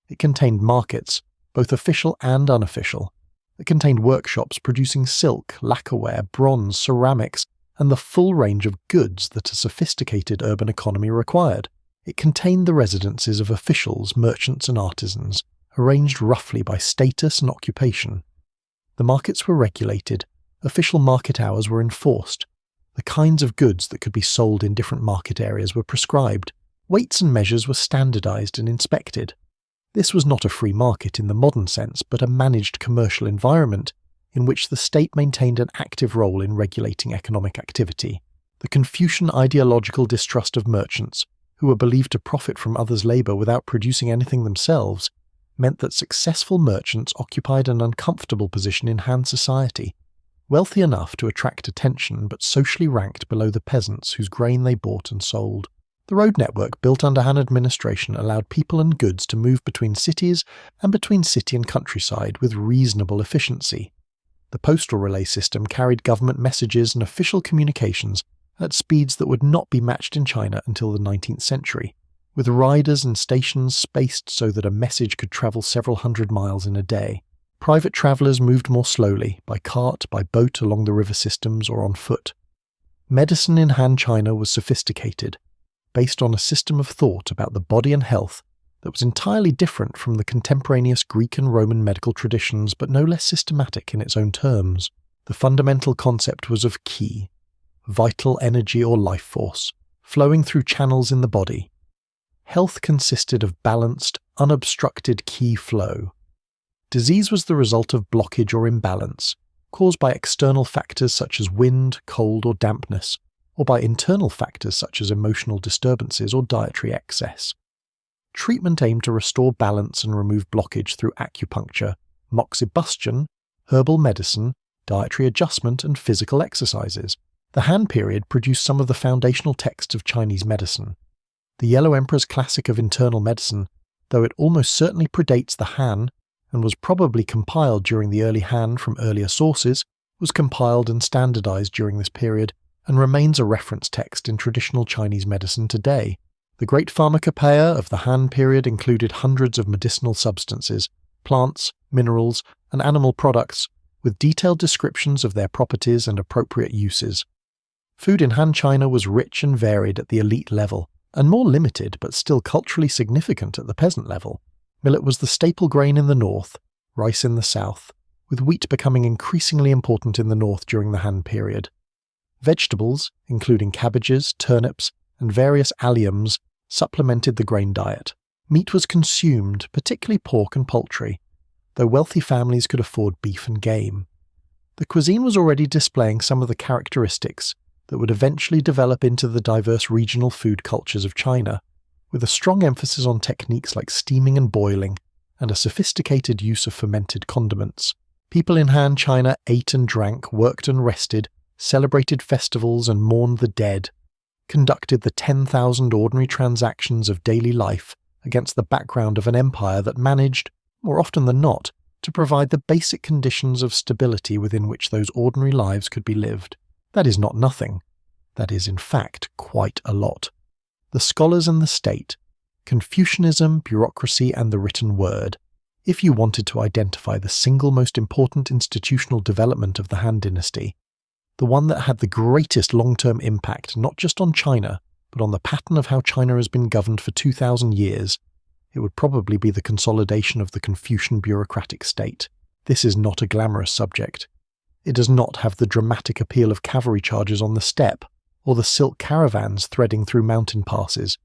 It contained markets, both official and unofficial. It contained workshops producing silk, lacquerware, bronze, ceramics, and the full range of goods that a sophisticated urban economy required. It contained the residences of officials, merchants, and artisans, arranged roughly by status and occupation. The markets were regulated, official market hours were enforced. The kinds of goods that could be sold in different market areas were prescribed. Weights and measures were standardized and inspected. This was not a free market in the modern sense, but a managed commercial environment in which the state maintained an active role in regulating economic activity. The Confucian ideological distrust of merchants, who were believed to profit from others' labour without producing anything themselves, meant that successful merchants occupied an uncomfortable position in Han society, wealthy enough to attract attention but socially ranked below the peasants whose grain they bought and sold. The road network built under Han administration allowed people and goods to move between cities and between city and countryside with reasonable efficiency. The postal relay system carried government messages and official communications at speeds that would not be matched in China until the 19th century, with riders and stations spaced so that a message could travel several hundred miles in a day. Private travellers moved more slowly, by cart, by boat along the river systems, or on foot. Medicine in Han China was sophisticated, based on a system of thought about the body and health that was entirely different from the contemporaneous Greek and Roman medical traditions, but no less systematic in its own terms. The fundamental concept was of qi, vital energy or life force, flowing through channels in the body. Health consisted of balanced, unobstructed qi flow. Disease was the result of blockage or imbalance, caused by external factors such as wind, cold, or dampness, or by internal factors such as emotional disturbances or dietary excess. Treatment aimed to restore balance and remove blockage through acupuncture, moxibustion, herbal medicine, dietary adjustment, and physical exercises. The Han period produced some of the foundational texts of Chinese medicine. The Yellow Emperor's classic of internal medicine, though it almost certainly predates the Han and was probably compiled during the early Han from earlier sources, was compiled and standardized during this period and remains a reference text in traditional Chinese medicine today. The great pharmacopoeia of the Han period included hundreds of medicinal substances, plants, minerals, and animal products, with detailed descriptions of their properties and appropriate uses. Food in Han China was rich and varied at the elite level, and more limited but still culturally significant at the peasant level. Millet was the staple grain in the north, rice in the south, with wheat becoming increasingly important in the north during the Han period. Vegetables, including cabbages, turnips, and various alliums, supplemented the grain diet. Meat was consumed, particularly pork and poultry, though wealthy families could afford beef and game. The cuisine was already displaying some of the characteristics that would eventually develop into the diverse regional food cultures of China, with a strong emphasis on techniques like steaming and boiling, and a sophisticated use of fermented condiments. People in Han China ate and drank, worked and rested, celebrated festivals and mourned the dead, conducted the 10,000 ordinary transactions of daily life against the background of an empire that managed, more often than not, to provide the basic conditions of stability within which those ordinary lives could be lived. That is not nothing. That is, in fact, quite a lot. The scholars and the state, Confucianism, bureaucracy, and the written word. If you wanted to identify the single most important institutional development of the Han Dynasty, the one that had the greatest long-term impact not just on China, but on the pattern of how China has been governed for 2,000 years, it would probably be the consolidation of the Confucian bureaucratic state. This is not a glamorous subject. It does not have the dramatic appeal of cavalry charges on the steppe, or the silk caravans threading through mountain passes.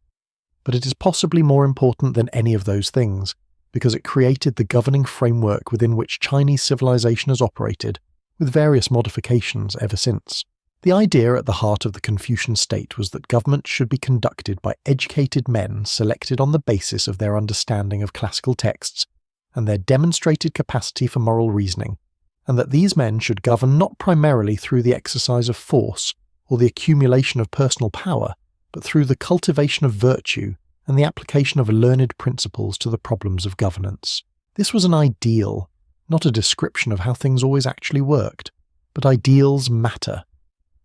But it is possibly more important than any of those things, because it created the governing framework within which Chinese civilization has operated, with various modifications ever since. The idea at the heart of the Confucian state was that government should be conducted by educated men selected on the basis of their understanding of classical texts and their demonstrated capacity for moral reasoning, and that these men should govern not primarily through the exercise of force or the accumulation of personal power, but through the cultivation of virtue and the application of learned principles to the problems of governance. This was an ideal, not a description of how things always actually worked, but ideals matter.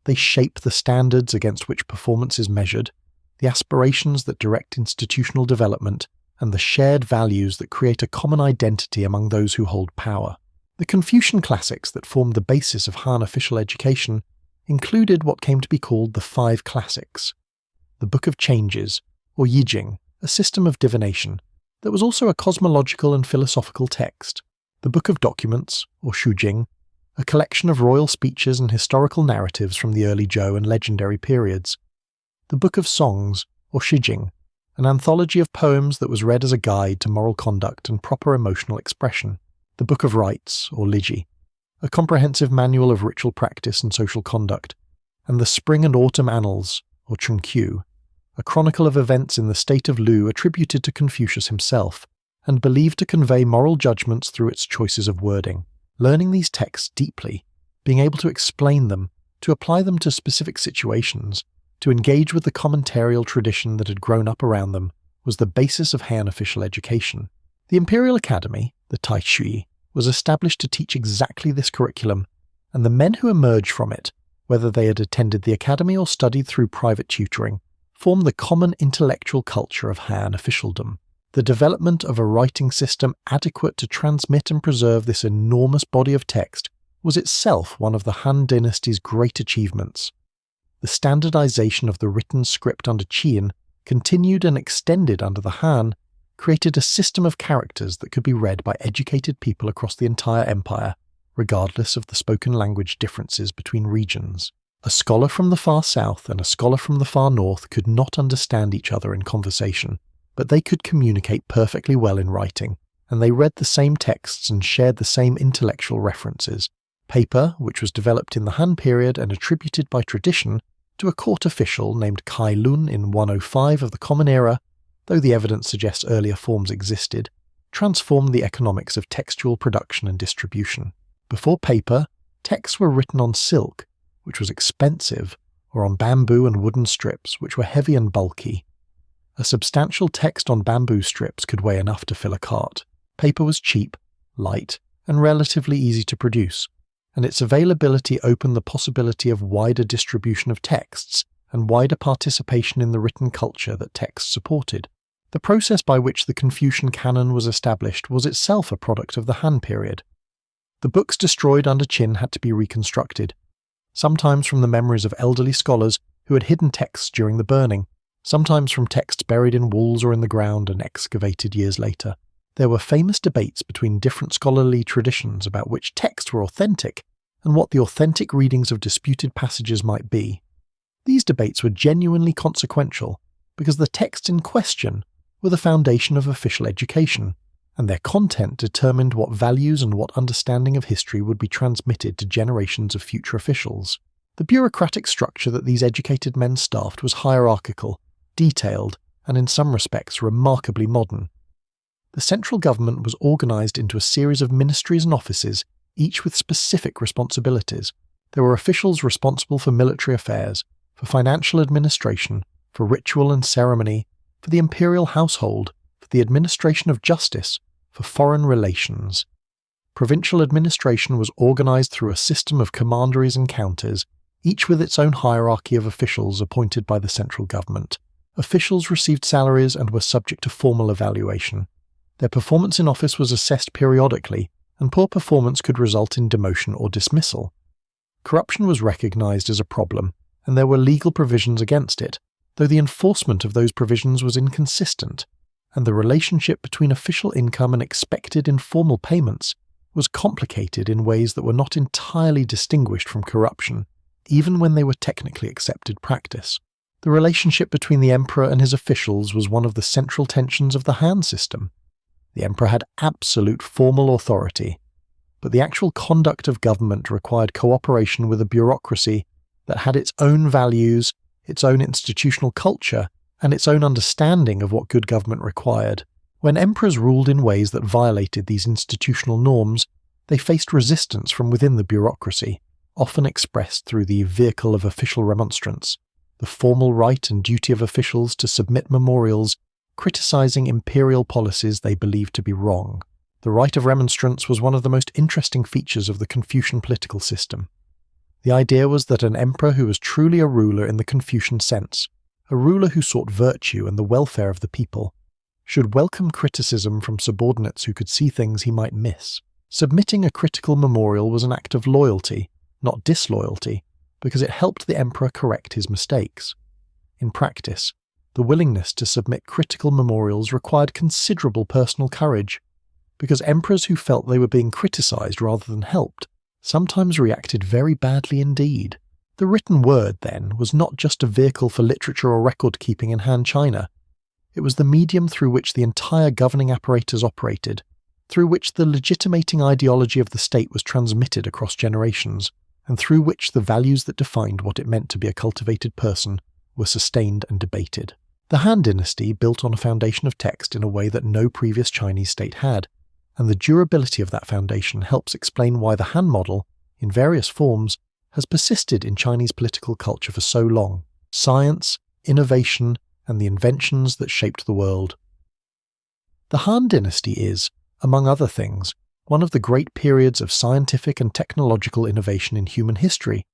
They shape the standards against which performance is measured, the aspirations that direct institutional development, and the shared values that create a common identity among those who hold power. The Confucian classics that formed the basis of Han official education included what came to be called the Five Classics, the Book of Changes, or Yijing, a system of divination that was also a cosmological and philosophical text, the Book of Documents, or Shujing, a collection of royal speeches and historical narratives from the early Zhou and legendary periods, the Book of Songs, or Shijing, an anthology of poems that was read as a guide to moral conduct and proper emotional expression, the Book of Rites, or Liji, a comprehensive manual of ritual practice and social conduct, and the Spring and Autumn Annals, or Chunqiu, a chronicle of events in the state of Lu attributed to Confucius himself, and believed to convey moral judgments through its choices of wording. Learning these texts deeply, being able to explain them, to apply them to specific situations, to engage with the commentarial tradition that had grown up around them, was the basis of Han official education. The Imperial Academy, the Taishui, was established to teach exactly this curriculum, and the men who emerged from it, whether they had attended the academy or studied through private tutoring, formed the common intellectual culture of Han officialdom. The development of a writing system adequate to transmit and preserve this enormous body of text was itself one of the Han Dynasty's great achievements. The standardization of the written script under Qin, continued and extended under the Han, created a system of characters that could be read by educated people across the entire empire, regardless of the spoken language differences between regions. A scholar from the far south and a scholar from the far north could not understand each other in conversation, but they could communicate perfectly well in writing, and they read the same texts and shared the same intellectual references. Paper, which was developed in the Han period and attributed by tradition to a court official named Kai Lun in 105 of the Common Era, though the evidence suggests earlier forms existed, transformed the economics of textual production and distribution. Before paper, texts were written on silk, which was expensive, or on bamboo and wooden strips, which were heavy and bulky. A substantial text on bamboo strips could weigh enough to fill a cart. Paper was cheap, light, and relatively easy to produce, and its availability opened the possibility of wider distribution of texts and wider participation in the written culture that texts supported. The process by which the Confucian canon was established was itself a product of the Han period. The books destroyed under Qin had to be reconstructed, sometimes from the memories of elderly scholars who had hidden texts during the burning, sometimes from texts buried in walls or in the ground and excavated years later. There were famous debates between different scholarly traditions about which texts were authentic and what the authentic readings of disputed passages might be. These debates were genuinely consequential because the texts in question were the foundation of official education, and their content determined what values and what understanding of history would be transmitted to generations of future officials. The bureaucratic structure that these educated men staffed was hierarchical, detailed, and in some respects remarkably modern. The central government was organized into a series of ministries and offices, each with specific responsibilities. There were officials responsible for military affairs, for financial administration, for ritual and ceremony, for the imperial household, for the administration of justice, for foreign relations. Provincial administration was organized through a system of commanderies and counters, each with its own hierarchy of officials appointed by the central government. Officials received salaries and were subject to formal evaluation. Their performance in office was assessed periodically, and poor performance could result in demotion or dismissal. Corruption was recognized as a problem, and there were legal provisions against it, though the enforcement of those provisions was inconsistent, and the relationship between official income and expected informal payments was complicated in ways that were not entirely distinguished from corruption, even when they were technically accepted practice. The relationship between the emperor and his officials was one of the central tensions of the Han system. The emperor had absolute formal authority, but the actual conduct of government required cooperation with a bureaucracy that had its own values, its own institutional culture, and its own understanding of what good government required. When emperors ruled in ways that violated these institutional norms, they faced resistance from within the bureaucracy, often expressed through the vehicle of official remonstrance, the formal right and duty of officials to submit memorials criticizing imperial policies they believed to be wrong. The right of remonstrance was one of the most interesting features of the Confucian political system. The idea was that an emperor who was truly a ruler in the Confucian sense, a ruler who sought virtue and the welfare of the people, should welcome criticism from subordinates who could see things he might miss. Submitting a critical memorial was an act of loyalty, not disloyalty, because it helped the emperor correct his mistakes. In practice, the willingness to submit critical memorials required considerable personal courage, because emperors who felt they were being criticized rather than helped sometimes reacted very badly indeed. The written word, then, was not just a vehicle for literature or record-keeping in Han China. It was the medium through which the entire governing apparatus operated, through which the legitimating ideology of the state was transmitted across generations, and through which the values that defined what it meant to be a cultivated person were sustained and debated. The Han Dynasty built on a foundation of text in a way that no previous Chinese state had, and the durability of that foundation helps explain why the Han model, in various forms, has persisted in Chinese political culture for so long. Science, innovation, and the inventions that shaped the world. The Han Dynasty is, among other things, one of the great periods of scientific and technological innovation in human history,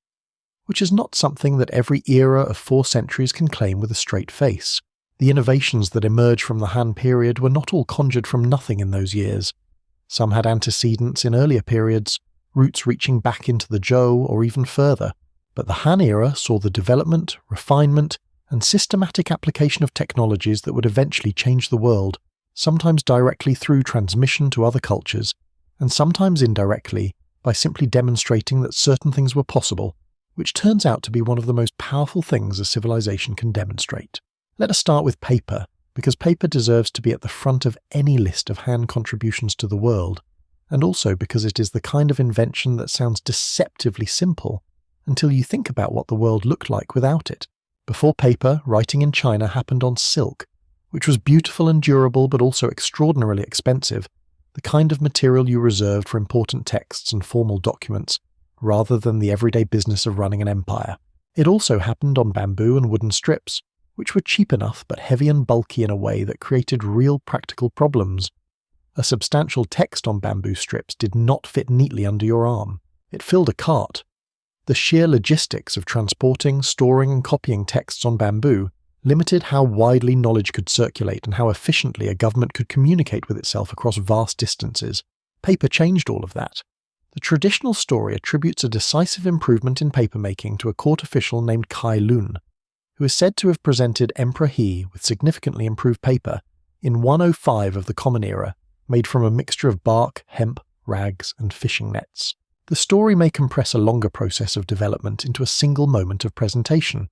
which is not something that every era of 4 centuries can claim with a straight face. The innovations that emerged from the Han period were not all conjured from nothing in those years. Some had antecedents in earlier periods, roots reaching back into the Zhou or even further, but the Han era saw the development, refinement, and systematic application of technologies that would eventually change the world, sometimes directly through transmission to other cultures, and sometimes indirectly by simply demonstrating that certain things were possible, which turns out to be one of the most powerful things a civilization can demonstrate. Let us start with paper, because paper deserves to be at the front of any list of Han contributions to the world, and also because it is the kind of invention that sounds deceptively simple until you think about what the world looked like without it. Before paper, writing in China happened on silk, which was beautiful and durable but also extraordinarily expensive, the kind of material you reserved for important texts and formal documents, rather than the everyday business of running an empire. It also happened on bamboo and wooden strips, which were cheap enough but heavy and bulky in a way that created real practical problems. A substantial text on bamboo strips did not fit neatly under your arm. It filled a cart. The sheer logistics of transporting, storing, and copying texts on bamboo limited how widely knowledge could circulate and how efficiently a government could communicate with itself across vast distances. Paper changed all of that. The traditional story attributes a decisive improvement in papermaking to a court official named Kai Lun, who is said to have presented Emperor He with significantly improved paper in 105 of the Common Era, made from a mixture of bark, hemp, rags, and fishing nets. The story may compress a longer process of development into a single moment of presentation,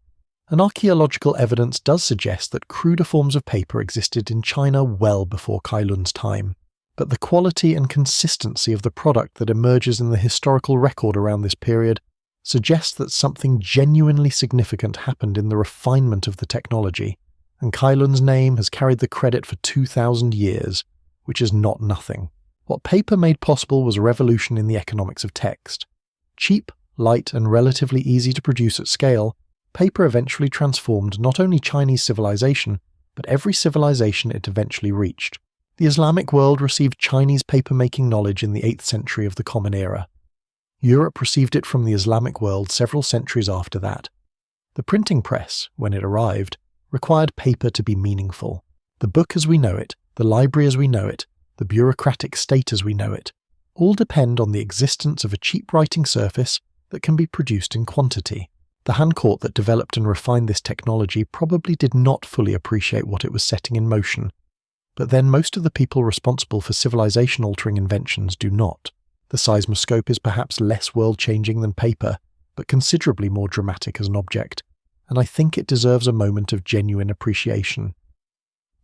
and archaeological evidence does suggest that cruder forms of paper existed in China well before Kai Lun's time. But the quality and consistency of the product that emerges in the historical record around this period suggests that something genuinely significant happened in the refinement of the technology, and Kai Lun's name has carried the credit for 2,000 years, which is not nothing. What paper made possible was a revolution in the economics of text. Cheap, light, and relatively easy to produce at scale, paper eventually transformed not only Chinese civilization, but every civilization it eventually reached. The Islamic world received Chinese paper-making knowledge in the 8th century of the Common Era. Europe received it from the Islamic world several centuries after that. The printing press, when it arrived, required paper to be meaningful. The book as we know it, the library as we know it, the bureaucratic state as we know it, all depend on the existence of a cheap writing surface that can be produced in quantity. The Han court that developed and refined this technology probably did not fully appreciate what it was setting in motion, but then most of the people responsible for civilization-altering inventions do not. The seismoscope is perhaps less world-changing than paper, but considerably more dramatic as an object, and I think it deserves a moment of genuine appreciation.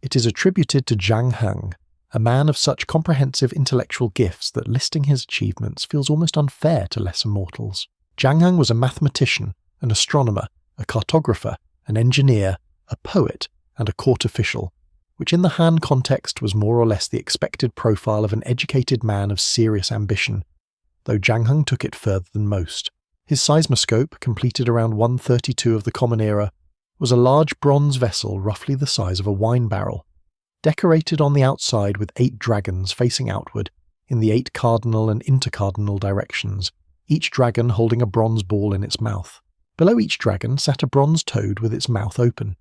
It is attributed to Zhang Heng, a man of such comprehensive intellectual gifts that listing his achievements feels almost unfair to lesser mortals. Zhang Heng was a mathematician, an astronomer, a cartographer, an engineer, a poet, and a court official, which in the Han context was more or less the expected profile of an educated man of serious ambition, though Zhang Heng took it further than most. His seismoscope, completed around 132 of the Common Era, was a large bronze vessel roughly the size of a wine barrel, decorated on the outside with 8 dragons facing outward in the 8 cardinal and intercardinal directions, each dragon holding a bronze ball in its mouth. Below each dragon sat a bronze toad with its mouth open.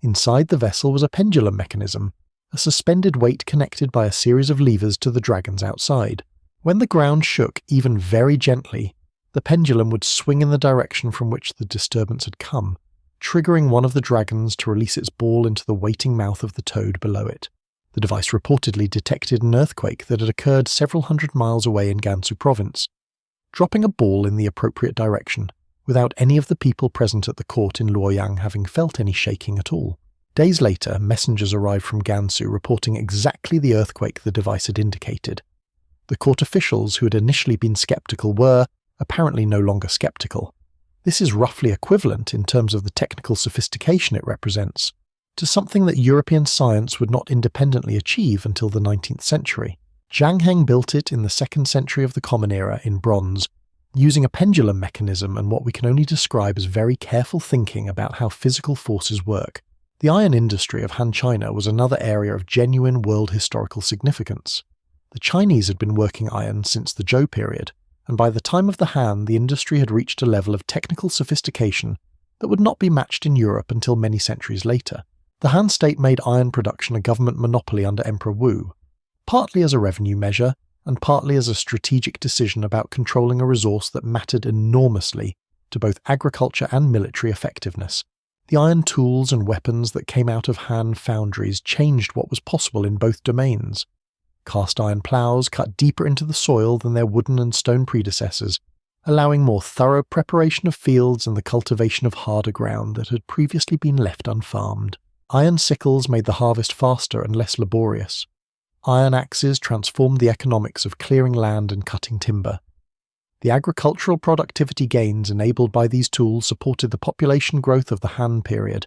Inside the vessel was a pendulum mechanism, a suspended weight connected by a series of levers to the dragons outside. When the ground shook even very gently, the pendulum would swing in the direction from which the disturbance had come, triggering one of the dragons to release its ball into the waiting mouth of the toad below it. The device reportedly detected an earthquake that had occurred several hundred miles away in Gansu province, dropping a ball in the appropriate direction, without any of the people present at the court in Luoyang having felt any shaking at all. Days later, messengers arrived from Gansu reporting exactly the earthquake the device had indicated. The court officials who had initially been skeptical were, apparently, no longer skeptical. This is roughly equivalent, in terms of the technical sophistication it represents, to something that European science would not independently achieve until the 19th century. Zhang Heng built it in the 2nd century of the Common Era in bronze, using a pendulum mechanism and what we can only describe as very careful thinking about how physical forces work. The iron industry of Han China was another area of genuine world historical significance. The Chinese had been working iron since the Zhou period, and by the time of the Han, the industry had reached a level of technical sophistication that would not be matched in Europe until many centuries later. The Han state made iron production a government monopoly under Emperor Wu, partly as a revenue measure, and partly as a strategic decision about controlling a resource that mattered enormously to both agriculture and military effectiveness. The iron tools and weapons that came out of Han foundries changed what was possible in both domains. Cast iron ploughs cut deeper into the soil than their wooden and stone predecessors, allowing more thorough preparation of fields and the cultivation of harder ground that had previously been left unfarmed. Iron sickles made the harvest faster and less laborious. Iron axes transformed the economics of clearing land and cutting timber. The agricultural productivity gains enabled by these tools supported the population growth of the Han period,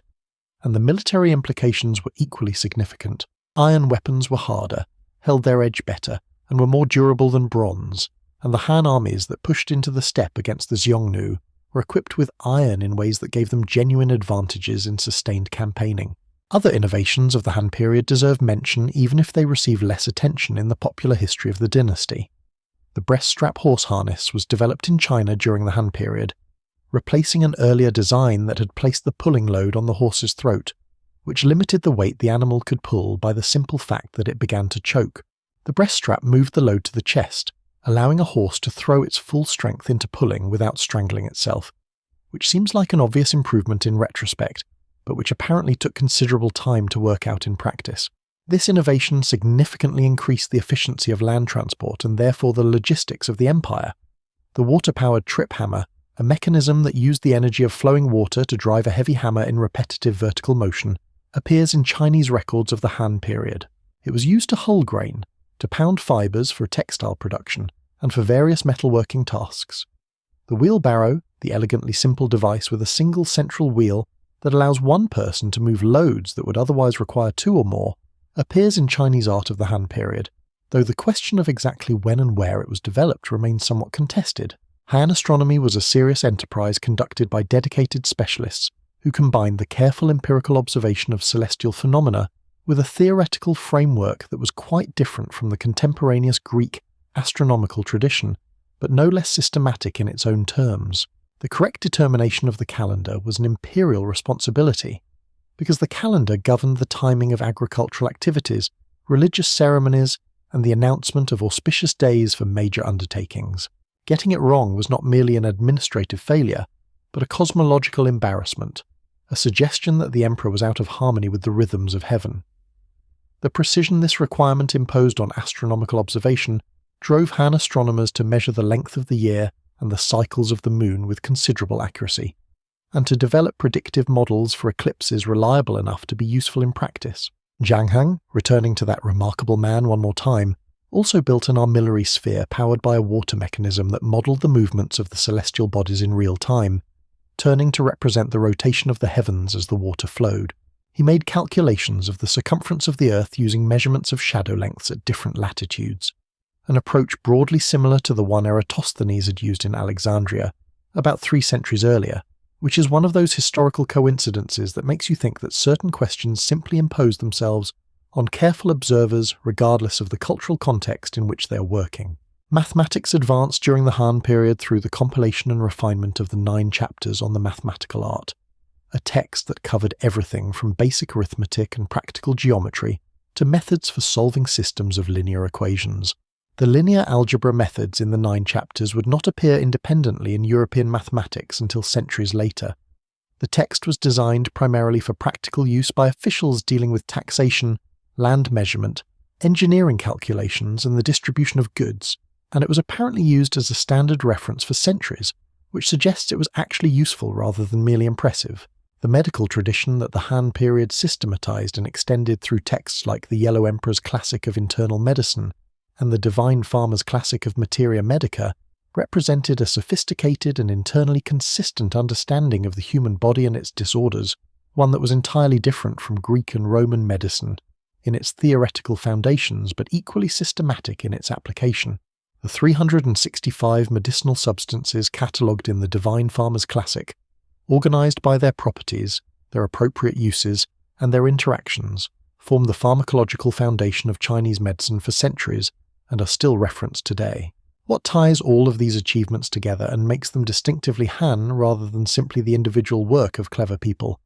and the military implications were equally significant. Iron weapons were harder, held their edge better, and were more durable than bronze, and the Han armies that pushed into the steppe against the Xiongnu were equipped with iron in ways that gave them genuine advantages in sustained campaigning. Other innovations of the Han period deserve mention even if they receive less attention in the popular history of the dynasty. The breaststrap horse harness was developed in China during the Han period, replacing an earlier design that had placed the pulling load on the horse's throat which limited the weight the animal could pull by the simple fact that it began to choke. The breast strap moved the load to the chest, allowing a horse to throw its full strength into pulling without strangling itself, which seems like an obvious improvement in retrospect, but which apparently took considerable time to work out in practice. This innovation significantly increased the efficiency of land transport and therefore the logistics of the empire. The water-powered trip hammer, a mechanism that used the energy of flowing water to drive a heavy hammer in repetitive vertical motion, appears in Chinese records of the Han period. It was used to hull grain, to pound fibers for textile production, and for various metalworking tasks. The wheelbarrow, the elegantly simple device with a single central wheel that allows one person to move loads that would otherwise require two or more, appears in Chinese art of the Han period, though the question of exactly when and where it was developed remains somewhat contested. Han astronomy was a serious enterprise conducted by dedicated specialists who combined the careful empirical observation of celestial phenomena with a theoretical framework that was quite different from the contemporaneous Greek astronomical tradition, but no less systematic in its own terms. The correct determination of the calendar was an imperial responsibility, because the calendar governed the timing of agricultural activities, religious ceremonies, and the announcement of auspicious days for major undertakings. Getting it wrong was not merely an administrative failure, but a cosmological embarrassment, a suggestion that the emperor was out of harmony with the rhythms of heaven. The precision this requirement imposed on astronomical observation drove Han astronomers to measure the length of the year and the cycles of the moon with considerable accuracy, and to develop predictive models for eclipses reliable enough to be useful in practice. Zhang Hang, returning to that remarkable man one more time, also built an armillary sphere powered by a water mechanism that modelled the movements of the celestial bodies in real time, turning to represent the rotation of the heavens as the water flowed. He made calculations of the circumference of the Earth using measurements of shadow lengths at different latitudes, an approach broadly similar to the one Eratosthenes had used in Alexandria, about 3 centuries earlier, which is one of those historical coincidences that makes you think that certain questions simply impose themselves on careful observers regardless of the cultural context in which they are working. Mathematics advanced during the Han period through the compilation and refinement of the 9 chapters on the mathematical art, a text that covered everything from basic arithmetic and practical geometry to methods for solving systems of linear equations. The linear algebra methods in the 9 chapters would not appear independently in European mathematics until centuries later. The text was designed primarily for practical use by officials dealing with taxation, land measurement, engineering calculations, and the distribution of goods, and it was apparently used as a standard reference for centuries, which suggests it was actually useful rather than merely impressive. The medical tradition that the Han period systematized and extended through texts like the Yellow Emperor's Classic of Internal Medicine and the Divine Farmer's Classic of Materia Medica represented a sophisticated and internally consistent understanding of the human body and its disorders, one that was entirely different from Greek and Roman medicine in its theoretical foundations but equally systematic in its application. The 365 medicinal substances catalogued in the Divine Farmer's Classic, organized by their properties, their appropriate uses, and their interactions, form the pharmacological foundation of Chinese medicine for centuries and are still referenced today. What ties all of these achievements together and makes them distinctively Han rather than simply the individual work of clever people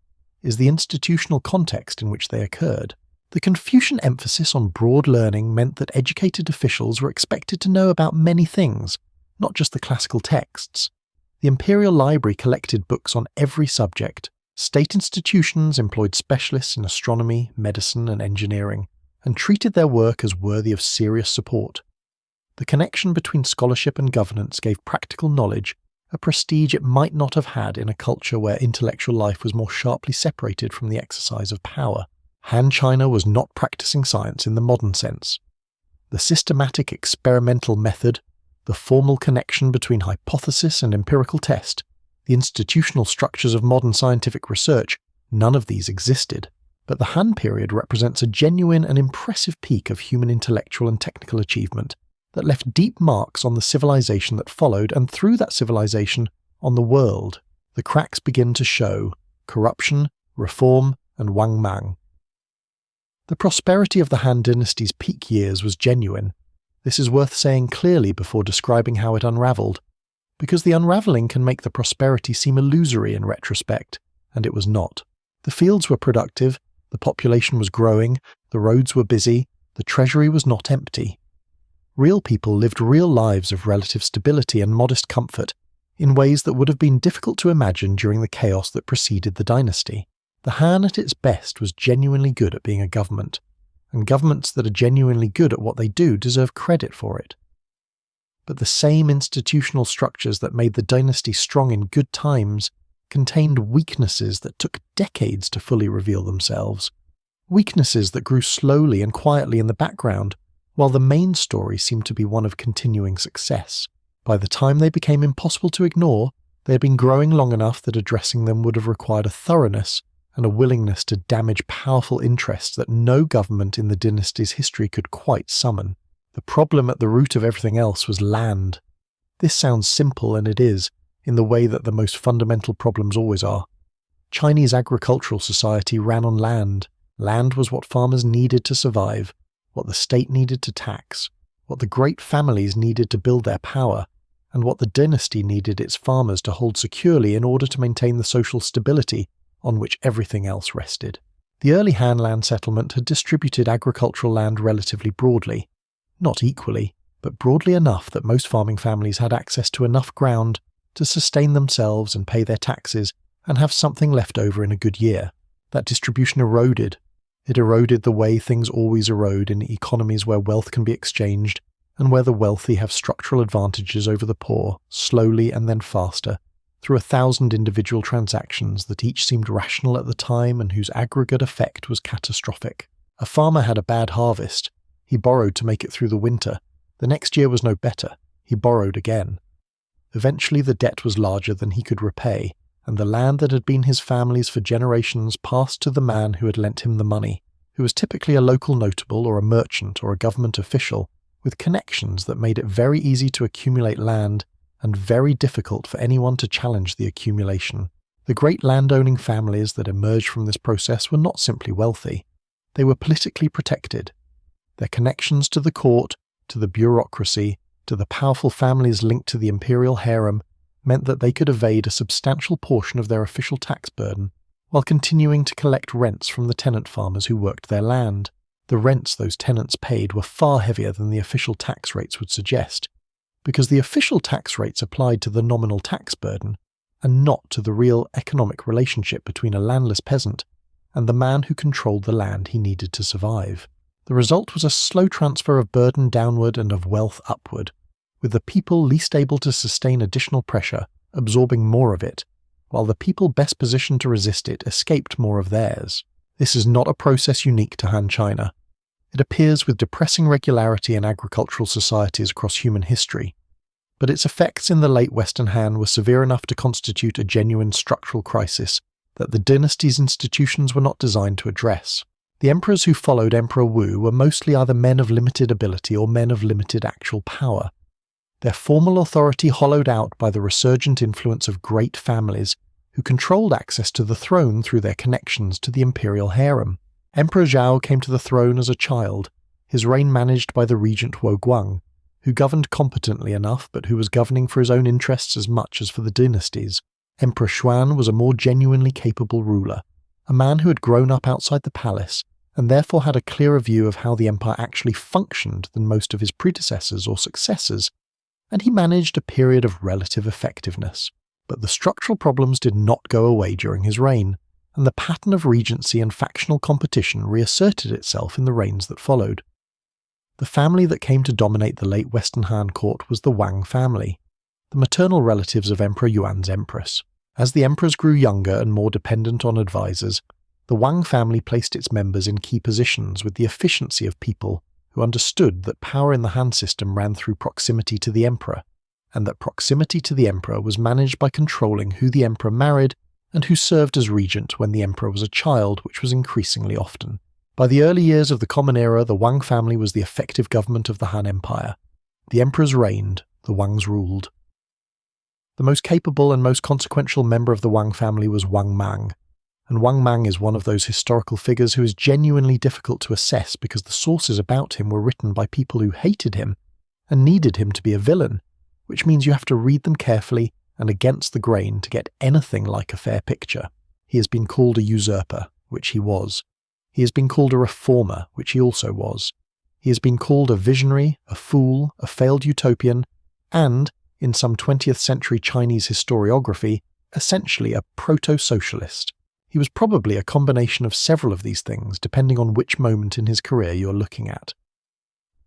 is the institutional context in which they occurred. The Confucian emphasis on broad learning meant that educated officials were expected to know about many things, not just the classical texts. The Imperial Library collected books on every subject. State institutions employed specialists in astronomy, medicine, and engineering, and treated their work as worthy of serious support. The connection between scholarship and governance gave practical knowledge a prestige it might not have had in a culture where intellectual life was more sharply separated from the exercise of power. Han China was not practicing science in the modern sense. The systematic experimental method, the formal connection between hypothesis and empirical test, the institutional structures of modern scientific research, none of these existed. But the Han period represents a genuine and impressive peak of human intellectual and technical achievement that left deep marks on the civilization that followed and through that civilization on the world. The cracks begin to show: corruption, reform, and Wang Mang. The prosperity of the Han Dynasty's peak years was genuine. This is worth saying clearly before describing how it unravelled, because the unravelling can make the prosperity seem illusory in retrospect, and it was not. The fields were productive, The population was growing, the roads were busy, the treasury was not empty. Real people lived real lives of relative stability and modest comfort in ways that would have been difficult to imagine during the chaos that preceded the dynasty. The Han at its best was genuinely good at being a government, and governments that are genuinely good at what they do deserve credit for it. But the same institutional structures that made the dynasty strong in good times contained weaknesses that took decades to fully reveal themselves. Weaknesses that grew slowly and quietly in the background, while the main story seemed to be one of continuing success. By the time they became impossible to ignore, they had been growing long enough that addressing them would have required a thoroughness and a willingness to damage powerful interests that no government in the dynasty's history could quite summon. The problem at the root of everything else was land. This sounds simple, and it is, in the way that the most fundamental problems always are. Chinese agricultural society ran on land. Land was what farmers needed to survive, what the state needed to tax, what the great families needed to build their power, and what the dynasty needed its farmers to hold securely in order to maintain the social stability on which everything else rested. The early Han land settlement had distributed agricultural land relatively broadly, not equally, but broadly enough that most farming families had access to enough ground to sustain themselves and pay their taxes and have something left over in a good year. That distribution eroded. It eroded the way things always erode in economies where wealth can be exchanged and where the wealthy have structural advantages over the poor, slowly and then faster, through 1,000 individual transactions that each seemed rational at the time and whose aggregate effect was catastrophic. A farmer had a bad harvest. He borrowed to make it through the winter. The next year was no better. He borrowed again. Eventually the debt was larger than he could repay, and the land that had been his family's for generations passed to the man who had lent him the money, who was typically a local notable or a merchant or a government official, with connections that made it very easy to accumulate land and very difficult for anyone to challenge the accumulation. The great landowning families that emerged from this process were not simply wealthy. They were politically protected. Their connections to the court, to the bureaucracy, to the powerful families linked to the imperial harem meant that they could evade a substantial portion of their official tax burden while continuing to collect rents from the tenant farmers who worked their land. The rents those tenants paid were far heavier than the official tax rates would suggest, because the official tax rates applied to the nominal tax burden and not to the real economic relationship between a landless peasant and the man who controlled the land he needed to survive. The result was a slow transfer of burden downward and of wealth upward, with the people least able to sustain additional pressure absorbing more of it, while the people best positioned to resist it escaped more of theirs. This is not a process unique to Han China. It appears with depressing regularity in agricultural societies across human history, but its effects in the late Western Han were severe enough to constitute a genuine structural crisis that the dynasty's institutions were not designed to address. The emperors who followed Emperor Wu were mostly either men of limited ability or men of limited actual power, their formal authority hollowed out by the resurgent influence of great families who controlled access to the throne through their connections to the imperial harem. Emperor Zhao came to the throne as a child, his reign managed by the regent Guang, who governed competently enough but who was governing for his own interests as much as for the dynasty's. Emperor Xuan was a more genuinely capable ruler, a man who had grown up outside the palace and therefore had a clearer view of how the empire actually functioned than most of his predecessors or successors, and he managed a period of relative effectiveness. But the structural problems did not go away during his reign, and the pattern of regency and factional competition reasserted itself in the reigns that followed. The family that came to dominate the late Western Han court was the Wang family, the maternal relatives of Emperor Yuan's empress. As the emperors grew younger and more dependent on advisors, the Wang family placed its members in key positions with the efficiency of people who understood that power in the Han system ran through proximity to the emperor, and that proximity to the emperor was managed by controlling who the emperor married and who served as regent when the emperor was a child, which was increasingly often. By the early years of the Common Era, the Wang family was the effective government of the Han Empire. The emperors reigned, the Wangs ruled. The most capable and most consequential member of the Wang family was Wang Mang, and Wang Mang is one of those historical figures who is genuinely difficult to assess because the sources about him were written by people who hated him and needed him to be a villain, which means you have to read them carefully and against the grain to get anything like a fair picture. He has been called a usurper, which he was. He has been called a reformer, which he also was. He has been called a visionary, a fool, a failed utopian, and, in some 20th century Chinese historiography, essentially a proto-socialist. He was probably a combination of several of these things, depending on which moment in his career you're looking at.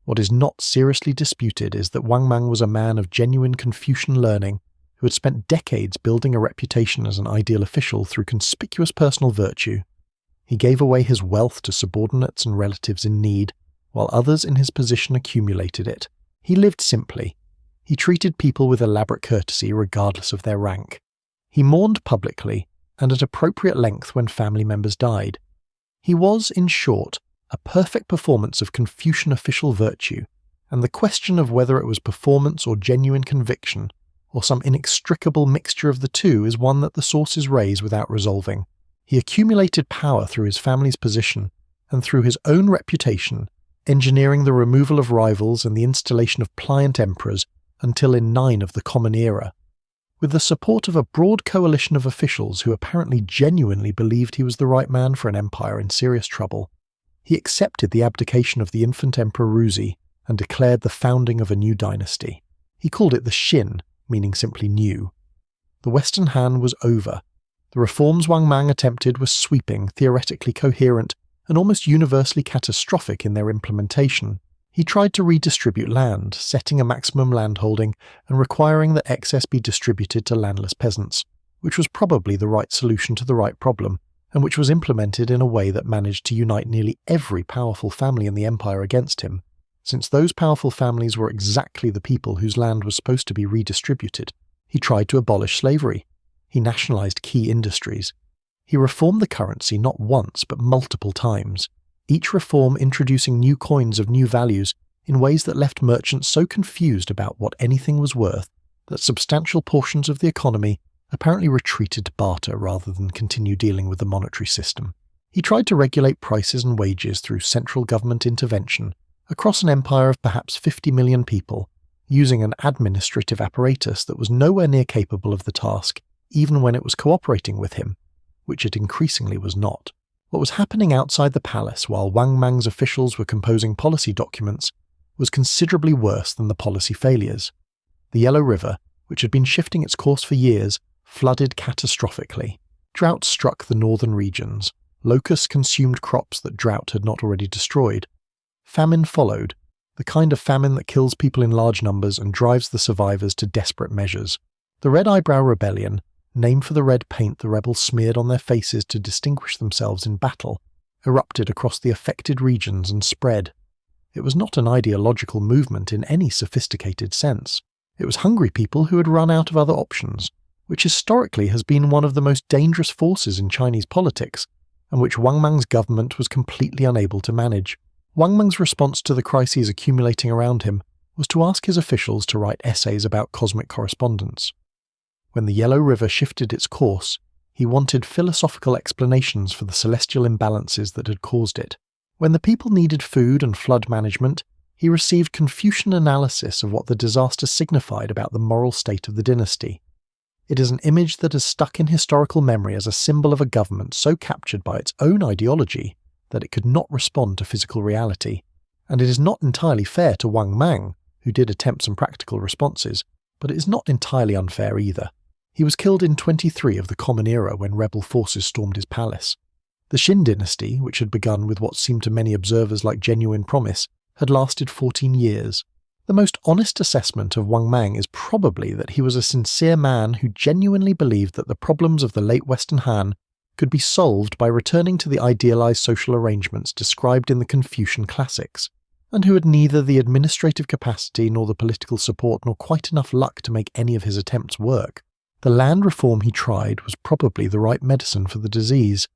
What is not seriously disputed is that Wang Mang was a man of genuine Confucian learning who had spent decades building a reputation as an ideal official through conspicuous personal virtue. He gave away his wealth to subordinates and relatives in need, while others in his position accumulated it. He lived simply. He treated people with elaborate courtesy regardless of their rank. He mourned publicly and at appropriate length when family members died. He was, in short, a perfect performance of Confucian official virtue, and the question of whether it was performance or genuine conviction, or some inextricable mixture of the two, is one that the sources raise without resolving. He accumulated power through his family's position, and through his own reputation, engineering the removal of rivals and the installation of pliant emperors until in 9 of the Common Era. With the support of a broad coalition of officials who apparently genuinely believed he was the right man for an empire in serious trouble, he accepted the abdication of the infant Emperor Gaozu and declared the founding of a new dynasty. He called it the Xin, meaning simply new. The Western Han was over. The reforms Wang Mang attempted were sweeping, theoretically coherent, and almost universally catastrophic in their implementation. He tried to redistribute land, setting a maximum landholding and requiring that excess be distributed to landless peasants, which was probably the right solution to the right problem, and which was implemented in a way that managed to unite nearly every powerful family in the empire against him, since those powerful families were exactly the people whose land was supposed to be redistributed. He tried to abolish slavery. He nationalized key industries. He reformed the currency not once but multiple times, each reform introducing new coins of new values in ways that left merchants so confused about what anything was worth that substantial portions of the economy apparently retreated to barter rather than continue dealing with the monetary system. He tried to regulate prices and wages through central government intervention across an empire of perhaps 50 million people, using an administrative apparatus that was nowhere near capable of the task even when it was cooperating with him, which it increasingly was not. What was happening outside the palace while Wang Mang's officials were composing policy documents was considerably worse than the policy failures. The Yellow River, which had been shifting its course for years, flooded catastrophically. Drought struck the northern regions. Locusts consumed crops that drought had not already destroyed. Famine followed, the kind of famine that kills people in large numbers and drives the survivors to desperate measures. The Red Eyebrow Rebellion, named for the red paint the rebels smeared on their faces to distinguish themselves in battle, erupted across the affected regions and spread. It was not an ideological movement in any sophisticated sense. It was hungry people who had run out of other options, which historically has been one of the most dangerous forces in Chinese politics, and which Wang Mang's government was completely unable to manage. Wang Mang's response to the crises accumulating around him was to ask his officials to write essays about cosmic correspondence. When the Yellow River shifted its course, he wanted philosophical explanations for the celestial imbalances that had caused it. When the people needed food and flood management, he received Confucian analysis of what the disaster signified about the moral state of the dynasty. It is an image that has stuck in historical memory as a symbol of a government so captured by its own ideology that it could not respond to physical reality, and it is not entirely fair to Wang Mang, who did attempt some practical responses, but it is not entirely unfair either. He was killed in 23 of the Common Era when rebel forces stormed his palace. The Xin dynasty, which had begun with what seemed to many observers like genuine promise, had lasted 14 years. The most honest assessment of Wang Mang is probably that he was a sincere man who genuinely believed that the problems of the late Western Han could be solved by returning to the idealized social arrangements described in the Confucian classics, and who had neither the administrative capacity nor the political support nor quite enough luck to make any of his attempts work. The land reform he tried was probably the right medicine for the disease.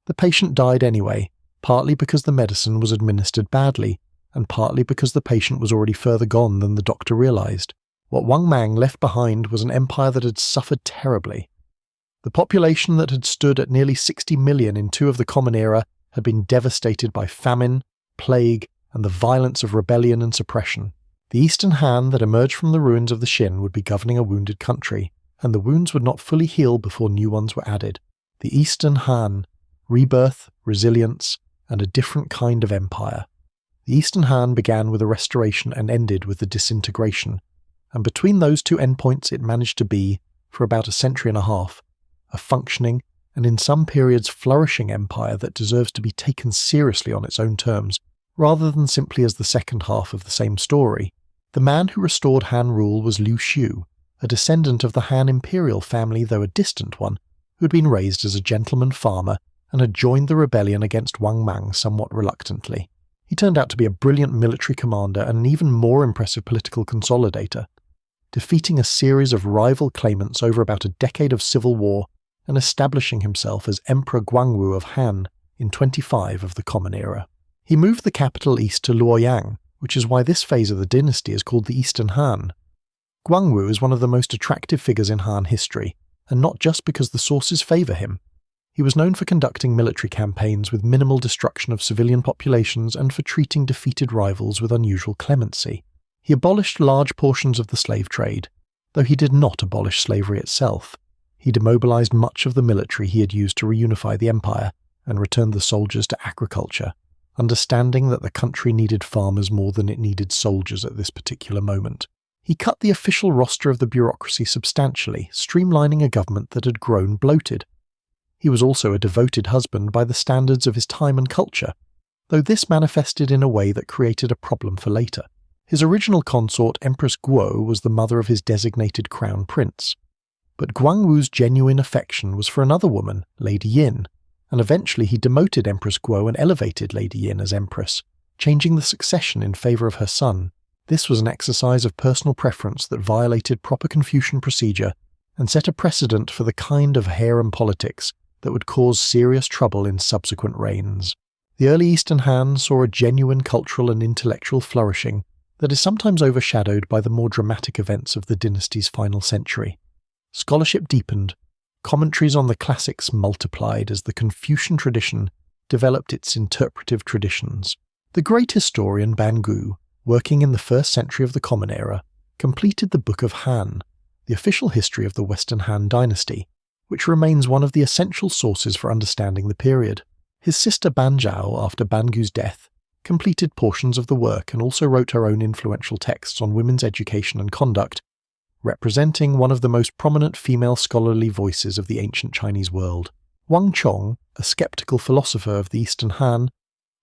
The patient died anyway, partly because the medicine was administered badly, and partly because the patient was already further gone than the doctor realized. What Wang Mang left behind was an empire that had suffered terribly. The population that had stood at nearly 60 million in 2 of the Common Era had been devastated by famine, plague, and the violence of rebellion and suppression. The Eastern Han that emerged from the ruins of the Xin would be governing a wounded country, and the wounds would not fully heal before new ones were added. The Eastern Han, rebirth, resilience, and a different kind of empire. The Eastern Han began with a restoration and ended with the disintegration, and between those two endpoints it managed to be, for about a century and a half, a functioning and in some periods flourishing empire that deserves to be taken seriously on its own terms, rather than simply as the second half of the same story. The man who restored Han rule was Liu Xiu, a descendant of the Han imperial family, though a distant one, who had been raised as a gentleman farmer and had joined the rebellion against Wang Mang somewhat reluctantly. He turned out to be a brilliant military commander and an even more impressive political consolidator, defeating a series of rival claimants over about a decade of civil war and establishing himself as Emperor Gaozu of Han in 25 of the Common Era. He moved the capital east to Luoyang, which is why this phase of the dynasty is called the Eastern Han. Gaozu is one of the most attractive figures in Han history, and not just because the sources favour him. He was known for conducting military campaigns with minimal destruction of civilian populations and for treating defeated rivals with unusual clemency. He abolished large portions of the slave trade, though he did not abolish slavery itself. He demobilized much of the military he had used to reunify the empire and returned the soldiers to agriculture, understanding that the country needed farmers more than it needed soldiers at this particular moment. He cut the official roster of the bureaucracy substantially, streamlining a government that had grown bloated. He was also a devoted husband by the standards of his time and culture, though this manifested in a way that created a problem for later. His original consort, Empress Guo, was the mother of his designated crown prince. But Guangwu's genuine affection was for another woman, Lady Yin, and eventually he demoted Empress Guo and elevated Lady Yin as empress, changing the succession in favour of her son. This was an exercise of personal preference that violated proper Confucian procedure and set a precedent for the kind of harem politics that would cause serious trouble in subsequent reigns. The early Eastern Han saw a genuine cultural and intellectual flourishing that is sometimes overshadowed by the more dramatic events of the dynasty's final century. Scholarship deepened, commentaries on the classics multiplied as the Confucian tradition developed its interpretive traditions. The great historian Ban Gu, working in the first century of the Common Era, completed the Book of Han, the official history of the Western Han Dynasty, which remains one of the essential sources for understanding the period. His sister Ban Zhao, after Ban Gu's death, completed portions of the work and also wrote her own influential texts on women's education and conduct, representing one of the most prominent female scholarly voices of the ancient Chinese world. Wang Chong, a skeptical philosopher of the Eastern Han,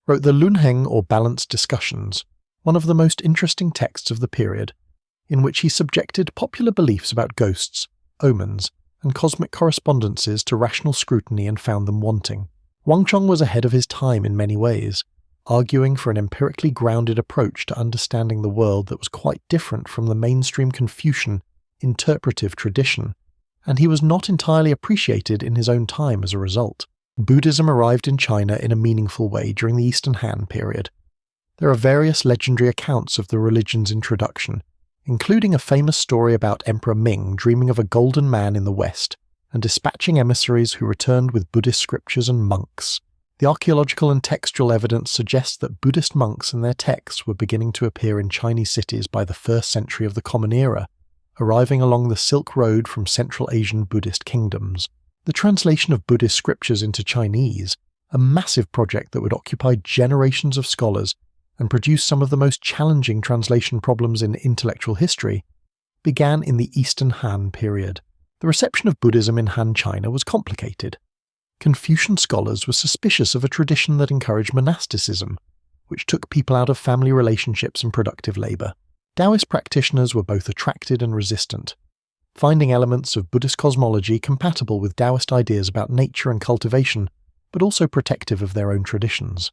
wrote the Lunheng or Balanced Discussions, one of the most interesting texts of the period, in which he subjected popular beliefs about ghosts, omens, and cosmic correspondences to rational scrutiny and found them wanting. Wang Chong was ahead of his time in many ways, arguing for an empirically grounded approach to understanding the world that was quite different from the mainstream Confucian interpretive tradition, and he was not entirely appreciated in his own time as a result. Buddhism arrived in China in a meaningful way during the Eastern Han period. There are various legendary accounts of the religion's introduction, including a famous story about Emperor Ming dreaming of a golden man in the West and dispatching emissaries who returned with Buddhist scriptures and monks. The archaeological and textual evidence suggests that Buddhist monks and their texts were beginning to appear in Chinese cities by the 1st century of the Common Era, arriving along the Silk Road from Central Asian Buddhist kingdoms. The translation of Buddhist scriptures into Chinese, a massive project that would occupy generations of scholars and produce some of the most challenging translation problems in intellectual history, began in the Eastern Han period. The reception of Buddhism in Han China was complicated. Confucian scholars were suspicious of a tradition that encouraged monasticism, which took people out of family relationships and productive labour. Taoist practitioners were both attracted and resistant, finding elements of Buddhist cosmology compatible with Taoist ideas about nature and cultivation, but also protective of their own traditions.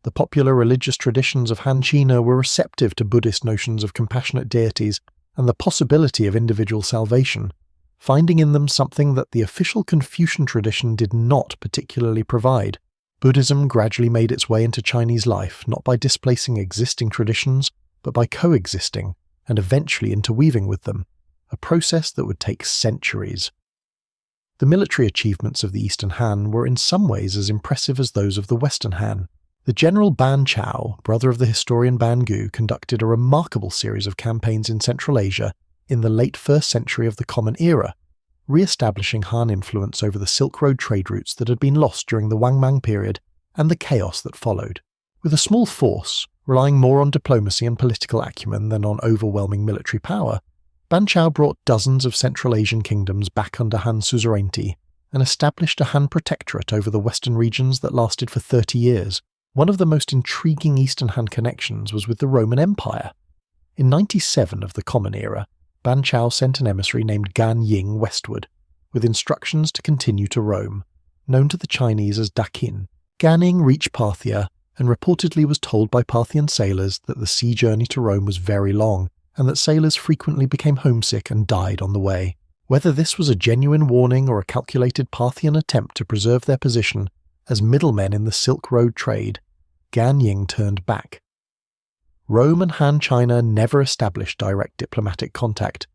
The popular religious traditions of Han China were receptive to Buddhist notions of compassionate deities and the possibility of individual salvation, finding in them something that the official Confucian tradition did not particularly provide. Buddhism gradually made its way into Chinese life, not by displacing existing traditions, but by coexisting and eventually interweaving with them, a process that would take centuries. The military achievements of the Eastern Han were in some ways as impressive as those of the Western Han. The general Ban Chao, brother of the historian Ban Gu, conducted a remarkable series of campaigns in Central Asia in the late 1st century of the Common Era, re-establishing Han influence over the Silk Road trade routes that had been lost during the Wang Mang period and the chaos that followed. With a small force, relying more on diplomacy and political acumen than on overwhelming military power, Ban Chao brought dozens of Central Asian kingdoms back under Han suzerainty and established a Han protectorate over the western regions that lasted for 30 years. One of the most intriguing Eastern Han connections was with the Roman Empire. In 97 of the Common Era, Ban Chao sent an emissary named Gan Ying westward, with instructions to continue to Rome, known to the Chinese as Dakin. Gan Ying reached Parthia and reportedly was told by Parthian sailors that the sea journey to Rome was very long, and that sailors frequently became homesick and died on the way. Whether this was a genuine warning or a calculated Parthian attempt to preserve their position as middlemen in the Silk Road trade, Gan Ying turned back. Rome and Han China never established direct diplomatic contact,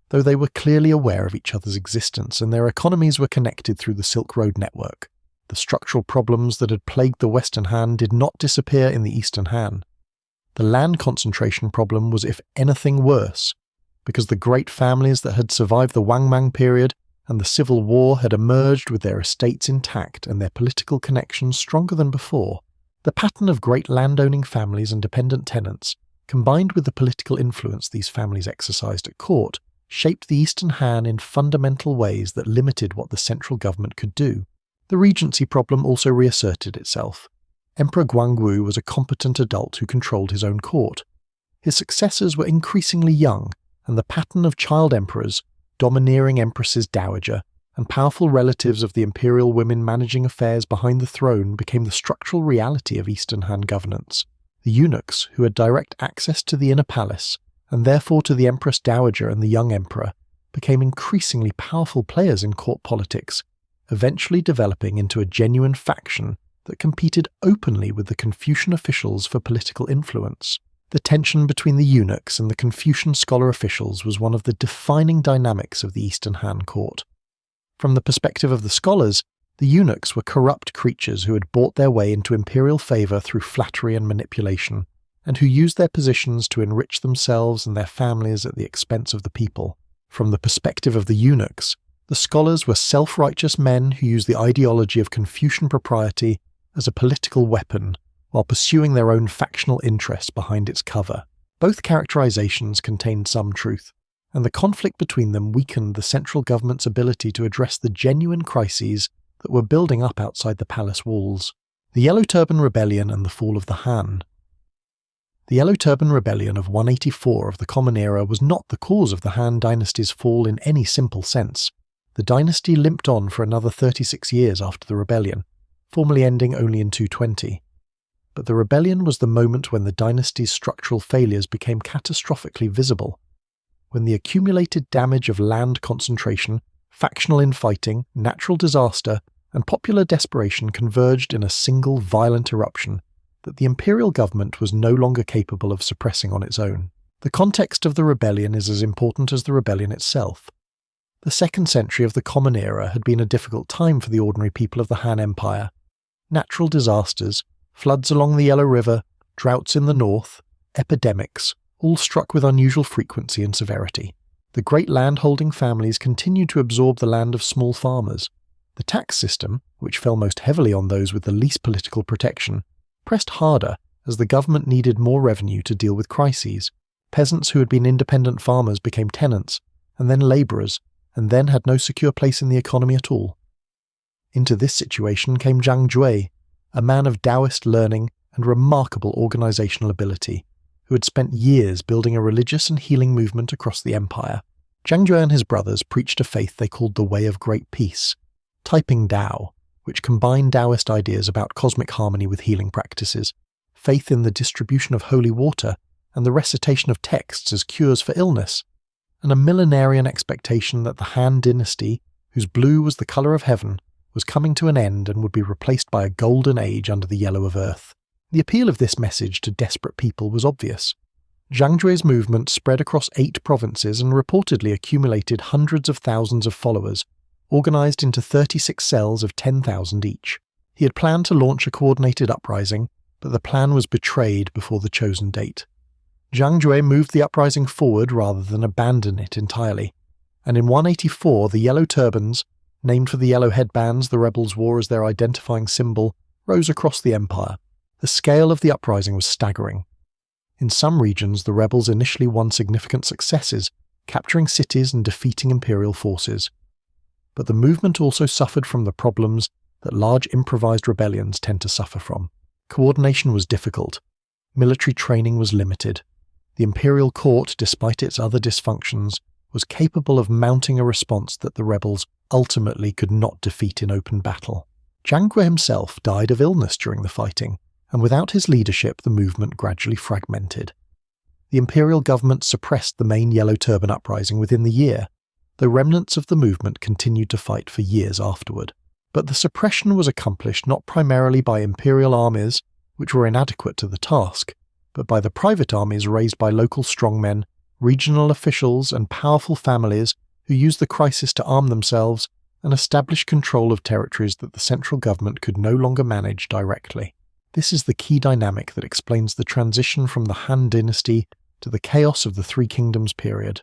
though they were clearly aware of each other's existence and their economies were connected through the Silk Road network. The structural problems that had plagued the Western Han did not disappear in the Eastern Han. The land concentration problem was, if anything, worse, because the great families that had survived the Wang Mang period and the Civil War had emerged with their estates intact and their political connections stronger than before. The pattern of great landowning families and dependent tenants, combined with the political influence these families exercised at court, shaped the Eastern Han in fundamental ways that limited what the central government could do. The regency problem also reasserted itself. Emperor Gaozu was a competent adult who controlled his own court. His successors were increasingly young, and the pattern of child emperors, domineering empresses dowager, and powerful relatives of the imperial women managing affairs behind the throne became the structural reality of Eastern Han governance. The eunuchs, who had direct access to the inner palace, and therefore to the empress dowager and the young emperor, became increasingly powerful players in court politics, eventually developing into a genuine faction that competed openly with the Confucian officials for political influence. The tension between the eunuchs and the Confucian scholar officials was one of the defining dynamics of the Eastern Han court. From the perspective of the scholars, the eunuchs were corrupt creatures who had bought their way into imperial favour through flattery and manipulation, and who used their positions to enrich themselves and their families at the expense of the people. From the perspective of the eunuchs, the scholars were self-righteous men who used the ideology of Confucian propriety as a political weapon, while pursuing their own factional interests behind its cover. Both characterizations contained some truth, and the conflict between them weakened the central government's ability to address the genuine crises that were building up outside the palace walls. The Yellow Turban Rebellion and the Fall of the Han. The Yellow Turban Rebellion of 184 of the Common Era was not the cause of the Han Dynasty's fall in any simple sense. The dynasty limped on for another 36 years after the rebellion, formally ending only in 220. But the rebellion was the moment when the dynasty's structural failures became catastrophically visible, when the accumulated damage of land concentration, factional infighting, natural disaster, and popular desperation converged in a single violent eruption that the imperial government was no longer capable of suppressing on its own. The context of the rebellion is as important as the rebellion itself. The 2nd century of the Common Era had been a difficult time for the ordinary people of the Han Empire. Natural disasters, floods along the Yellow River, droughts in the north, epidemics, all struck with unusual frequency and severity. The great land-holding families continued to absorb the land of small farmers. The tax system, which fell most heavily on those with the least political protection, pressed harder as the government needed more revenue to deal with crises. Peasants who had been independent farmers became tenants, and then labourers, and then had no secure place in the economy at all. Into this situation came Zhang Jue, a man of Taoist learning and remarkable organisational ability, who had spent years building a religious and healing movement across the empire. Zhang Jue and his brothers preached a faith they called the Way of Great Peace, Taiping Dao, which combined Taoist ideas about cosmic harmony with healing practices, faith in the distribution of holy water and the recitation of texts as cures for illness, and a millenarian expectation that the Han Dynasty, whose blue was the colour of heaven, was coming to an end and would be replaced by a golden age under the yellow of earth. The appeal of this message to desperate people was obvious. Zhang Jue's movement spread across 8 provinces and reportedly accumulated hundreds of thousands of followers, organised into 36 cells of 10,000 each. He had planned to launch a coordinated uprising, but the plan was betrayed before the chosen date. Zhang Jue moved the uprising forward rather than abandon it entirely, and in 184 the Yellow Turbans, named for the yellow headbands the rebels wore as their identifying symbol rose across the empire. The scale of the uprising was staggering. In some regions, the rebels initially won significant successes, capturing cities and defeating imperial forces. But the movement also suffered from the problems that large improvised rebellions tend to suffer from. Coordination was difficult. Military training was limited. The imperial court, despite its other dysfunctions, was capable of mounting a response that the rebels ultimately could not defeat in open battle. Jiang Kui himself died of illness during the fighting, and without his leadership the movement gradually fragmented. The imperial government suppressed the main Yellow Turban uprising within the year, though remnants of the movement continued to fight for years afterward. But the suppression was accomplished not primarily by imperial armies, which were inadequate to the task, but by the private armies raised by local strongmen, regional officials, and powerful families who used the crisis to arm themselves and establish control of territories that the central government could no longer manage directly. This is the key dynamic that explains the transition from the Han Dynasty to the chaos of the Three Kingdoms period.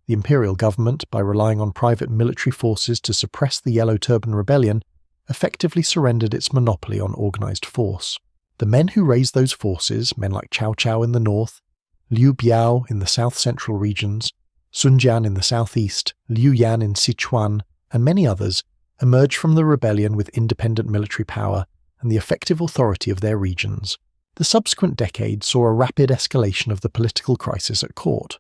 The imperial government, by relying on private military forces to suppress the Yellow Turban Rebellion, effectively surrendered its monopoly on organized force. The men who raised those forces, men like Cao Cao in the north, Liu Biao in the south-central regions, Sun Jian in the southeast, Liu Yan in Sichuan, and many others, emerged from the rebellion with independent military power and the effective authority of their regions. The subsequent decades saw a rapid escalation of the political crisis at court.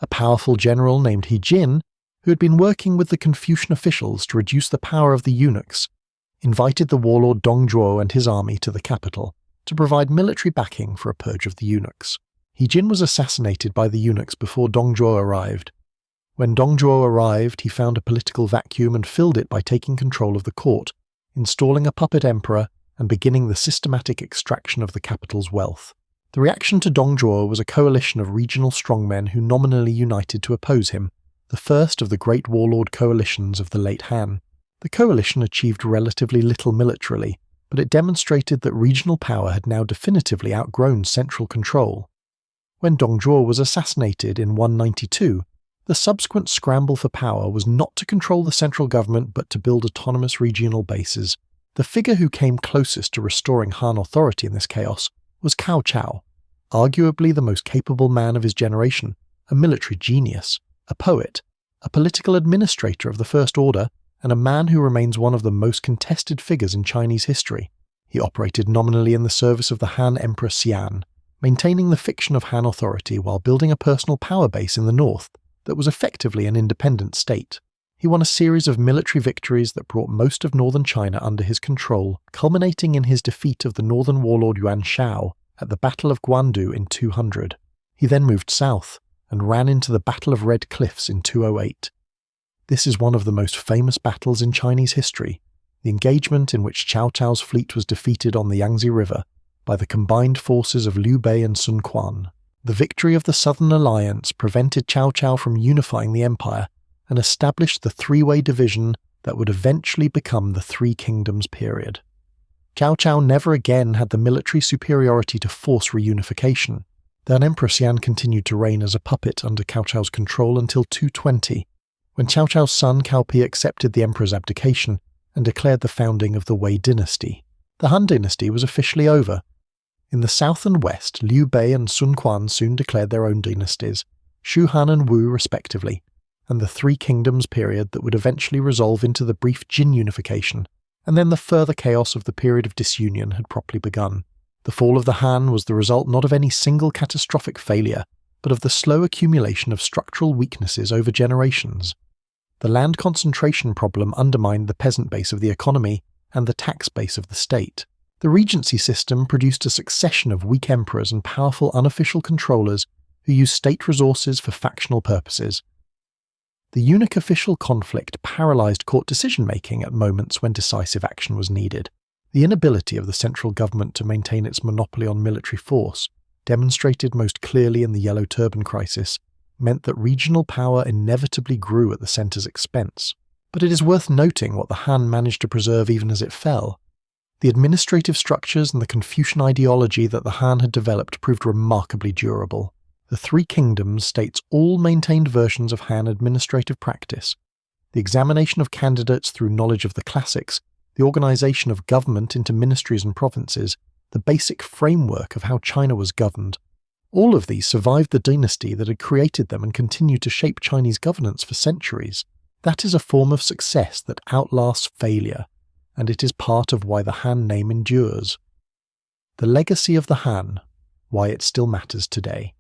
A powerful general named He Jin, who had been working with the Confucian officials to reduce the power of the eunuchs, invited the warlord Dong Zhuo and his army to the capital to provide military backing for a purge of the eunuchs. He Jin was assassinated by the eunuchs before Dong Zhuo arrived. When Dong Zhuo arrived, he found a political vacuum and filled it by taking control of the court, installing a puppet emperor, and beginning the systematic extraction of the capital's wealth. The reaction to Dong Zhuo was a coalition of regional strongmen who nominally united to oppose him, the first of the great warlord coalitions of the late Han. The coalition achieved relatively little militarily, but it demonstrated that regional power had now definitively outgrown central control. When Dong Zhuo was assassinated in 192, the subsequent scramble for power was not to control the central government but to build autonomous regional bases. The figure who came closest to restoring Han authority in this chaos was Cao Cao, arguably the most capable man of his generation, a military genius, a poet, a political administrator of the First Order, and a man who remains one of the most contested figures in Chinese history. He operated nominally in the service of the Han Emperor Xian, maintaining the fiction of Han authority while building a personal power base in the north that was effectively an independent state. He won a series of military victories that brought most of northern China under his control, culminating in his defeat of the northern warlord Yuan Shao at the Battle of Guandu in 200. He then moved south and ran into the Battle of Red Cliffs in 208. This is one of the most famous battles in Chinese history, the engagement in which Cao Cao's fleet was defeated on the Yangtze River by the combined forces of Liu Bei and Sun Quan. The victory of the Southern Alliance prevented Cao Cao from unifying the empire and established the three-way division that would eventually become the Three Kingdoms period. Cao Cao never again had the military superiority to force reunification. Then Emperor Xian continued to reign as a puppet under Cao Cao's control until 220, when Cao Cao's son Cao Pi accepted the emperor's abdication and declared the founding of the Wei Dynasty. The Han Dynasty was officially over. In the south and west, Liu Bei and Sun Quan soon declared their own dynasties, Shu Han and Wu respectively, and the Three Kingdoms period that would eventually resolve into the brief Jin unification, and then the further chaos of the period of disunion had properly begun. The fall of the Han was the result not of any single catastrophic failure, but of the slow accumulation of structural weaknesses over generations. The land concentration problem undermined the peasant base of the economy and the tax base of the state. The regency system produced a succession of weak emperors and powerful unofficial controllers who used state resources for factional purposes. The eunuch official conflict paralyzed court decision-making at moments when decisive action was needed. The inability of the central government to maintain its monopoly on military force, demonstrated most clearly in the Yellow Turban crisis, meant that regional power inevitably grew at the centre's expense. But it is worth noting what the Han managed to preserve even as it fell. The administrative structures and the Confucian ideology that the Han had developed proved remarkably durable. The Three Kingdoms states all maintained versions of Han administrative practice: the examination of candidates through knowledge of the classics, the organization of government into ministries and provinces, the basic framework of how China was governed. All of these survived the dynasty that had created them and continued to shape Chinese governance for centuries. That is a form of success that outlasts failure, and it is part of why the Han name endures. The legacy of the Han, why it still matters today.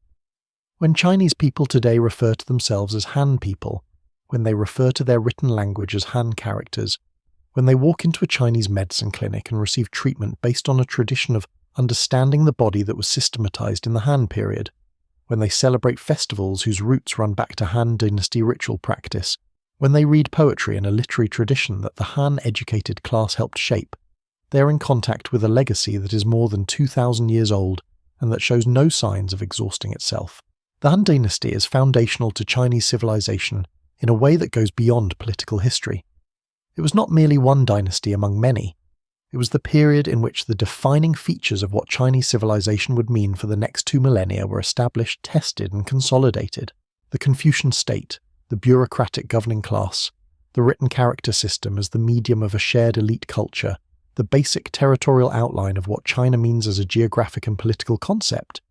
When Chinese people today refer to themselves as Han people, when they refer to their written language as Han characters, when they walk into a Chinese medicine clinic and receive treatment based on a tradition of understanding the body that was systematized in the Han period, when they celebrate festivals whose roots run back to Han Dynasty ritual practice, when they read poetry in a literary tradition that the Han-educated class helped shape, they are in contact with a legacy that is more than 2,000 years old and that shows no signs of exhausting itself. The Han Dynasty is foundational to Chinese civilization in a way that goes beyond political history. It was not merely one dynasty among many. It was the period in which the defining features of what Chinese civilization would mean for the next 2 millennia were established, tested, and consolidated. The Confucian state, the bureaucratic governing class, the written character system as the medium of a shared elite culture, the basic territorial outline of what China means as a geographic and political concept,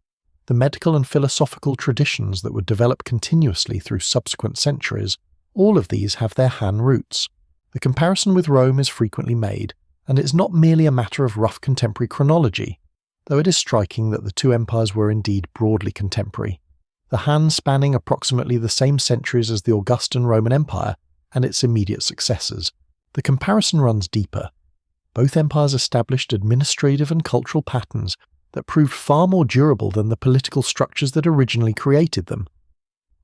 the medical and philosophical traditions that would develop continuously through subsequent centuries, all of these have their Han roots. The comparison with Rome is frequently made, and it's not merely a matter of rough contemporary chronology, though it is striking that the two empires were indeed broadly contemporary. The Han spanning approximately the same centuries as the Augustan Roman Empire and its immediate successors. The comparison runs deeper. Both empires established administrative and cultural patterns that proved far more durable than the political structures that originally created them.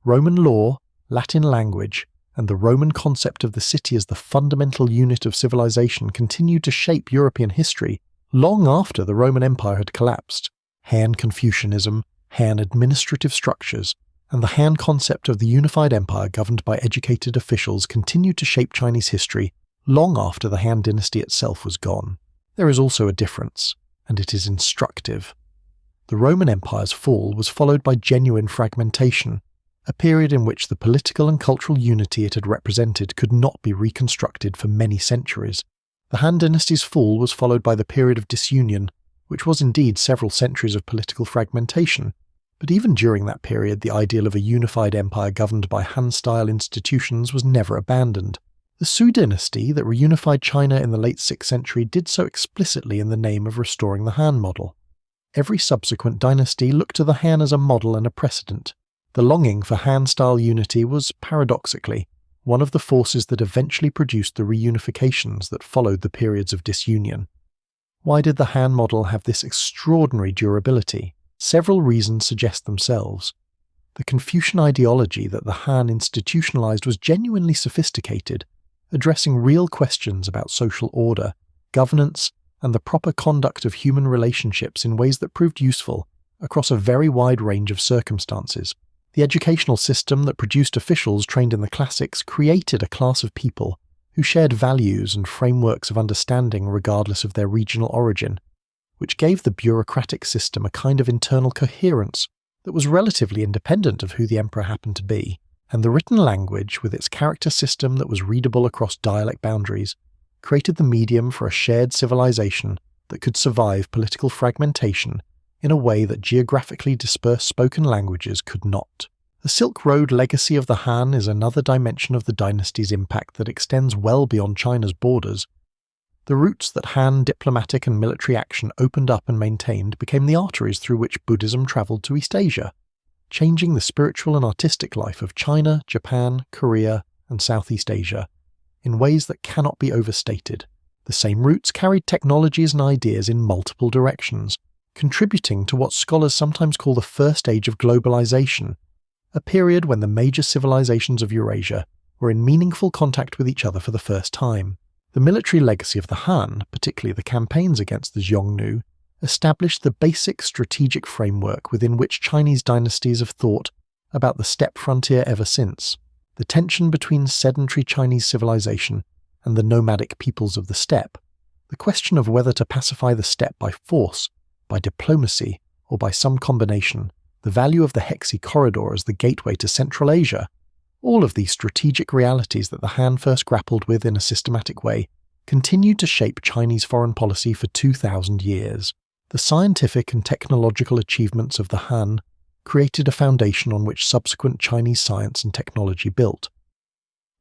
Roman law, Latin language, and the Roman concept of the city as the fundamental unit of civilization continued to shape European history long after the Roman Empire had collapsed. Han Confucianism, Han administrative structures, and the Han concept of the unified empire governed by educated officials continued to shape Chinese history long after the Han Dynasty itself was gone. There is also a difference, and it is instructive. The Roman Empire's fall was followed by genuine fragmentation, a period in which the political and cultural unity it had represented could not be reconstructed for many centuries. The Han Dynasty's fall was followed by the period of disunion, which was indeed several centuries of political fragmentation, but even during that period the ideal of a unified empire governed by Han-style institutions was never abandoned. The Sui dynasty that reunified China in the late 6th century did so explicitly in the name of restoring the Han model. Every subsequent dynasty looked to the Han as a model and a precedent. The longing for Han-style unity was, paradoxically, one of the forces that eventually produced the reunifications that followed the periods of disunion. Why did the Han model have this extraordinary durability? Several reasons suggest themselves. The Confucian ideology that the Han institutionalized was genuinely sophisticated, addressing real questions about social order, governance, and the proper conduct of human relationships in ways that proved useful across a very wide range of circumstances. The educational system that produced officials trained in the classics created a class of people who shared values and frameworks of understanding regardless of their regional origin, which gave the bureaucratic system a kind of internal coherence that was relatively independent of who the emperor happened to be, and the written language, with its character system that was readable across dialect boundaries, created the medium for a shared civilization that could survive political fragmentation in a way that geographically dispersed spoken languages could not. The Silk Road legacy of the Han is another dimension of the dynasty's impact that extends well beyond China's borders. The routes that Han diplomatic and military action opened up and maintained became the arteries through which Buddhism travelled to East Asia, changing the spiritual and artistic life of China, Japan, Korea, and Southeast Asia in ways that cannot be overstated. The same routes carried technologies and ideas in multiple directions, contributing to what scholars sometimes call the first age of globalization, a period when the major civilizations of Eurasia were in meaningful contact with each other for the first time. The military legacy of the Han, particularly the campaigns against the Xiongnu, established the basic strategic framework within which Chinese dynasties have thought about the steppe frontier ever since. The tension between sedentary Chinese civilization and the nomadic peoples of the steppe, the question of whether to pacify the steppe by force, by diplomacy, or by some combination, the value of the Hexi corridor as the gateway to Central Asia, all of these strategic realities that the Han first grappled with in a systematic way continued to shape Chinese foreign policy for 2,000 years. The scientific and technological achievements of the Han created a foundation on which subsequent Chinese science and technology built.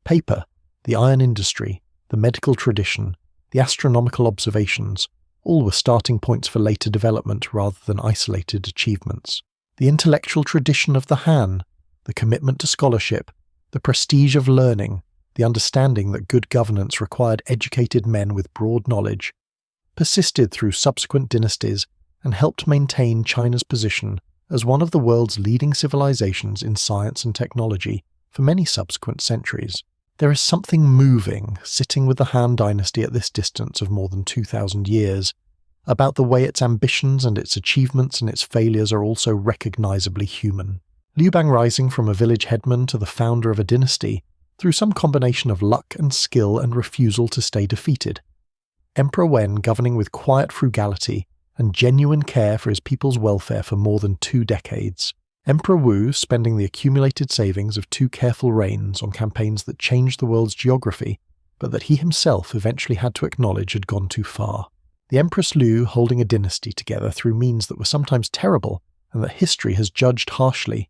Paper, the iron industry, the medical tradition, the astronomical observations, all were starting points for later development rather than isolated achievements. The intellectual tradition of the Han, the commitment to scholarship, the prestige of learning, the understanding that good governance required educated men with broad knowledge, persisted through subsequent dynasties and helped maintain China's position as one of the world's leading civilizations in science and technology for many subsequent centuries. There is something moving, sitting with the Han Dynasty at this distance of more than 2,000 years, about the way its ambitions and its achievements and its failures are also recognizably human. Liu Bang rising from a village headman to the founder of a dynasty through some combination of luck and skill and refusal to stay defeated. Emperor Wen governing with quiet frugality and genuine care for his people's welfare for more than 2 decades. Emperor Wu spending the accumulated savings of 2 careful reigns on campaigns that changed the world's geography, but that he himself eventually had to acknowledge had gone too far. The Empress Liu holding a dynasty together through means that were sometimes terrible and that history has judged harshly.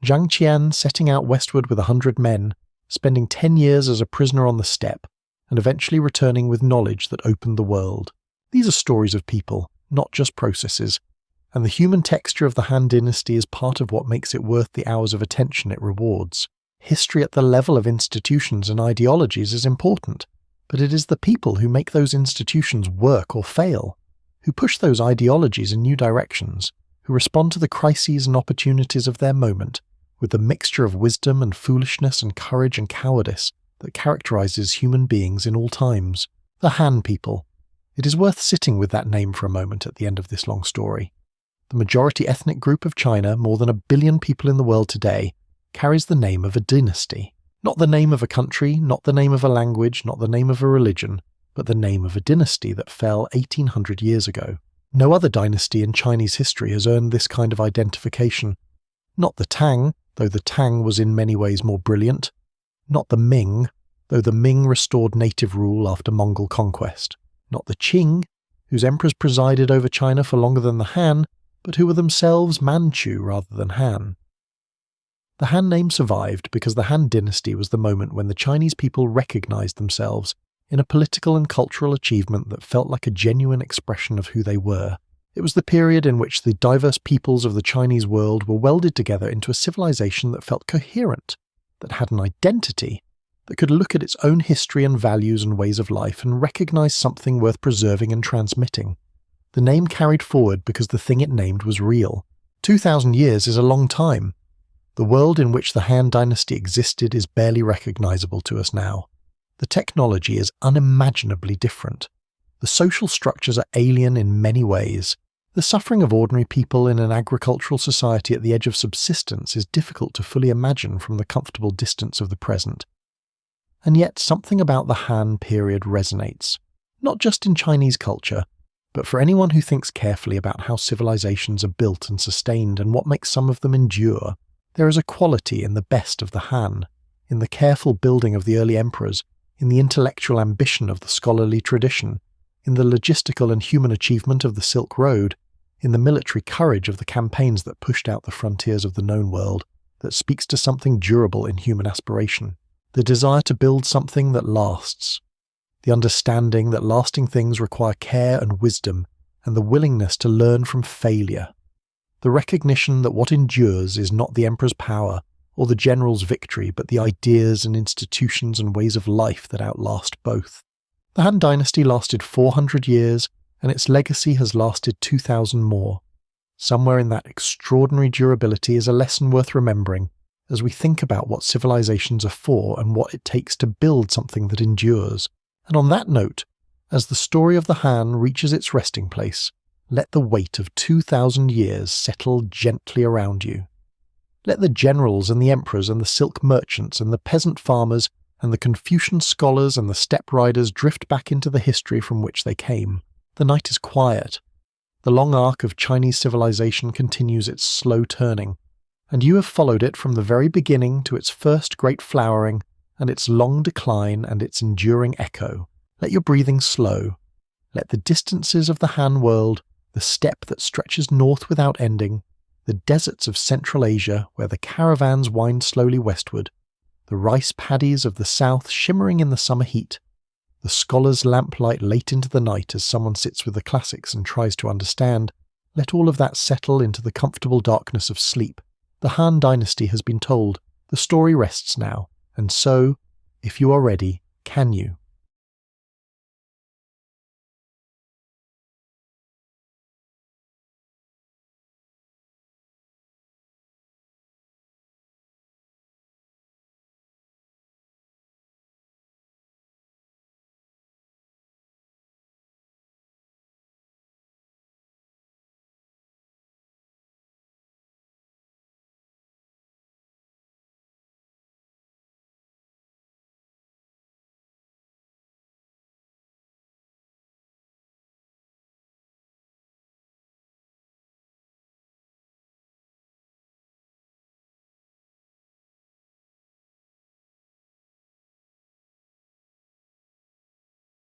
Zhang Qian setting out westward with 100 men, spending 10 years as a prisoner on the steppe, and eventually returning with knowledge that opened the world. These are stories of people, not just processes, and the human texture of the Han Dynasty is part of what makes it worth the hours of attention it rewards. History at the level of institutions and ideologies is important, but it is the people who make those institutions work or fail, who push those ideologies in new directions, who respond to the crises and opportunities of their moment with the mixture of wisdom and foolishness and courage and cowardice that characterizes human beings in all times. The Han people. It is worth sitting with that name for a moment at the end of this long story. The majority ethnic group of China, more than 1 billion people in the world today, carries the name of a dynasty. Not the name of a country, not the name of a language, not the name of a religion, but the name of a dynasty that fell 1800 years ago. No other dynasty in Chinese history has earned this kind of identification. Not the Tang, though the Tang was in many ways more brilliant. Not the Ming, though the Ming restored native rule after Mongol conquest. Not the Qing, whose emperors presided over China for longer than the Han, but who were themselves Manchu rather than Han. The Han name survived because the Han Dynasty was the moment when the Chinese people recognized themselves in a political and cultural achievement that felt like a genuine expression of who they were. It was the period in which the diverse peoples of the Chinese world were welded together into a civilization that felt coherent, that had an identity, that could look at its own history and values and ways of life and recognize something worth preserving and transmitting. The name carried forward because the thing it named was real. 2,000 years is a long time. The world in which the Han Dynasty existed is barely recognizable to us now. The technology is unimaginably different. The social structures are alien in many ways. The suffering of ordinary people in an agricultural society at the edge of subsistence is difficult to fully imagine from the comfortable distance of the present. And yet something about the Han period resonates, not just in Chinese culture, but for anyone who thinks carefully about how civilizations are built and sustained and what makes some of them endure. There is a quality in the best of the Han, in the careful building of the early emperors, in the intellectual ambition of the scholarly tradition, in the logistical and human achievement of the Silk Road, in the military courage of the campaigns that pushed out the frontiers of the known world, that speaks to something durable in human aspiration, the desire to build something that lasts, the understanding that lasting things require care and wisdom, and the willingness to learn from failure, the recognition that what endures is not the emperor's power or the general's victory, but the ideas and institutions and ways of life that outlast both. The Han Dynasty lasted 400 years, and its legacy has lasted 2,000 more. Somewhere in that extraordinary durability is a lesson worth remembering as we think about what civilizations are for and what it takes to build something that endures. And on that note, as the story of the Han reaches its resting place, let the weight of 2,000 years settle gently around you. Let the generals and the emperors and the silk merchants and the peasant farmers and the Confucian scholars and the steppe riders drift back into the history from which they came. The night is quiet. The long arc of Chinese civilization continues its slow turning, and you have followed it from the very beginning to its first great flowering and its long decline and its enduring echo. Let your breathing slow. Let the distances of the Han world, the steppe that stretches north without ending, the deserts of Central Asia where the caravans wind slowly westward, the rice paddies of the south shimmering in the summer heat, the scholar's lamplight late into the night as someone sits with the classics and tries to understand, let all of that settle into the comfortable darkness of sleep. The Han Dynasty has been told, the story rests now, and so, if you are ready, can you?